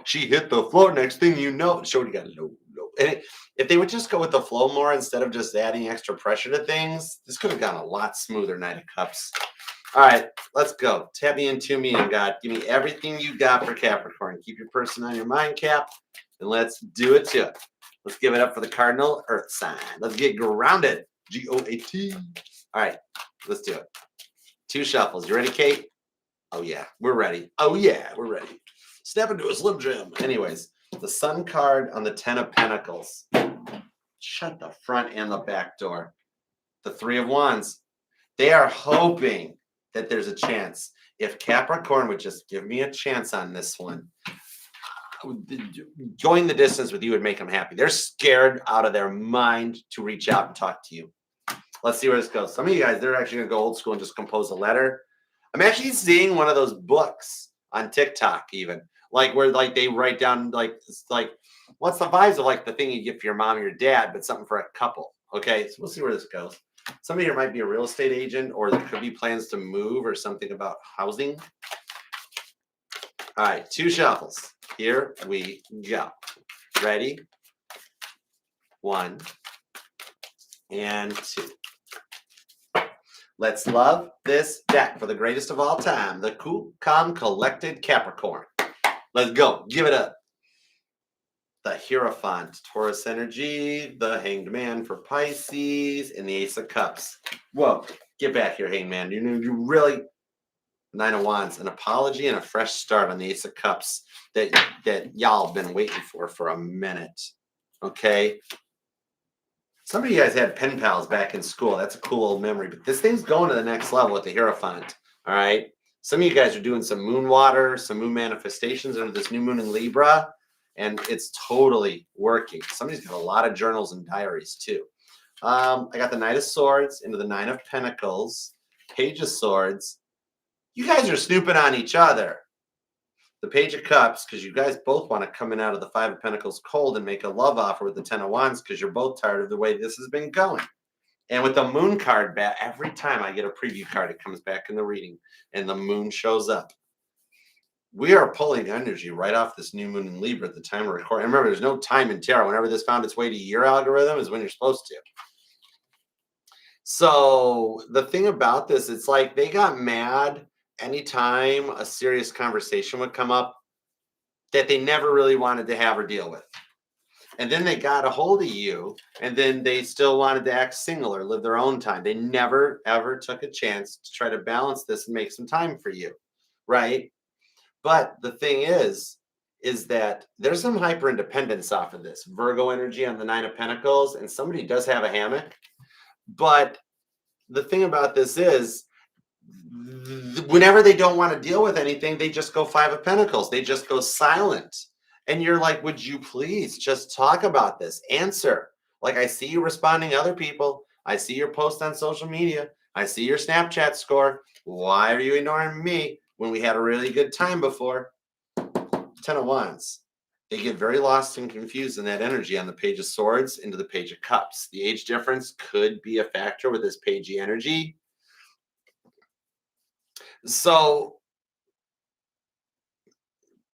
She hit the floor. Next thing you know, Shorty got low. And if they would just go with the flow more instead of just adding extra pressure to things, this could have gone a lot smoother, Knight of Cups. All right, let's go. Tap me into me, and God, give me everything you got for Capricorn. Keep your person on your mind, Cap, and let's do it too. Let's give it up for the cardinal earth sign. Let's get grounded. G-O-A-T. All right, let's do it. 2 shuffles. You ready, Kate? Oh, yeah, we're ready. Oh, yeah, we're ready. Step into a Slim Jim. Anyways, the Sun card on the 10 of Pentacles. Shut the front and the back door. The 3 of Wands. They are hoping that there's a chance. If Capricorn would just give me a chance on this one, going the distance with you would make them happy. They're scared out of their mind to reach out and talk to you. Let's see where this goes. Some of you guys, they're actually going to go old school and just compose a letter. I'm actually seeing one of those books on TikTok, even like where like they write down like it's like what's the vibes of like the thing you get for your mom or your dad, but something for a couple. Okay, so we'll see where this goes. Somebody here might be a real estate agent, or there could be plans to move or something about housing. All right, 2 shuffles. Here we go. Ready? 1 and 2. Let's love this deck for the greatest of all time, the cool, calm, collected Capricorn. Let's go. Give it up. The Hierophant, Taurus energy, the Hanged Man for Pisces, and the Ace of Cups. Whoa, get back here, Hanged Man. You really 9 of Wands, an apology and a fresh start on the Ace of Cups that y'all have been waiting for a minute. Okay. Some of you guys had pen pals back in school. That's a cool old memory. But this thing's going to the next level with the Hierophant. All right. Some of you guys are doing some moon water, some moon manifestations under this new moon in Libra, and it's totally working. Somebody's got a lot of journals and diaries too. I got the Knight of Swords into the 9 of Pentacles, Page of Swords. You guys are snooping on each other. The Page of Cups, because you guys both want to come in out of the 5 of Pentacles cold and make a love offer with the 10 of Wands because you're both tired of the way this has been going. And with the moon card back, every time I get a preview card, it comes back in the reading and the moon shows up. We are pulling energy right off this new moon in Libra at the time of recording. And remember, there's no time in tarot. Whenever this found its way to your algorithm is when you're supposed to. So the thing about this, it's like they got mad anytime a serious conversation would come up that they never really wanted to have or deal with. And then they got a hold of you, and then they still wanted to act single or live their own time. They never, ever took a chance to try to balance this and make some time for you, right? But the thing is that there's some hyper independence off of this. Virgo energy on the 9 of Pentacles, and somebody does have a hammock. But the thing about this is, whenever they don't want to deal with anything, they just go 5 of Pentacles. They just go silent. And you're like, would you please just talk about this? Answer. Like, I see you responding to other people. I see your post on social media. I see your Snapchat score. Why are you ignoring me when we had a really good time before? 10 of Wands. They get very lost and confused in that energy on the Page of Swords into the Page of Cups. The age difference could be a factor with this pagey energy. So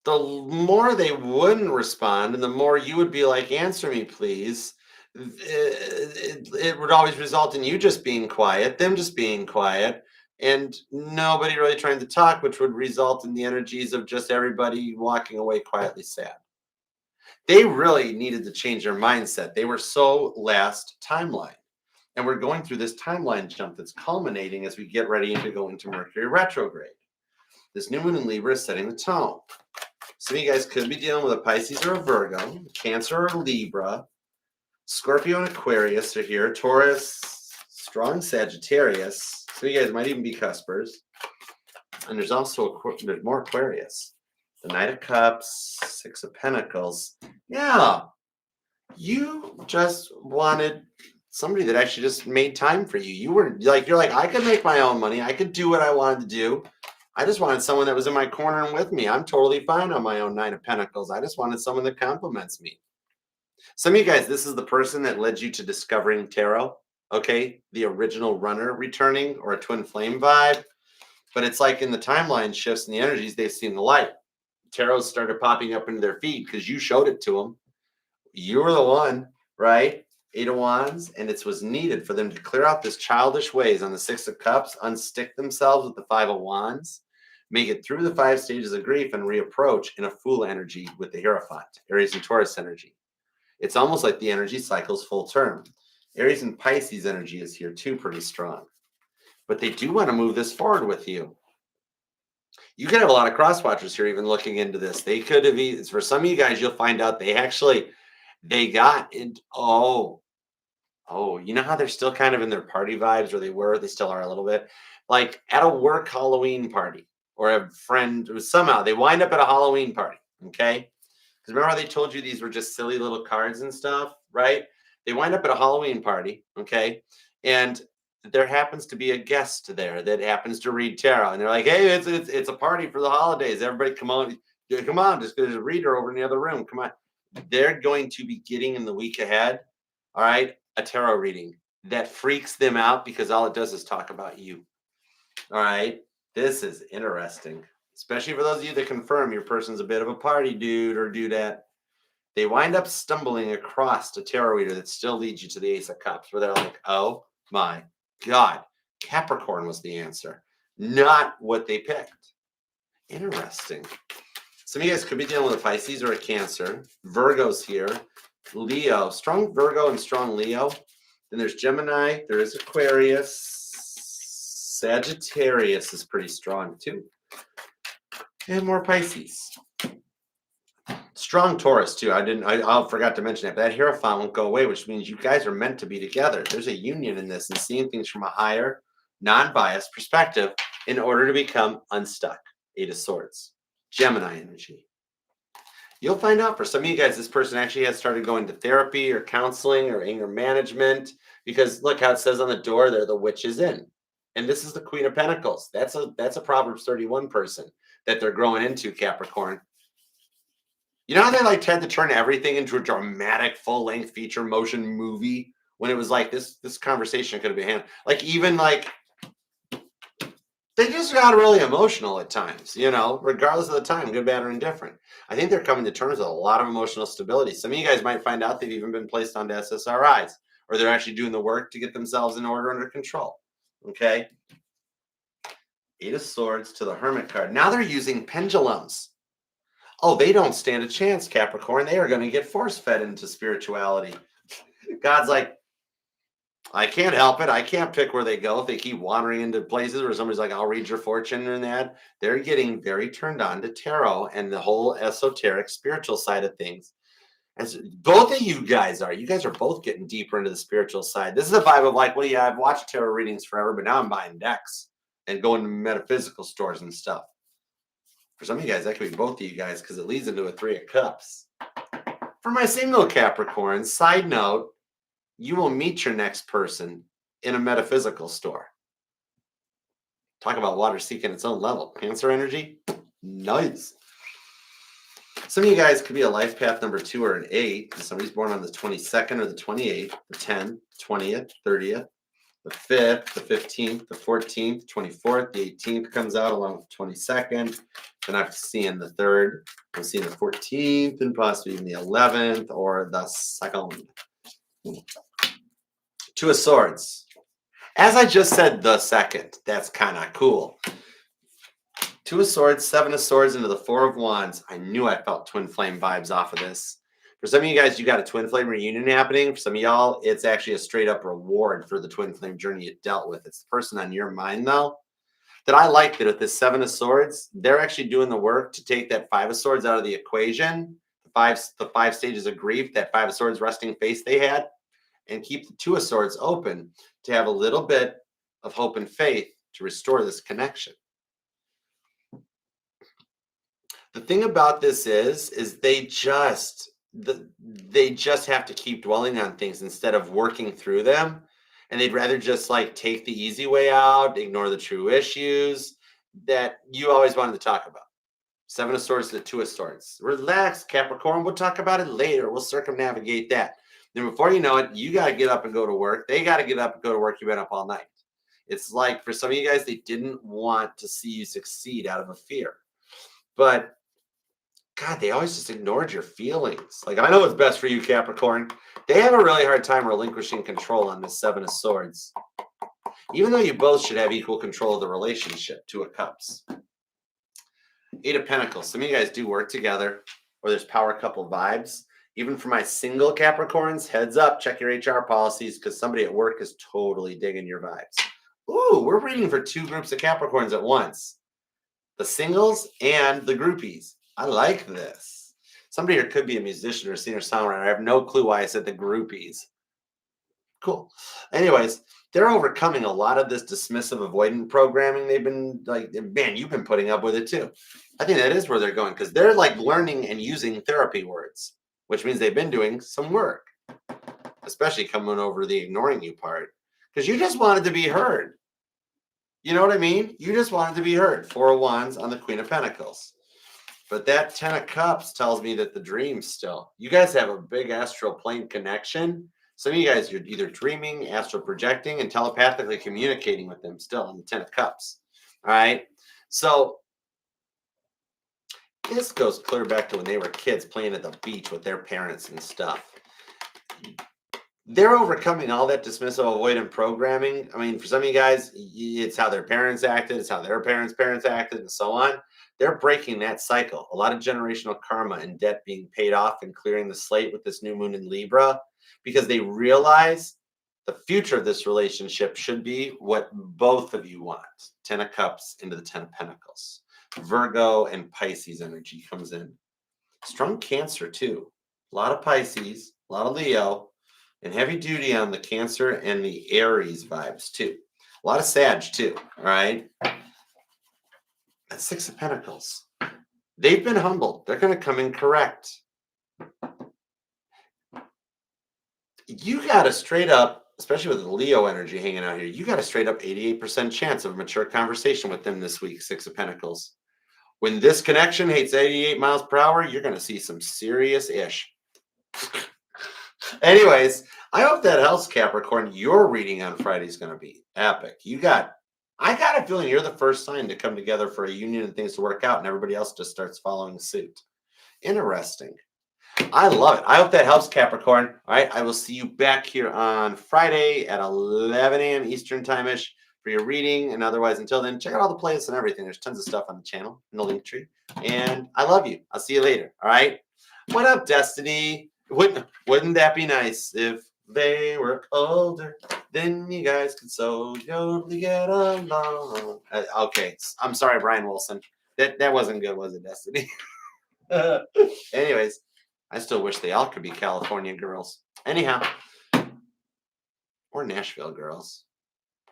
the more they wouldn't respond and the more you would be like, answer me, please, it would always result in you just being quiet, them just being quiet, and nobody really trying to talk, which would result in the energies of just everybody walking away quietly sad. They really needed to change their mindset. They were so last timeline. And we're going through this timeline jump that's culminating as we get ready to go into Mercury retrograde. This new moon in Libra is setting the tone. Some of you guys could be dealing with a Pisces or a Virgo, Cancer or Libra, Scorpio and Aquarius are here, Taurus, strong Sagittarius. Some of you guys might even be cuspers. And there's also there's more Aquarius. The Knight of Cups, 6 of Pentacles. Yeah, you just wanted somebody that actually just made time for you. You're like, I could make my own money. I could do what I wanted to do. I just wanted someone that was in my corner and with me. I'm totally fine on my own 9 of Pentacles. I just wanted someone that compliments me. Some of you guys, this is the person that led you to discovering tarot. Okay, the original runner returning, or a twin flame vibe. But it's like in the timeline shifts and the energies, they've seen the light. Tarot started popping up into their feed because you showed it to them. You were the one, right? 8 of Wands, and it was needed for them to clear out this childish ways on the 6 of Cups, unstick themselves with the 5 of Wands, make it through the 5 stages of grief, and reapproach in a Fool energy with the Hierophant, Aries and Taurus energy. It's almost like the energy cycles full term. Aries and Pisces energy is here too, pretty strong. But they do want to move this forward with you. You could have a lot of cross watchers here even looking into this. They could have, for some of you guys, you'll find out they got it. Oh, you know how they're still kind of in their party vibes, or they still are a little bit, like at a work Halloween party, or a friend, somehow they wind up at a Halloween party. Okay. Because remember how they told you these were just silly little cards and stuff, right? They wind up at a Halloween party. Okay. And that there happens to be a guest there that happens to read tarot, and they're like, "Hey, it's a party for the holidays. Everybody, come on, just there's a reader over in the other room. Come on." They're going to be getting in the week ahead, all right, a tarot reading that freaks them out because all it does is talk about you. All right, this is interesting, especially for those of you that confirm your person's a bit of a party dude or dudette. They wind up stumbling across a tarot reader that still leads you to the Ace of Cups, where they're like, "Oh my God, Capricorn was the answer, not what they picked." Interesting. Some of you guys could be dealing with a Pisces or a Cancer. Virgo's here. Leo, strong Virgo and strong Leo. Then there's Gemini. There is Aquarius. Sagittarius is pretty strong too. And more Pisces. Strong Taurus too. I forgot to mention that. But that Hierophant won't go away, which means you guys are meant to be together. There's a union in this and seeing things from a higher, non-biased perspective in order to become unstuck. Eight of Swords. Gemini energy. You'll find out for some of you guys, this person actually has started going to therapy or counseling or anger management, because look how it says on the door there, the witch is in. And this is the Queen of Pentacles. That's a Proverbs 31 person that they're growing into, Capricorn. You know how they like tend to turn everything into a dramatic full-length feature motion movie when it was like this conversation could have been handled. Like even like they just got really emotional at times, you know, regardless of the time, good, bad, or indifferent. I think they're coming to terms with a lot of emotional stability. Some of you guys might find out they've even been placed onto SSRIs, or they're actually doing the work to get themselves in order, under control. Okay. Eight of Swords to the Hermit card. Now they're using pendulums. Oh, they don't stand a chance, Capricorn. They are going to get force-fed into spirituality. God's like, I can't help it. I can't pick where they go. If they keep wandering into places where somebody's like, I'll read your fortune and that, they're getting very turned on to tarot and the whole esoteric spiritual side of things. As both of you guys are both getting deeper into the spiritual side. This is a vibe of like, well, yeah, I've watched tarot readings forever, but now I'm buying decks and going to metaphysical stores and stuff. For some of you guys, that could be both of you guys because it leads into a Three of Cups. For my single Capricorn, side note, you will meet your next person in a metaphysical store. Talk about water seeking its own level. Cancer energy, nice. Some of you guys could be a life path number 2 or an 8. Somebody's born on the 22nd or the 28th, the 10th, 20th, 30th, the 5th, the 15th, the 14th, 24th, the 18th comes out along with the 22nd. Then I'm seeing the 3rd. I'm seeing the 14th and possibly even the 11th or the 2nd. Two of Swords. As I just said, the 2nd. That's kind of cool. Two of Swords, 7 of Swords into the 4 of Wands. I knew I felt twin flame vibes off of this. For some of you guys, you got a twin flame reunion happening. For some of y'all, it's actually a straight up reward for the twin flame journey you dealt with. It's the person on your mind, though, that I like that with this 7 of Swords, they're actually doing the work to take that 5 of Swords out of the equation, the five stages of grief, that 5 of Swords resting face they had, and keep the 2 of Swords open to have a little bit of hope and faith to restore this connection. The thing about this is they just have to keep dwelling on things instead of working through them. And they'd rather just like take the easy way out, ignore the true issues that you always wanted to talk about. 7 of Swords to the 2 of Swords. Relax, Capricorn. We'll talk about it later. We'll circumnavigate that. Then before you know it, you got to get up and go to work. They got to get up and go to work. You've been up all night. It's like for some of you guys, they didn't want to see you succeed out of a fear. But God, they always just ignored your feelings. Like, I know what's best for you, Capricorn. They have a really hard time relinquishing control on this 7 of Swords. Even though you both should have equal control of the relationship, 2 of Cups. 8 of Pentacles. Some of you guys do work together, or there's power couple vibes. Even for my single Capricorns, heads up, check your HR policies because somebody at work is totally digging your vibes. Ooh, we're reading for 2 groups of Capricorns at once. The singles and the groupies. I like this. Somebody here could be a musician or a singer-songwriter. I have no clue why I said the groupies. Cool. Anyways, they're overcoming a lot of this dismissive avoidant programming they've been like, man, you've been putting up with it too. I think that is where they're going because they're like learning and using therapy words, which means they've been doing some work, especially coming over the ignoring you part. because you just wanted to be heard. You know what I mean? You just wanted to be heard. Four of Wands on the Queen of Pentacles. But that 10 of Cups tells me that the dream's still. You guys have a big astral plane connection. Some of you guys, you're either dreaming, astral projecting, and telepathically communicating with them still on the 10 of Cups. All right? So this goes clear back to when they were kids playing at the beach with their parents and stuff. They're overcoming all that dismissive avoidant programming. I mean, for some of you guys, it's how their parents acted, it's how their parents acted, and so on. They're breaking that cycle. A lot of generational karma and debt being paid off and clearing the slate with this new moon in Libra because they realize the future of this relationship should be what both of you want. 10 of Cups into the 10 of Pentacles. Virgo and Pisces energy comes in. Strong Cancer, too. A lot of Pisces, a lot of Leo. And heavy duty on the Cancer and the Aries vibes, too. A lot of Sag, too, all right? That's 6 of Pentacles. They've been humbled. They're going to come in correct. You got a straight up, especially with the Leo energy hanging out here, you got a straight up 88% chance of a mature conversation with them this week, 6 of Pentacles. When this connection hits 88 miles per hour, you're going to see some serious ish. Anyways, I hope that helps, Capricorn. Your reading on Friday is going to be epic. I got a feeling you're the first sign to come together for a union and things to work out, and everybody else just starts following suit. Interesting. I love it. I hope that helps, Capricorn. All right, I will see you back here on Friday at 11 a.m. Eastern Time-ish for your reading. And otherwise, until then, check out all the playlists and everything. There's tons of stuff on the channel in the link tree. And I love you. I'll see you later. All right. What up, Destiny? Wouldn't that be nice if they were older? Then you guys could so totally get along. Okay, I'm sorry, Brian Wilson. That wasn't good, was it, Destiny? Anyways, I still wish they all could be California girls. Anyhow, or Nashville girls.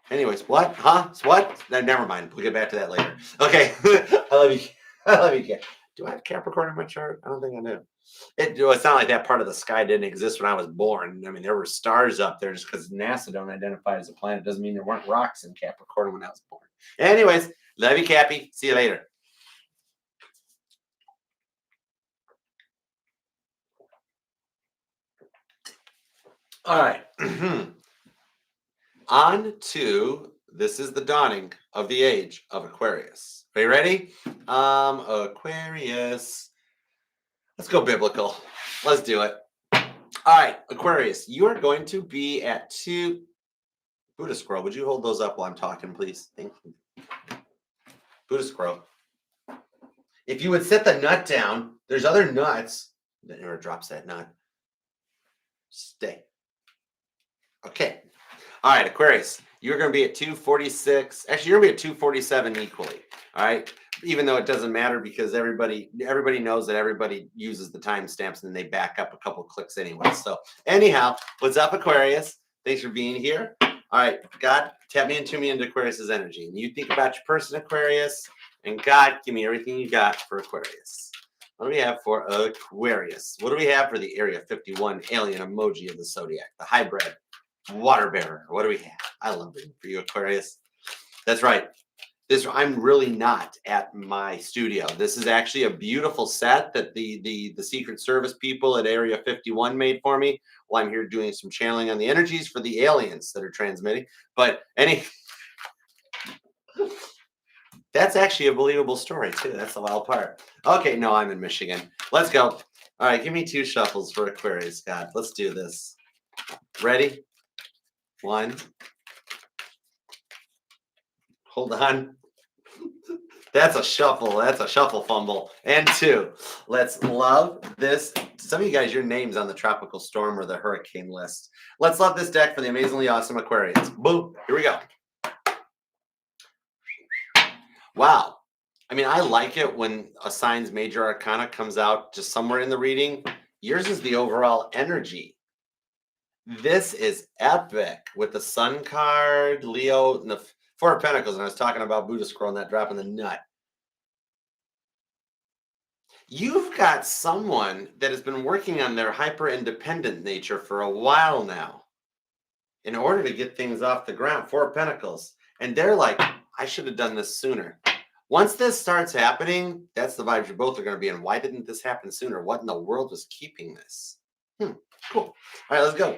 Anyways, what? Huh? What? No, never mind. We'll get back to that later. Okay. I love you. I love you. Do I have Capricorn in my chart? I don't think I do. It's not like that part of the sky didn't exist when I was born. I mean, there were stars up there just because NASA don't identify as a planet doesn't mean there weren't rocks in Capricorn when I was born. Anyways, love you, Cappy. See you later. All right. On to this is the dawning of the age of Aquarius. Are you ready? Aquarius. Let's go biblical. Let's do it. All right, Aquarius, you are going to be at 2. Buddha Scroll, would you hold those up while I'm talking, please? Thank you. Buddha Scroll. If you would set the nut down, there's other nuts. That never drops that nut. Stay. Okay. All right, Aquarius, you're going to be at 246. Actually, you're going to be at 247 equally. All right. Even though it doesn't matter because everybody knows that everybody uses the timestamps and then they back up a couple clicks anyway. So anyhow, what's up, Aquarius? Thanks for being here. All right, God, tap me into Aquarius's energy. And you think about your person, Aquarius, and God, give me everything you got for Aquarius. What do we have for Aquarius? What do we have for the Area 51 alien emoji of the Zodiac, the hybrid water bearer? What do we have? I love it for you, Aquarius. That's right. I'm really not at my studio. This is actually a beautiful set that the Secret Service people at Area 51 made for me while I'm here doing some channeling on the energies for the aliens that are transmitting. But that's actually a believable story too. That's the wild part. Okay, no, I'm in Michigan. Let's go. All right, give me 2 shuffles for Aquarius, God. Let's do this. Ready? 1. Hold on. That's a shuffle. That's a shuffle fumble. And 2. Let's love this. Some of you guys, your name's on the tropical storm or the hurricane list. Let's love this deck for the amazingly awesome Aquarius. Boom. Here we go. Wow. I mean, I like it when a sign's major arcana comes out just somewhere in the reading. Yours is the overall energy. This is epic with the Sun card, Leo, and the 4 of Pentacles. And I was talking about Buddha Scroll and that dropping the nut. You've got someone that has been working on their hyper-independent nature for a while now. in order to get things off the ground. Four of Pentacles. And they're like, I should have done this sooner. Once this starts happening, that's the vibes you both are going to be in. Why didn't this happen sooner? What in the world was keeping this? Cool. All right, let's go.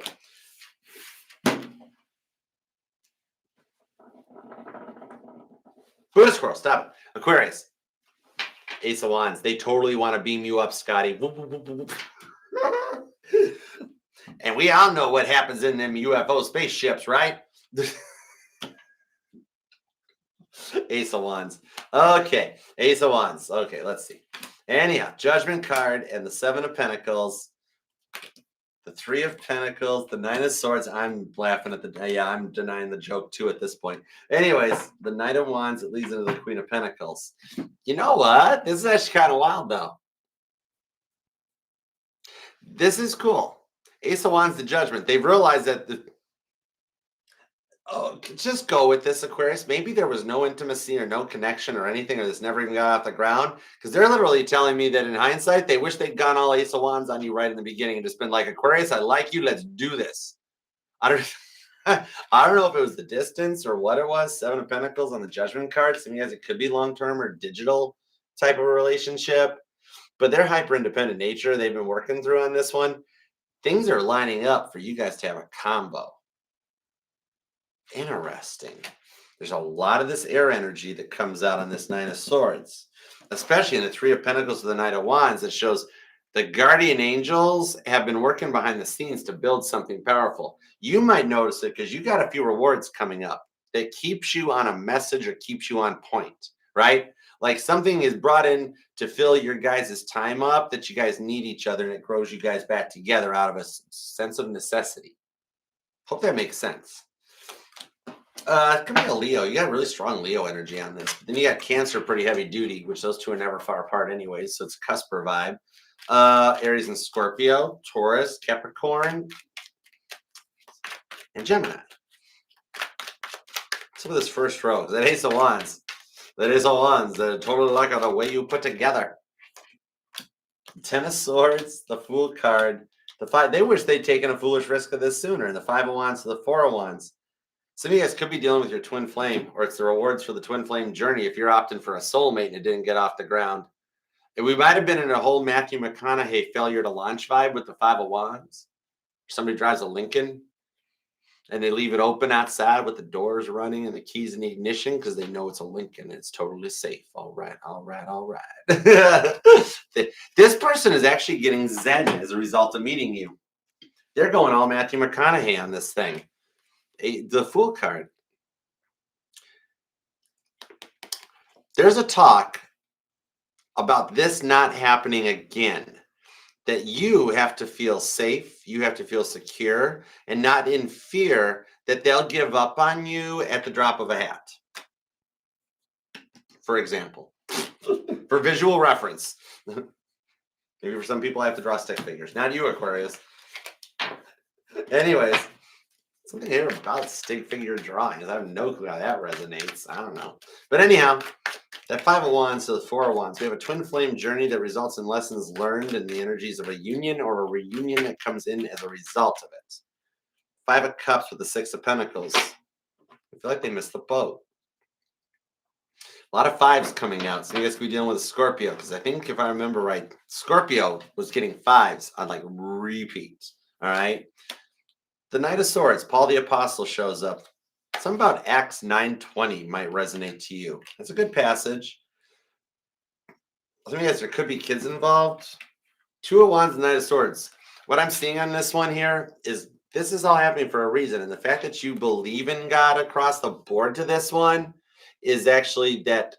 Buddha squirrel, stop it. Aquarius. Ace of Wands. They totally want to beam you up, Scotty. And we all know what happens in them UFO spaceships, right? Ace of Wands. Okay, Ace of Wands. Okay, let's see. Anyhow, Judgment card and the Seven of Pentacles. The Three of Pentacles, the Nine of Swords. I'm laughing at I'm denying the joke too at this point. Anyways, the Knight of Wands, it leads into the Queen of Pentacles. You know what? This is actually kind of wild though. This is cool. Ace of Wands, the Judgment. They've realized that just go with this, Aquarius. Maybe there was no intimacy or no connection or anything, or this never even got off the ground. Because they're literally telling me that in hindsight, they wish they'd gone all Ace of Wands on you right in the beginning and just been like, Aquarius, I like you. Let's do this. I don't know if it was the distance or what it was. Seven of Pentacles on the Judgment card. Some of you guys, it could be long-term or digital type of a relationship. But their hyper-independent nature they've been working through on this one, things are lining up for you guys to have a combo. Interesting. There's a lot of this air energy that comes out on this Nine of Swords, especially in the Three of Pentacles to the Knight of Wands. That shows the guardian angels have been working behind the scenes to build something powerful. You might notice it because you got a few rewards coming up that keeps you on a message or keeps you on point, right? Like something is brought in to fill your guys' time up that you guys need each other and it grows you guys back together out of a sense of necessity. Hope that makes sense. Come on, Leo. You got really strong Leo energy on this. But then you got Cancer, pretty heavy duty, which those two are never far apart anyways. So it's a cusper vibe. Aries and Scorpio, Taurus, Capricorn, and Gemini. Some of this first row, that Ace of Wands. That Ace of Wands, that totally like the way you put together. Ten of Swords, the Fool card. The five. They wish they'd taken a foolish risk of this sooner. And the Five of Wands to the Four of Wands. Some of you guys could be dealing with your twin flame, or it's the rewards for the twin flame journey if you're opting for a soulmate and it didn't get off the ground. And we might have been in a whole Matthew McConaughey failure to launch vibe with the Five of Wands. Somebody drives a Lincoln and they leave it open outside with the doors running and the keys in the ignition because they know it's a Lincoln and it's totally safe. All right. This person is actually getting zen as a result of meeting you. They're going all Matthew McConaughey on this thing. The Fool card. There's a talk about this not happening again. That you have to feel safe, you have to feel secure, and not in fear that they'll give up on you at the drop of a hat. For example, for visual reference. Maybe for some people I have to draw stick figures. Not you, Aquarius. Anyways. Something here about stick figure drawings. I have no clue how that resonates. I don't know. But anyhow, that Five of Wands to the Four of Wands. We have a twin flame journey that results in lessons learned and the energies of a union or a reunion that comes in as a result of it. Five of Cups with the Six of Pentacles. I feel like they missed the boat. A lot of fives coming out. So you guys could be dealing with a Scorpio. Because I think if I remember right, Scorpio was getting fives on like repeat. All right. The Knight of Swords, Paul the Apostle shows up. Something about Acts 9:20 might resonate to you. That's a good passage. Some of you guys, there could be kids involved. Two of Wands, Knight of Swords. What I'm seeing on this one here is this is all happening for a reason. And the fact that you believe in God across the board to this one is actually that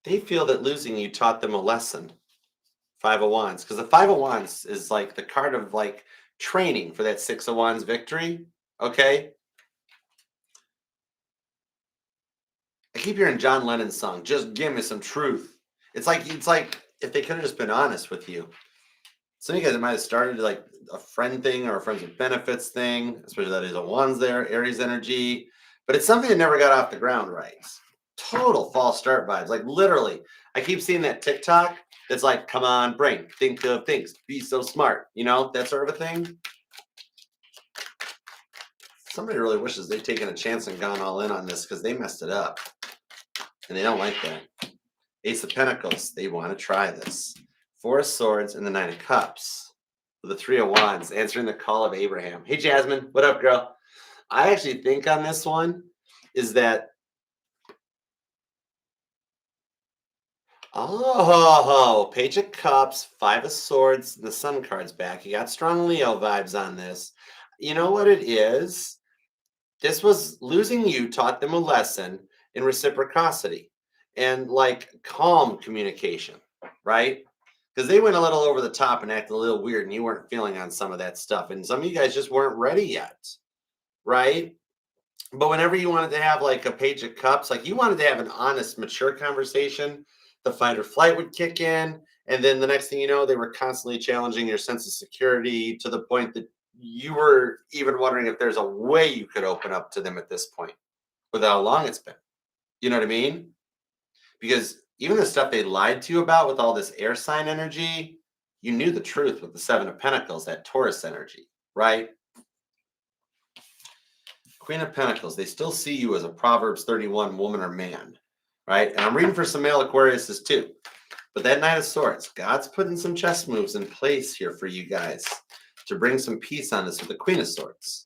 they feel that losing you taught them a lesson. Five of Wands, because the Five of Wands is like the card of like training for that Six of Wands victory. Okay. I keep hearing John Lennon's song, "Just Give Me Some Truth." It's like if they could have just been honest with you. Some of you guys might have started like a friend thing or a friends with benefits thing, especially that is a Wands there, Aries energy. But it's something that never got off the ground right. Total false start vibes. Like literally, I keep seeing that TikTok It's like, come on, brain, think of things, be so smart, that sort of a thing. Somebody really wishes they'd taken a chance and gone all in on this because they messed it up. And they don't like that. Ace of Pentacles, they want to try this. Four of Swords and the Nine of Cups. With the Three of Wands, answering the call of Abraham. Hey, Jasmine, what up, girl? I actually think on this one is that, Page of Cups, Five of Swords, the Sun card's back. You got strong Leo vibes on this. You know what it is? This was losing you taught them a lesson in reciprocity and like calm communication, right? Because they went a little over the top and acted a little weird and you weren't feeling on some of that stuff. And some of you guys just weren't ready yet, right? But whenever you wanted to have like a Page of Cups, like you wanted to have an honest, mature conversation, the fight or flight would kick in. And then the next thing you know, they were constantly challenging your sense of security to the point that you were even wondering if there's a way you could open up to them at this point with how long it's been. You know what I mean? Because even the stuff they lied to you about with all this air sign energy, you knew the truth with the Seven of Pentacles, that Taurus energy, right? Queen of Pentacles, they still see you as a Proverbs 31 woman or man, right? And I'm reading for some male Aquariuses too. But that Knight of Swords, God's putting some chess moves in place here for you guys to bring some peace on this with the Queen of Swords.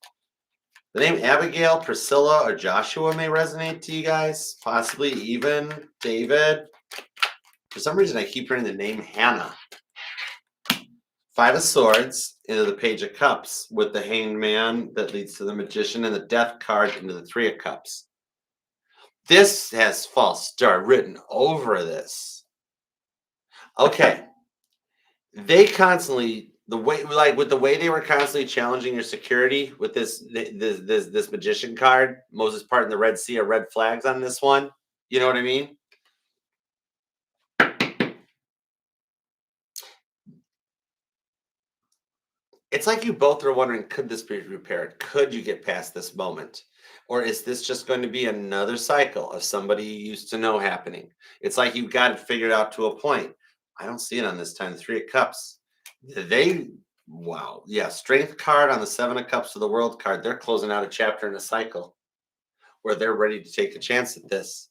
The name Abigail, Priscilla, or Joshua may resonate to you guys, possibly even David. For some reason, I keep hearing the name Hannah. Five of Swords into the Page of Cups with the Hanged Man that leads to the Magician and the Death card into the Three of Cups. This has false star written over this. Okay. They constantly, the way they were constantly challenging your security with this Magician card, Moses part in the Red Sea, or red flags on this one. You know what I mean? It's like you both are wondering, could this be repaired? Could you get past this moment? Or is this just going to be another cycle of somebody you used to know happening? It's like you've got it figured out to a point. I don't see it on this time. The Three of Cups. Wow. Yeah, Strength card on the Seven of Cups to the World card. They're closing out a chapter in a cycle where they're ready to take a chance at this.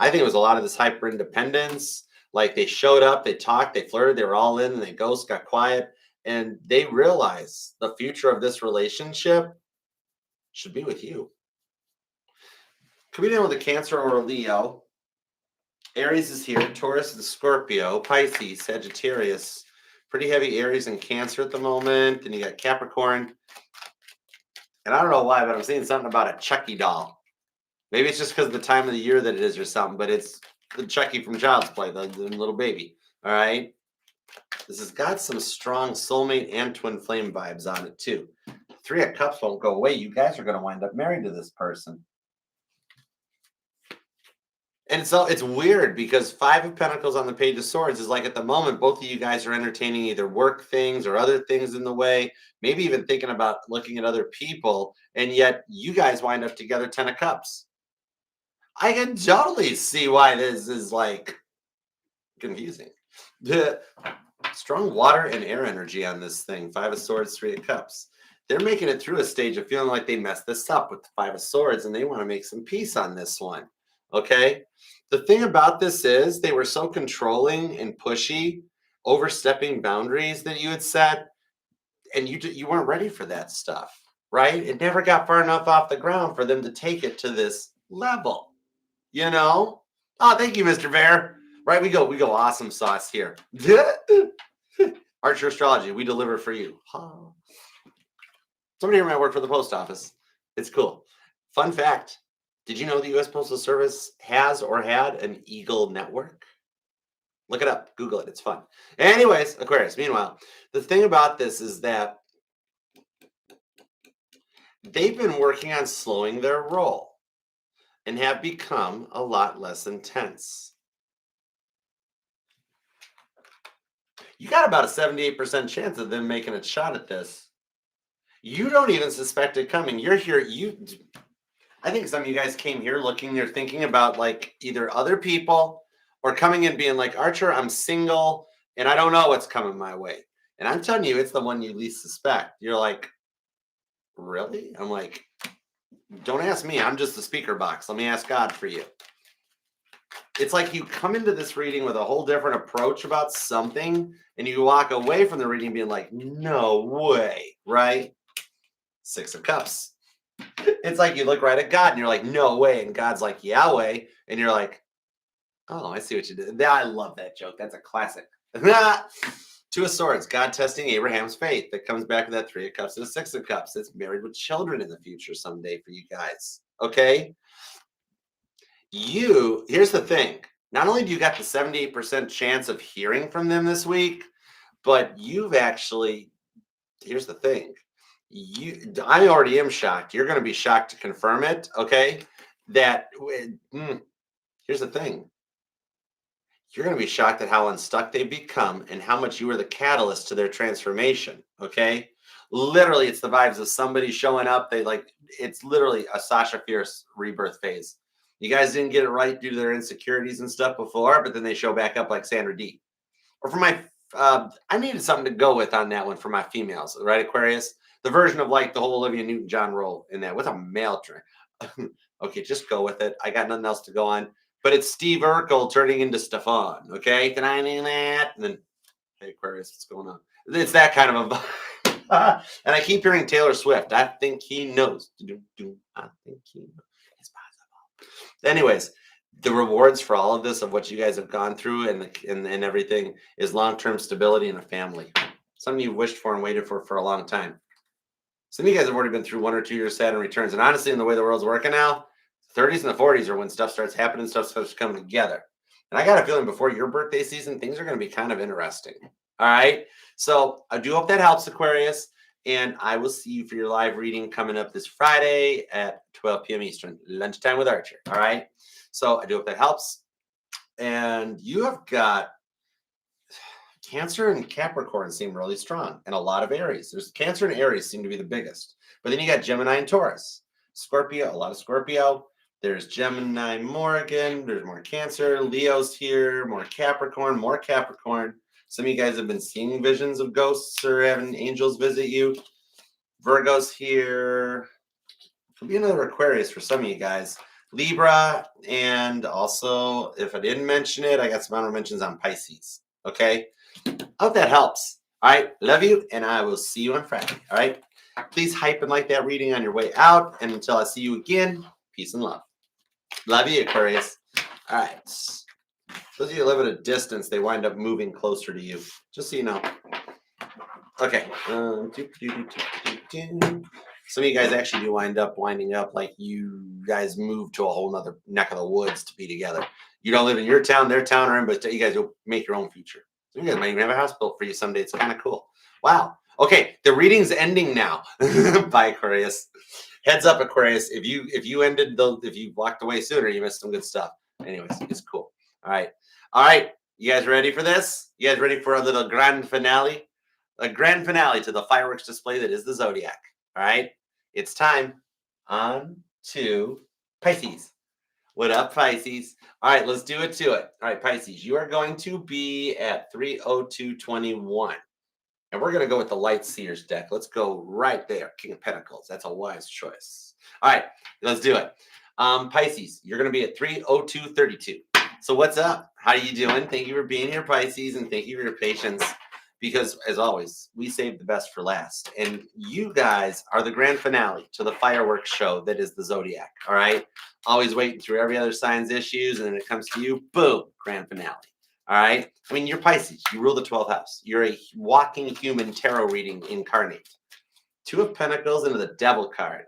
I think it was a lot of this hyper independence. Like they showed up, they talked, they flirted, they were all in, and they got quiet. And they realize the future of this relationship should be with you. Could be down with a Cancer or a Leo. Aries is here. Taurus is Scorpio. Pisces, Sagittarius. Pretty heavy Aries and Cancer at the moment. Then you got Capricorn. And I don't know why, but I'm seeing something about a Chucky doll. Maybe it's just because of the time of the year that it is or something, but it's the Chucky from Child's Play, the little baby. All right. This has got some strong soulmate and twin flame vibes on it too. Three of Cups won't go away. You guys are going to wind up married to this person. And so it's weird because Five of Pentacles on the Page of Swords is like at the moment, both of you guys are entertaining either work things or other things in the way, maybe even thinking about looking at other people. And yet you guys wind up together, Ten of Cups. I can totally see why this is like confusing. The strong water and air energy on this thing. Five of Swords, Three of Cups. They're making it through a stage of feeling like they messed this up with the Five of Swords and they want to make some peace on this one. Okay. The thing about this is they were so controlling and pushy, overstepping boundaries that you had set, and you weren't ready for that stuff, right? It never got far enough off the ground for them to take it to this level, you know? Oh, thank you, Mr. Bear. Right, we go awesome sauce here. Archer Astrology, we deliver for you. Somebody here might work for the post office. It's cool. Fun fact. Did you know the U.S. Postal Service has or had an Eagle network? Look it up. Google it. It's fun. Anyways, Aquarius. Meanwhile, the thing about this is that they've been working on slowing their roll and have become a lot less intense. You got about a 78% chance of them making a shot at this. You don't even suspect it coming. You're here. I think some of you guys came here looking, you're thinking about like either other people or coming in being like, Archer, I'm single. and I don't know what's coming my way. And I'm telling you, it's the one you least suspect. You're like, really? I'm like, don't ask me. I'm just the speaker box. Let me ask God for you. It's like you come into this reading with a whole different approach about something, and you walk away from the reading being like, no way, right? Six of Cups. It's like you look right at God and you're like, no way. And God's like, Yahweh. And you're like, oh, I see what you did. I love that joke. That's a classic. Two of Swords, God testing Abraham's faith. That comes back to that Three of Cups and a Six of Cups. It's married with children in the future someday for you guys. Okay? Here's the thing. Not only do you got the 78% chance of hearing from them this week, but you've actually, here's the thing. I already am shocked. You're going to be shocked to confirm it. Okay? Here's the thing. You're going to be shocked at how unstuck they become and how much you were the catalyst to their transformation. Okay. Literally, it's the vibes of somebody showing up. It's literally a Sasha Fierce rebirth phase. You guys didn't get it right due to their insecurities and stuff before, but then they show back up like Sandra D. Or for my, I needed something to go with on that one for my females, right, Aquarius? The version of like the whole Olivia Newton-John role in that with a male train. Okay, just go with it. I got nothing else to go on. But it's Steve Urkel turning into Stefan. Okay, can I do that? And then, hey Aquarius, what's going on? It's that kind of a. And I keep hearing Taylor Swift. I think he knows. I think he knows. It's possible. Anyways, the rewards for all of this, of what you guys have gone through and everything, is long-term stability in a family. Something you've wished for and waited for a long time. Some of you guys have already been through 1 or 2 years Saturn returns. And honestly, in the way the world's working now, 30s and the 40s are when stuff starts happening, stuff starts coming together. And I got a feeling before your birthday season, things are going to be kind of interesting. All right. So I do hope that helps, Aquarius. And I will see you for your live reading coming up this Friday at 12 p.m. Eastern, lunchtime with Archer. All right. So I do hope that helps. And you have got Cancer and Capricorn seem really strong, and a lot of Aries. There's Cancer and Aries seem to be the biggest. But then you got Gemini and Taurus. Scorpio, a lot of Scorpio. There's Gemini more again. There's more Cancer. Leo's here. More Capricorn. More Capricorn. Some of you guys have been seeing visions of ghosts or having angels visit you. Virgo's here. Could be another Aquarius for some of you guys. Libra. And also, if I didn't mention it, I got some honorable mentions on Pisces. Okay? I hope that helps. All right. Love you. And I will see you on Friday. All right. Please hype and like that reading on your way out. And until I see you again, peace and love. Love you, Aquarius. All right. Those of you who live at a distance, they wind up moving closer to you. Just so you know. Okay. Some of you guys actually do winding up like you guys move to a whole nother neck of the woods to be together. You don't live in your town, their town, or in, but you guys will make your own future. You guys might even have a house built for you someday. It's kind of cool. Wow. Okay, the reading's ending now. Bye, Aquarius. Heads up, Aquarius. If you walked away sooner, you missed some good stuff. Anyways, it's cool. All right. You guys ready for this? You guys ready for a little grand finale? A grand finale to the fireworks display that is the Zodiac. All right. It's time. On to Pisces. What up, Pisces? All right, let's do it to it. All right, Pisces, you are going to be at 30221. And we're going to go with the Light Seers deck. Let's go right there. King of Pentacles. That's a wise choice. All right, let's do it. Pisces, you're going to be at 30232. So what's up? How are you doing? Thank you for being here, Pisces, and thank you for your patience. Because, as always, we save the best for last. And you guys are the grand finale to the fireworks show that is the Zodiac, all right? Always waiting through every other sign's issues, and then it comes to you, boom, grand finale, all right? I mean, you're Pisces. You rule the 12th house. You're a walking human tarot reading incarnate. Two of Pentacles into the Devil card.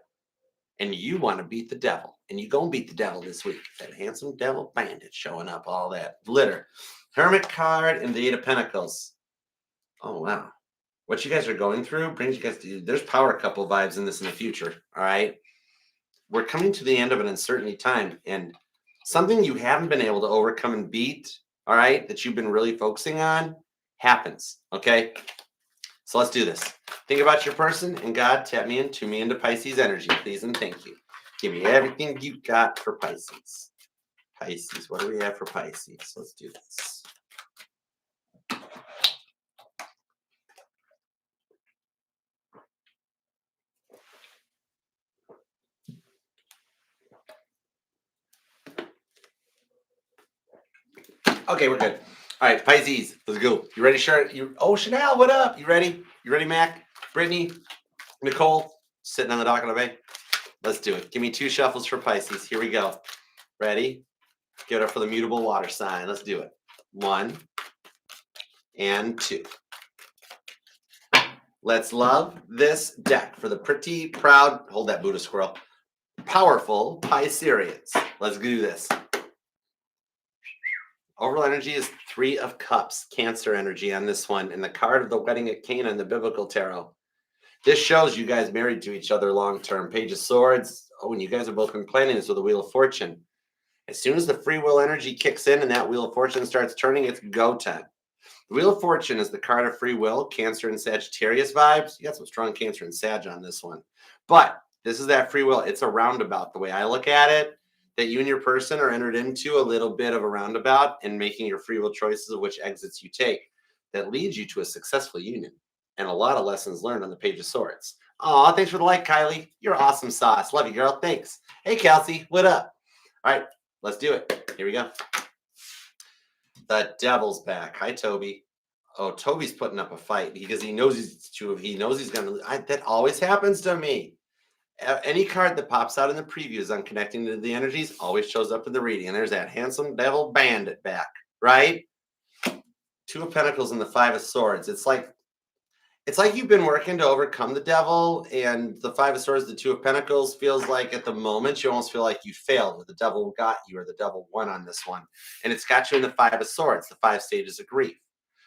And you want to beat the devil. And you're going to beat the devil this week. That handsome devil bandit showing up, all that glitter. Hermit card and the Eight of Pentacles. Oh, wow. What you guys are going through brings you guys to, there's power couple vibes in this in the future. All right. We're coming to the end of an uncertainty time, and something you haven't been able to overcome and beat, all right, that you've been really focusing on happens. Okay. So let's do this. Think about your person, and God, tap me into Pisces energy, please, and thank you. Give me everything you got for Pisces. Pisces, what do we have for Pisces? Let's do this. Okay, we're good. All right, Pisces, let's go. You ready, Sharon? Oh, Chanel, what up? You ready? You ready, Mac? Brittany? Nicole? Sitting on the dock of the bay? Let's do it. Give me 2 shuffles for Pisces. Here we go. Ready? Give it up for the mutable water sign. Let's do it. 1 and 2. Let's love this deck for the pretty, proud, hold that Buddha squirrel, powerful Pisceans. Let's do this. Overall energy is 3 of Cups, Cancer energy on this one, and the card of the wedding at Cana in the Biblical Tarot. This shows you guys married to each other long term. Page of Swords. Oh, and you guys have both been planning this with the Wheel of Fortune. As soon as the free will energy kicks in and that Wheel of Fortune starts turning, it's go time. The Wheel of Fortune is the card of free will, Cancer and Sagittarius vibes. You got some strong Cancer and Sag on this one. But this is that free will. It's a roundabout. The way I look at it, that you and your person are entered into a little bit of a roundabout and making your free will choices of which exits you take that leads you to a successful union and a lot of lessons learned on the Page of Swords. Aw, thanks for the like, Kylie. You're awesome sauce. Love you, girl. Thanks. Hey, Kelsey, what up? All right, let's do it. Here we go. The Devil's back. Hi, Toby. Oh, Toby's putting up a fight because he knows he's gonna. That always happens to me. Any card that pops out in the previews on connecting to the energies always shows up in the reading. And there's that handsome devil bandit back, right? 2 of Pentacles and the 5 of Swords. It's like you've been working to overcome the devil, and the 5 of Swords, the 2 of Pentacles, feels like at the moment you almost feel like you failed, or the devil got you, or the devil won on this one. And it's got you in the 5 of Swords, the 5 stages of grief.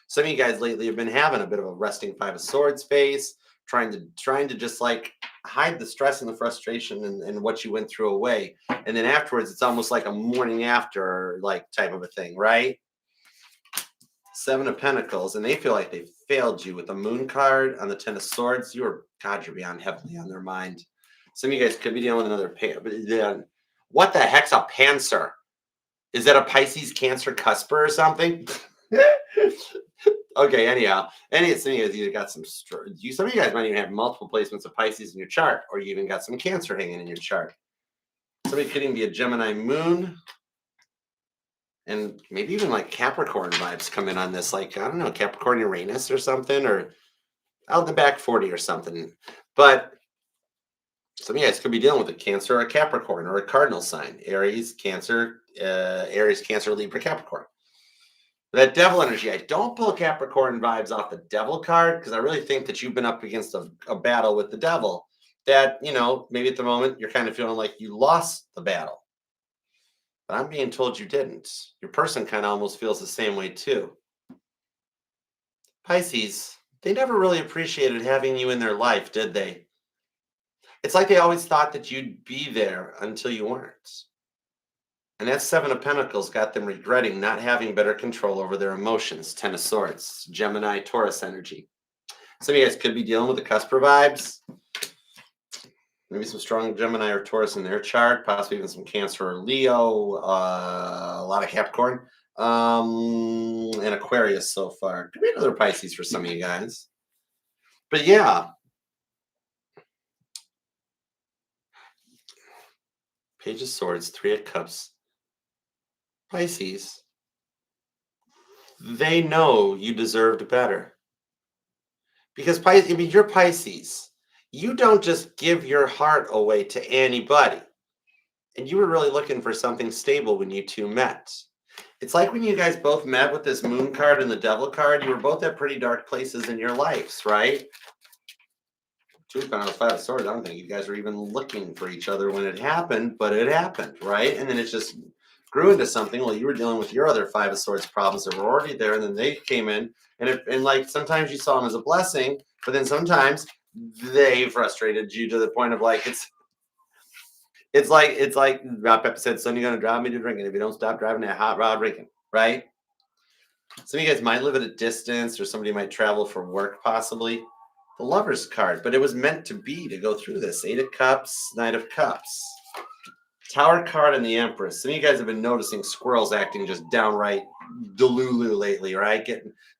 Some of you guys lately have been having a bit of a resting 5 of Swords phase, trying to just like hide the stress and the frustration and what you went through away. And then afterwards, it's almost like a morning after like type of a thing, right? 7 of Pentacles, and they feel like they failed you with the Moon card on the 10 of Swords. You're beyond heavily on their mind. Some of you guys could be dealing with another what the heck's a Panzer? Is that a Pisces Cancer cusper or something? Okay, anyhow. Some of you guys either got some of you guys might even have multiple placements of Pisces in your chart, or you even got some Cancer hanging in your chart. Somebody could even be a Gemini Moon. And maybe even like Capricorn vibes come in on this, like, I don't know, Capricorn Uranus or something, or out the back 40 or something. But some of you guys could be dealing with a Cancer or a Capricorn or a cardinal sign. Aries, Cancer, Libra, Capricorn. That devil energy, I don't pull Capricorn vibes off the devil card because I really think that you've been up against a battle with the devil that, maybe at the moment you're kind of feeling like you lost the battle. But I'm being told you didn't. Your person kind of almost feels the same way too. Pisces, they never really appreciated having you in their life, did they? It's like they always thought that you'd be there until you weren't. And that 7 of Pentacles got them regretting not having better control over their emotions. 10 of Swords, Gemini, Taurus energy. Some of you guys could be dealing with the cusper vibes. Maybe some strong Gemini or Taurus in their chart, possibly even some Cancer or Leo, a lot of Capricorn, and Aquarius so far. Could be another Pisces for some of you guys. But yeah. Page of Swords, 3 of Cups. Pisces. They know you deserved better. Because you're Pisces. You don't just give your heart away to anybody. And you were really looking for something stable when you two met. It's like when you guys both met with this Moon card and the Devil card, you were both at pretty dark places in your lives, right? 2 of Pentacles, 5 of Swords. I don't think you guys were even looking for each other when it happened, but it happened, right? And then it just grew into something. Well, you were dealing with your other 5 of Swords problems that were already there, and then they came in, and like sometimes you saw them as a blessing, but then sometimes they frustrated you to the point of like it's like Rob Pepper said, son, you're gonna drive me to drinking if you don't stop driving that hot rod drinking, right? Some of you guys might live at a distance, or somebody might travel for work, possibly. The Lover's card, but it was meant to be to go through this. 8 of Cups, Knight of Cups. Tower card and the Empress. Some of you guys have been noticing squirrels acting just downright delulu lately, right?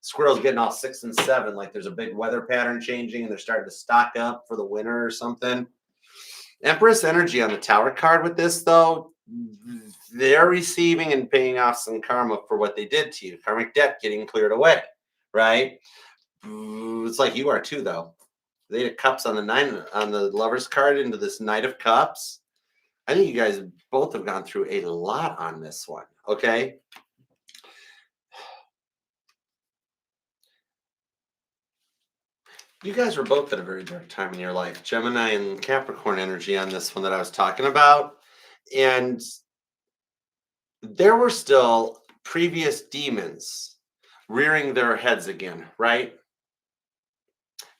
Squirrels getting all 6 and 7, like there's a big weather pattern changing and they're starting to stock up for the winter or something. Empress energy on the Tower card with this, though, They're receiving and paying off some karma for what they did to you. Karmic debt getting cleared away, right? It's like you are too, though. The Eight of Cups on the Lover's card into this Knight of Cups. I think you guys both have gone through a lot on this one. Okay. You guys were both at a very dark time in your life. Gemini and Capricorn energy on this one that I was talking about. And there were still previous demons rearing their heads again, right?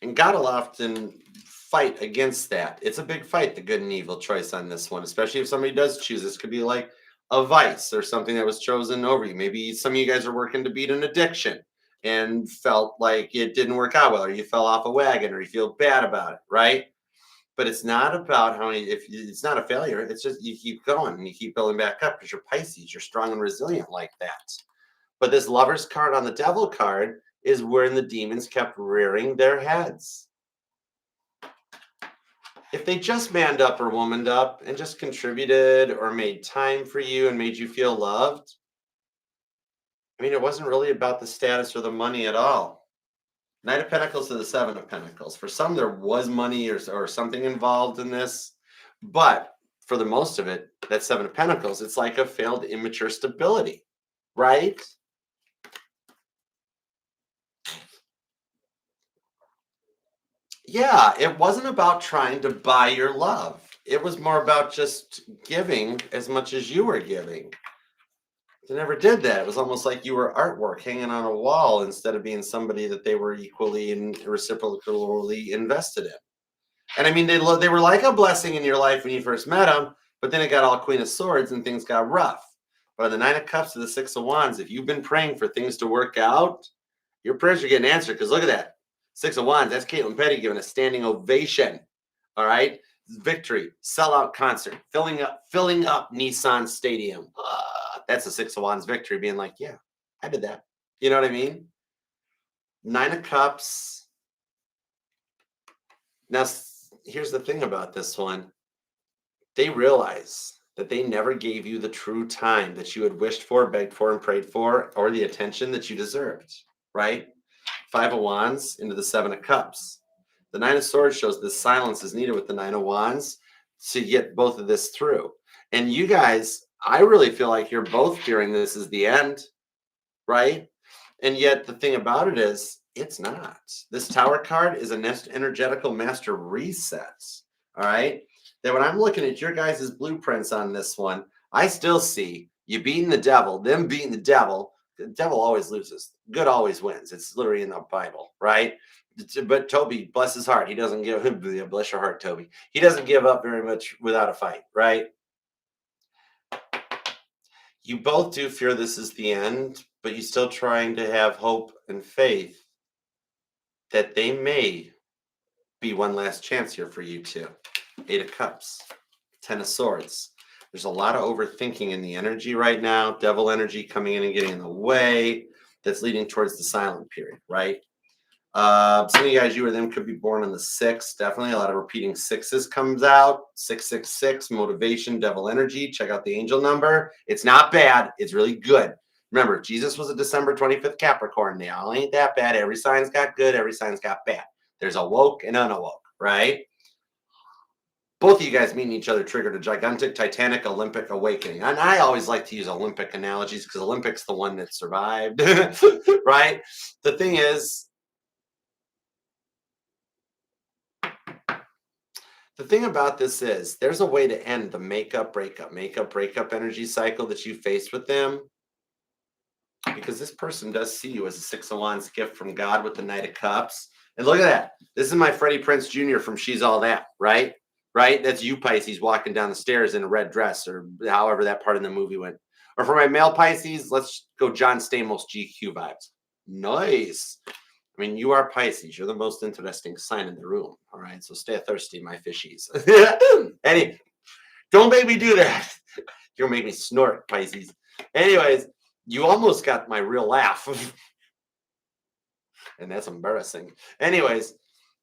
And God will often fight against that. It's a big fight, the good and evil choice on this one, especially if somebody does choose. This could be like a vice or something that was chosen over you. Maybe some of you guys are working to beat an addiction and felt like it didn't work out well, or you fell off a wagon, or you feel bad about it, right? But it's not about how many, if it's not a failure, it's just you keep going and you keep building back up because you're Pisces, you're strong and resilient like that. But this Lover's card on the Devil card is where the demons kept rearing their heads. If they just manned up or womaned up and just contributed or made time for you and made you feel loved, I mean, it wasn't really about the status or the money at all. Knight of Pentacles to the Seven of Pentacles. For some, there was money or something involved in this, but for the most of it, that Seven of Pentacles, it's like a failed immature stability, right? Yeah, it wasn't about trying to buy your love. It was more about just giving as much as you were giving. They never did that. It was almost like you were artwork hanging on a wall instead of being somebody that they were equally and reciprocally invested in. And I mean, they were like a blessing in your life when you first met them, but then it got all Queen of Swords and things got rough. But the Nine of Cups to the Six of Wands, if you've been praying for things to work out, your prayers are getting answered. Because look at that. Six of Wands, that's Caitlin Petty giving a standing ovation. All right. Victory, sellout concert, filling up Nissan Stadium. That's a Six of Wands victory, being like, yeah, I did that. You know what I mean? Nine of Cups. Now, here's the thing about this one. They realize that they never gave you the true time that you had wished for, begged for, and prayed for, or the attention that you deserved, right? Five of Wands into the Seven of Cups. The Nine of Swords shows this silence is needed with the Nine of Wands to get both of this through. And you guys, I really feel like you're both fearing this is the end, right? And yet the thing about it is, it's not. This Tower card is an energetical master reset, all right? That when I'm looking at your guys' blueprints on this one, I still see you beating the devil, them beating the devil. The devil always loses. Good always wins. It's literally in the Bible, right? But Toby, bless his heart, he doesn't give, bless your heart, Toby. He doesn't give up very much without a fight, right? You both do fear this is the end, but you're still trying to have hope and faith that they may be one last chance here for you two. Eight of Cups, Ten of Swords. There's a lot of overthinking in the energy right now. Devil energy coming in and getting in the way. That's leading towards the silent period, right? Some of you guys, you or them, could be born on the 6th. Definitely a lot of repeating sixes comes out. 666, motivation, devil energy. Check out the angel number. It's not bad. It's really good. Remember, Jesus was a December 25th Capricorn. They all ain't that bad. Every sign's got good. Every sign's got bad. There's awoke and unawoke, right? Both of you guys meeting each other triggered a gigantic, titanic, Olympic awakening. And I always like to use Olympic analogies because Olympic's the one that survived, right? The thing is, the thing about this is there's a way to end the makeup, breakup energy cycle that you faced with them, because this person does see you as a Six of Wands gift from God with the Knight of Cups. And look at that. This is my Freddie Prinze Jr. from She's All That, right? Right? That's you, Pisces, walking down the stairs in a red dress, or however that part of the movie went. Or for my male Pisces, let's go John Stamos GQ vibes. Nice. I mean, you are Pisces. You're the most interesting sign in the room. All right. So stay thirsty, my fishies. Anyway, don't make me do that. You're gonna make me snort, Pisces. Anyways, you almost got my real laugh. And that's embarrassing. Anyways,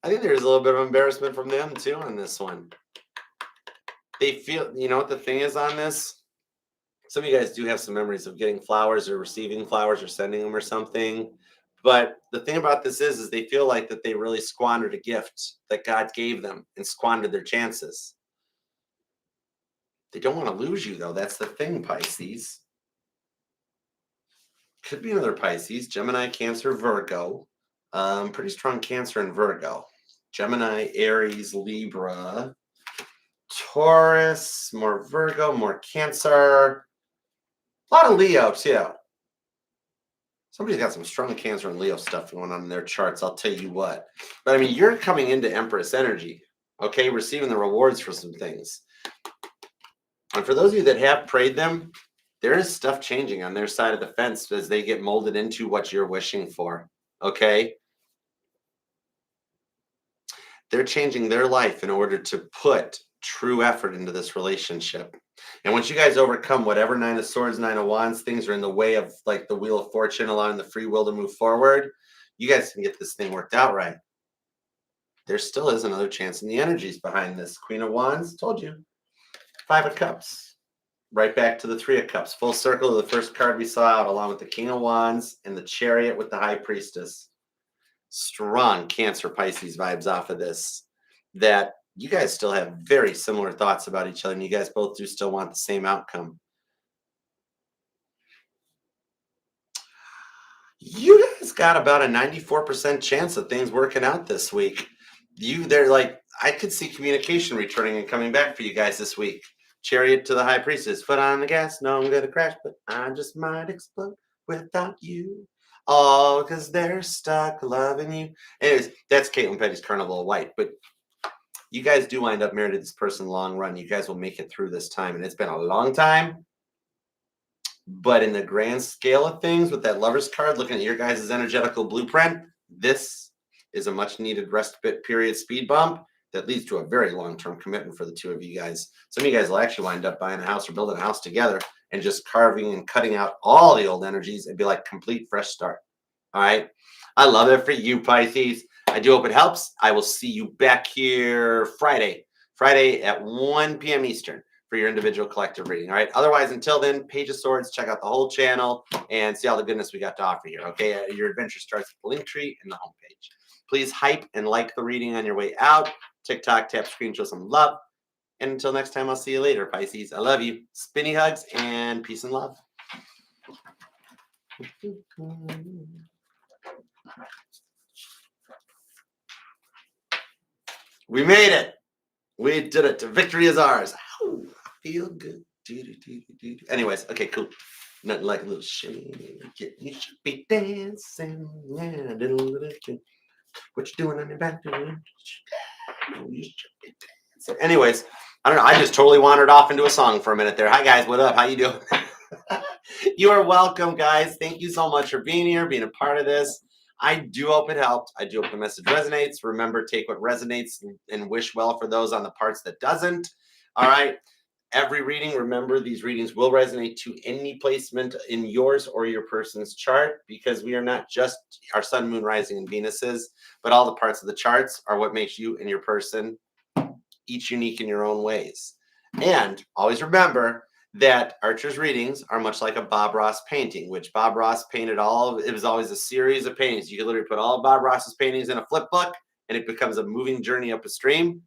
I think there's a little bit of embarrassment from them too on this one. They feel, you know what the thing is on this? Some of you guys do have some memories of getting flowers or receiving flowers or sending them or something. But the thing about this is they feel like that they really squandered a gift that God gave them and squandered their chances. They don't want to lose you, though. That's the thing, Pisces. Could be another Pisces, Gemini, Cancer, Virgo. Pretty strong Cancer and Virgo. Gemini, Aries, Libra, Taurus, more Virgo, more Cancer. A lot of Leo, too. Somebody's got some strong Cancer and Leo stuff going on in their charts, I'll tell you what. But I mean, you're coming into Empress energy, okay? Receiving the rewards for some things. And for those of you that have prayed them, there is stuff changing on their side of the fence as they get molded into what you're wishing for, okay? They're changing their life in order to put true effort into this relationship. And once you guys overcome whatever Nine of Swords, Nine of Wands, things are in the way of like the Wheel of Fortune, allowing the free will to move forward, you guys can get this thing worked out right. There still is another chance in the energies behind this. Queen of Wands, told you. Five of Cups. Right back to the Three of Cups. Full circle of the first card we saw out, along with the King of Wands and the Chariot with the High Priestess. Strong Cancer Pisces vibes off of this. That you guys still have very similar thoughts about each other, and you guys both do still want the same outcome. You guys got about a 94% chance of things working out this week. I could see communication returning and coming back for you guys this week. Chariot to the High Priestess. Foot on the gas. No, I'm going to crash, but I just might explode without you. Oh, because they're stuck loving you. Anyways, that's Caitlin Petty's Carnival of White. But you guys do wind up married to this person long run. You guys will make it through this time. And it's been a long time. But in the grand scale of things, with that Lover's card, looking at your guys' energetical blueprint, this is a much needed respite period speed bump that leads to a very long-term commitment for the two of you guys. Some of you guys will actually wind up buying a house or building a house together and just carving and cutting out all the old energies and be like complete fresh start. All right. I love it for you, Pisces. I do hope it helps. I will see you back here Friday at 1 p.m. Eastern for your individual collective reading. All right. Otherwise, until then, Page of Swords, check out the whole channel and see all the goodness we got to offer here. Okay. Your adventure starts with the link tree and the homepage. Please hype and like the reading on your way out. TikTok, tap screen, show some love. And until next time, I'll see you later, Pisces. I love you. Spinny hugs and peace and love. We made it. We did it. Victory is ours. Ow, I feel good. Anyways, okay, cool. Nothing like a little shimmy. You should be dancing. What you doing on your back? Anyways, I don't know. I just totally wandered off into a song for a minute there. Hi, guys. What up? How you doing? You are welcome, guys. Thank you so much for being here, being a part of this. I do hope it helped. I do hope the message resonates. Remember, take what resonates and wish well for those on the parts that doesn't. All right. Every reading, remember, these readings will resonate to any placement in yours or your person's chart, because we are not just our sun, moon, rising, and Venuses, but all the parts of the charts are what makes you and your person each unique in your own ways. And always remember that Archer's readings are much like a Bob Ross painting, which Bob Ross painted it was always a series of paintings. You could literally put all of Bob Ross's paintings in a flip book and it becomes a moving journey up a stream.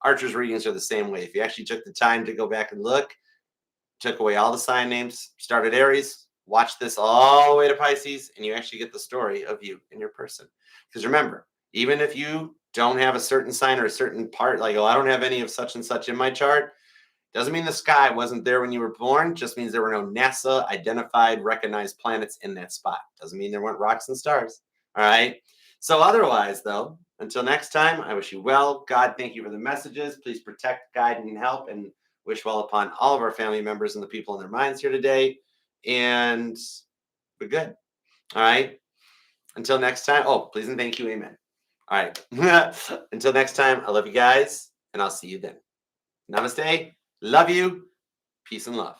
Archer's readings are the same way. If you actually took the time to go back and look, took away all the sign names, started Aries, watch this all the way to Pisces, and you actually get the story of you and your person. Because remember, even if you don't have a certain sign or a certain part, like, oh, I don't have any of such and such in my chart, doesn't mean the sky wasn't there when you were born. Just means there were no NASA identified, recognized planets in that spot. Doesn't mean there weren't rocks and stars. All right. So otherwise, though, until next time, I wish you well. God, thank you for the messages. Please protect, guide, and help, and wish well upon all of our family members and the people in their minds here today. And we're good. All right. Until next time. Oh, please and thank you. Amen. All right. Until next time, I love you guys, and I'll see you then. Namaste. Love you. Peace and love.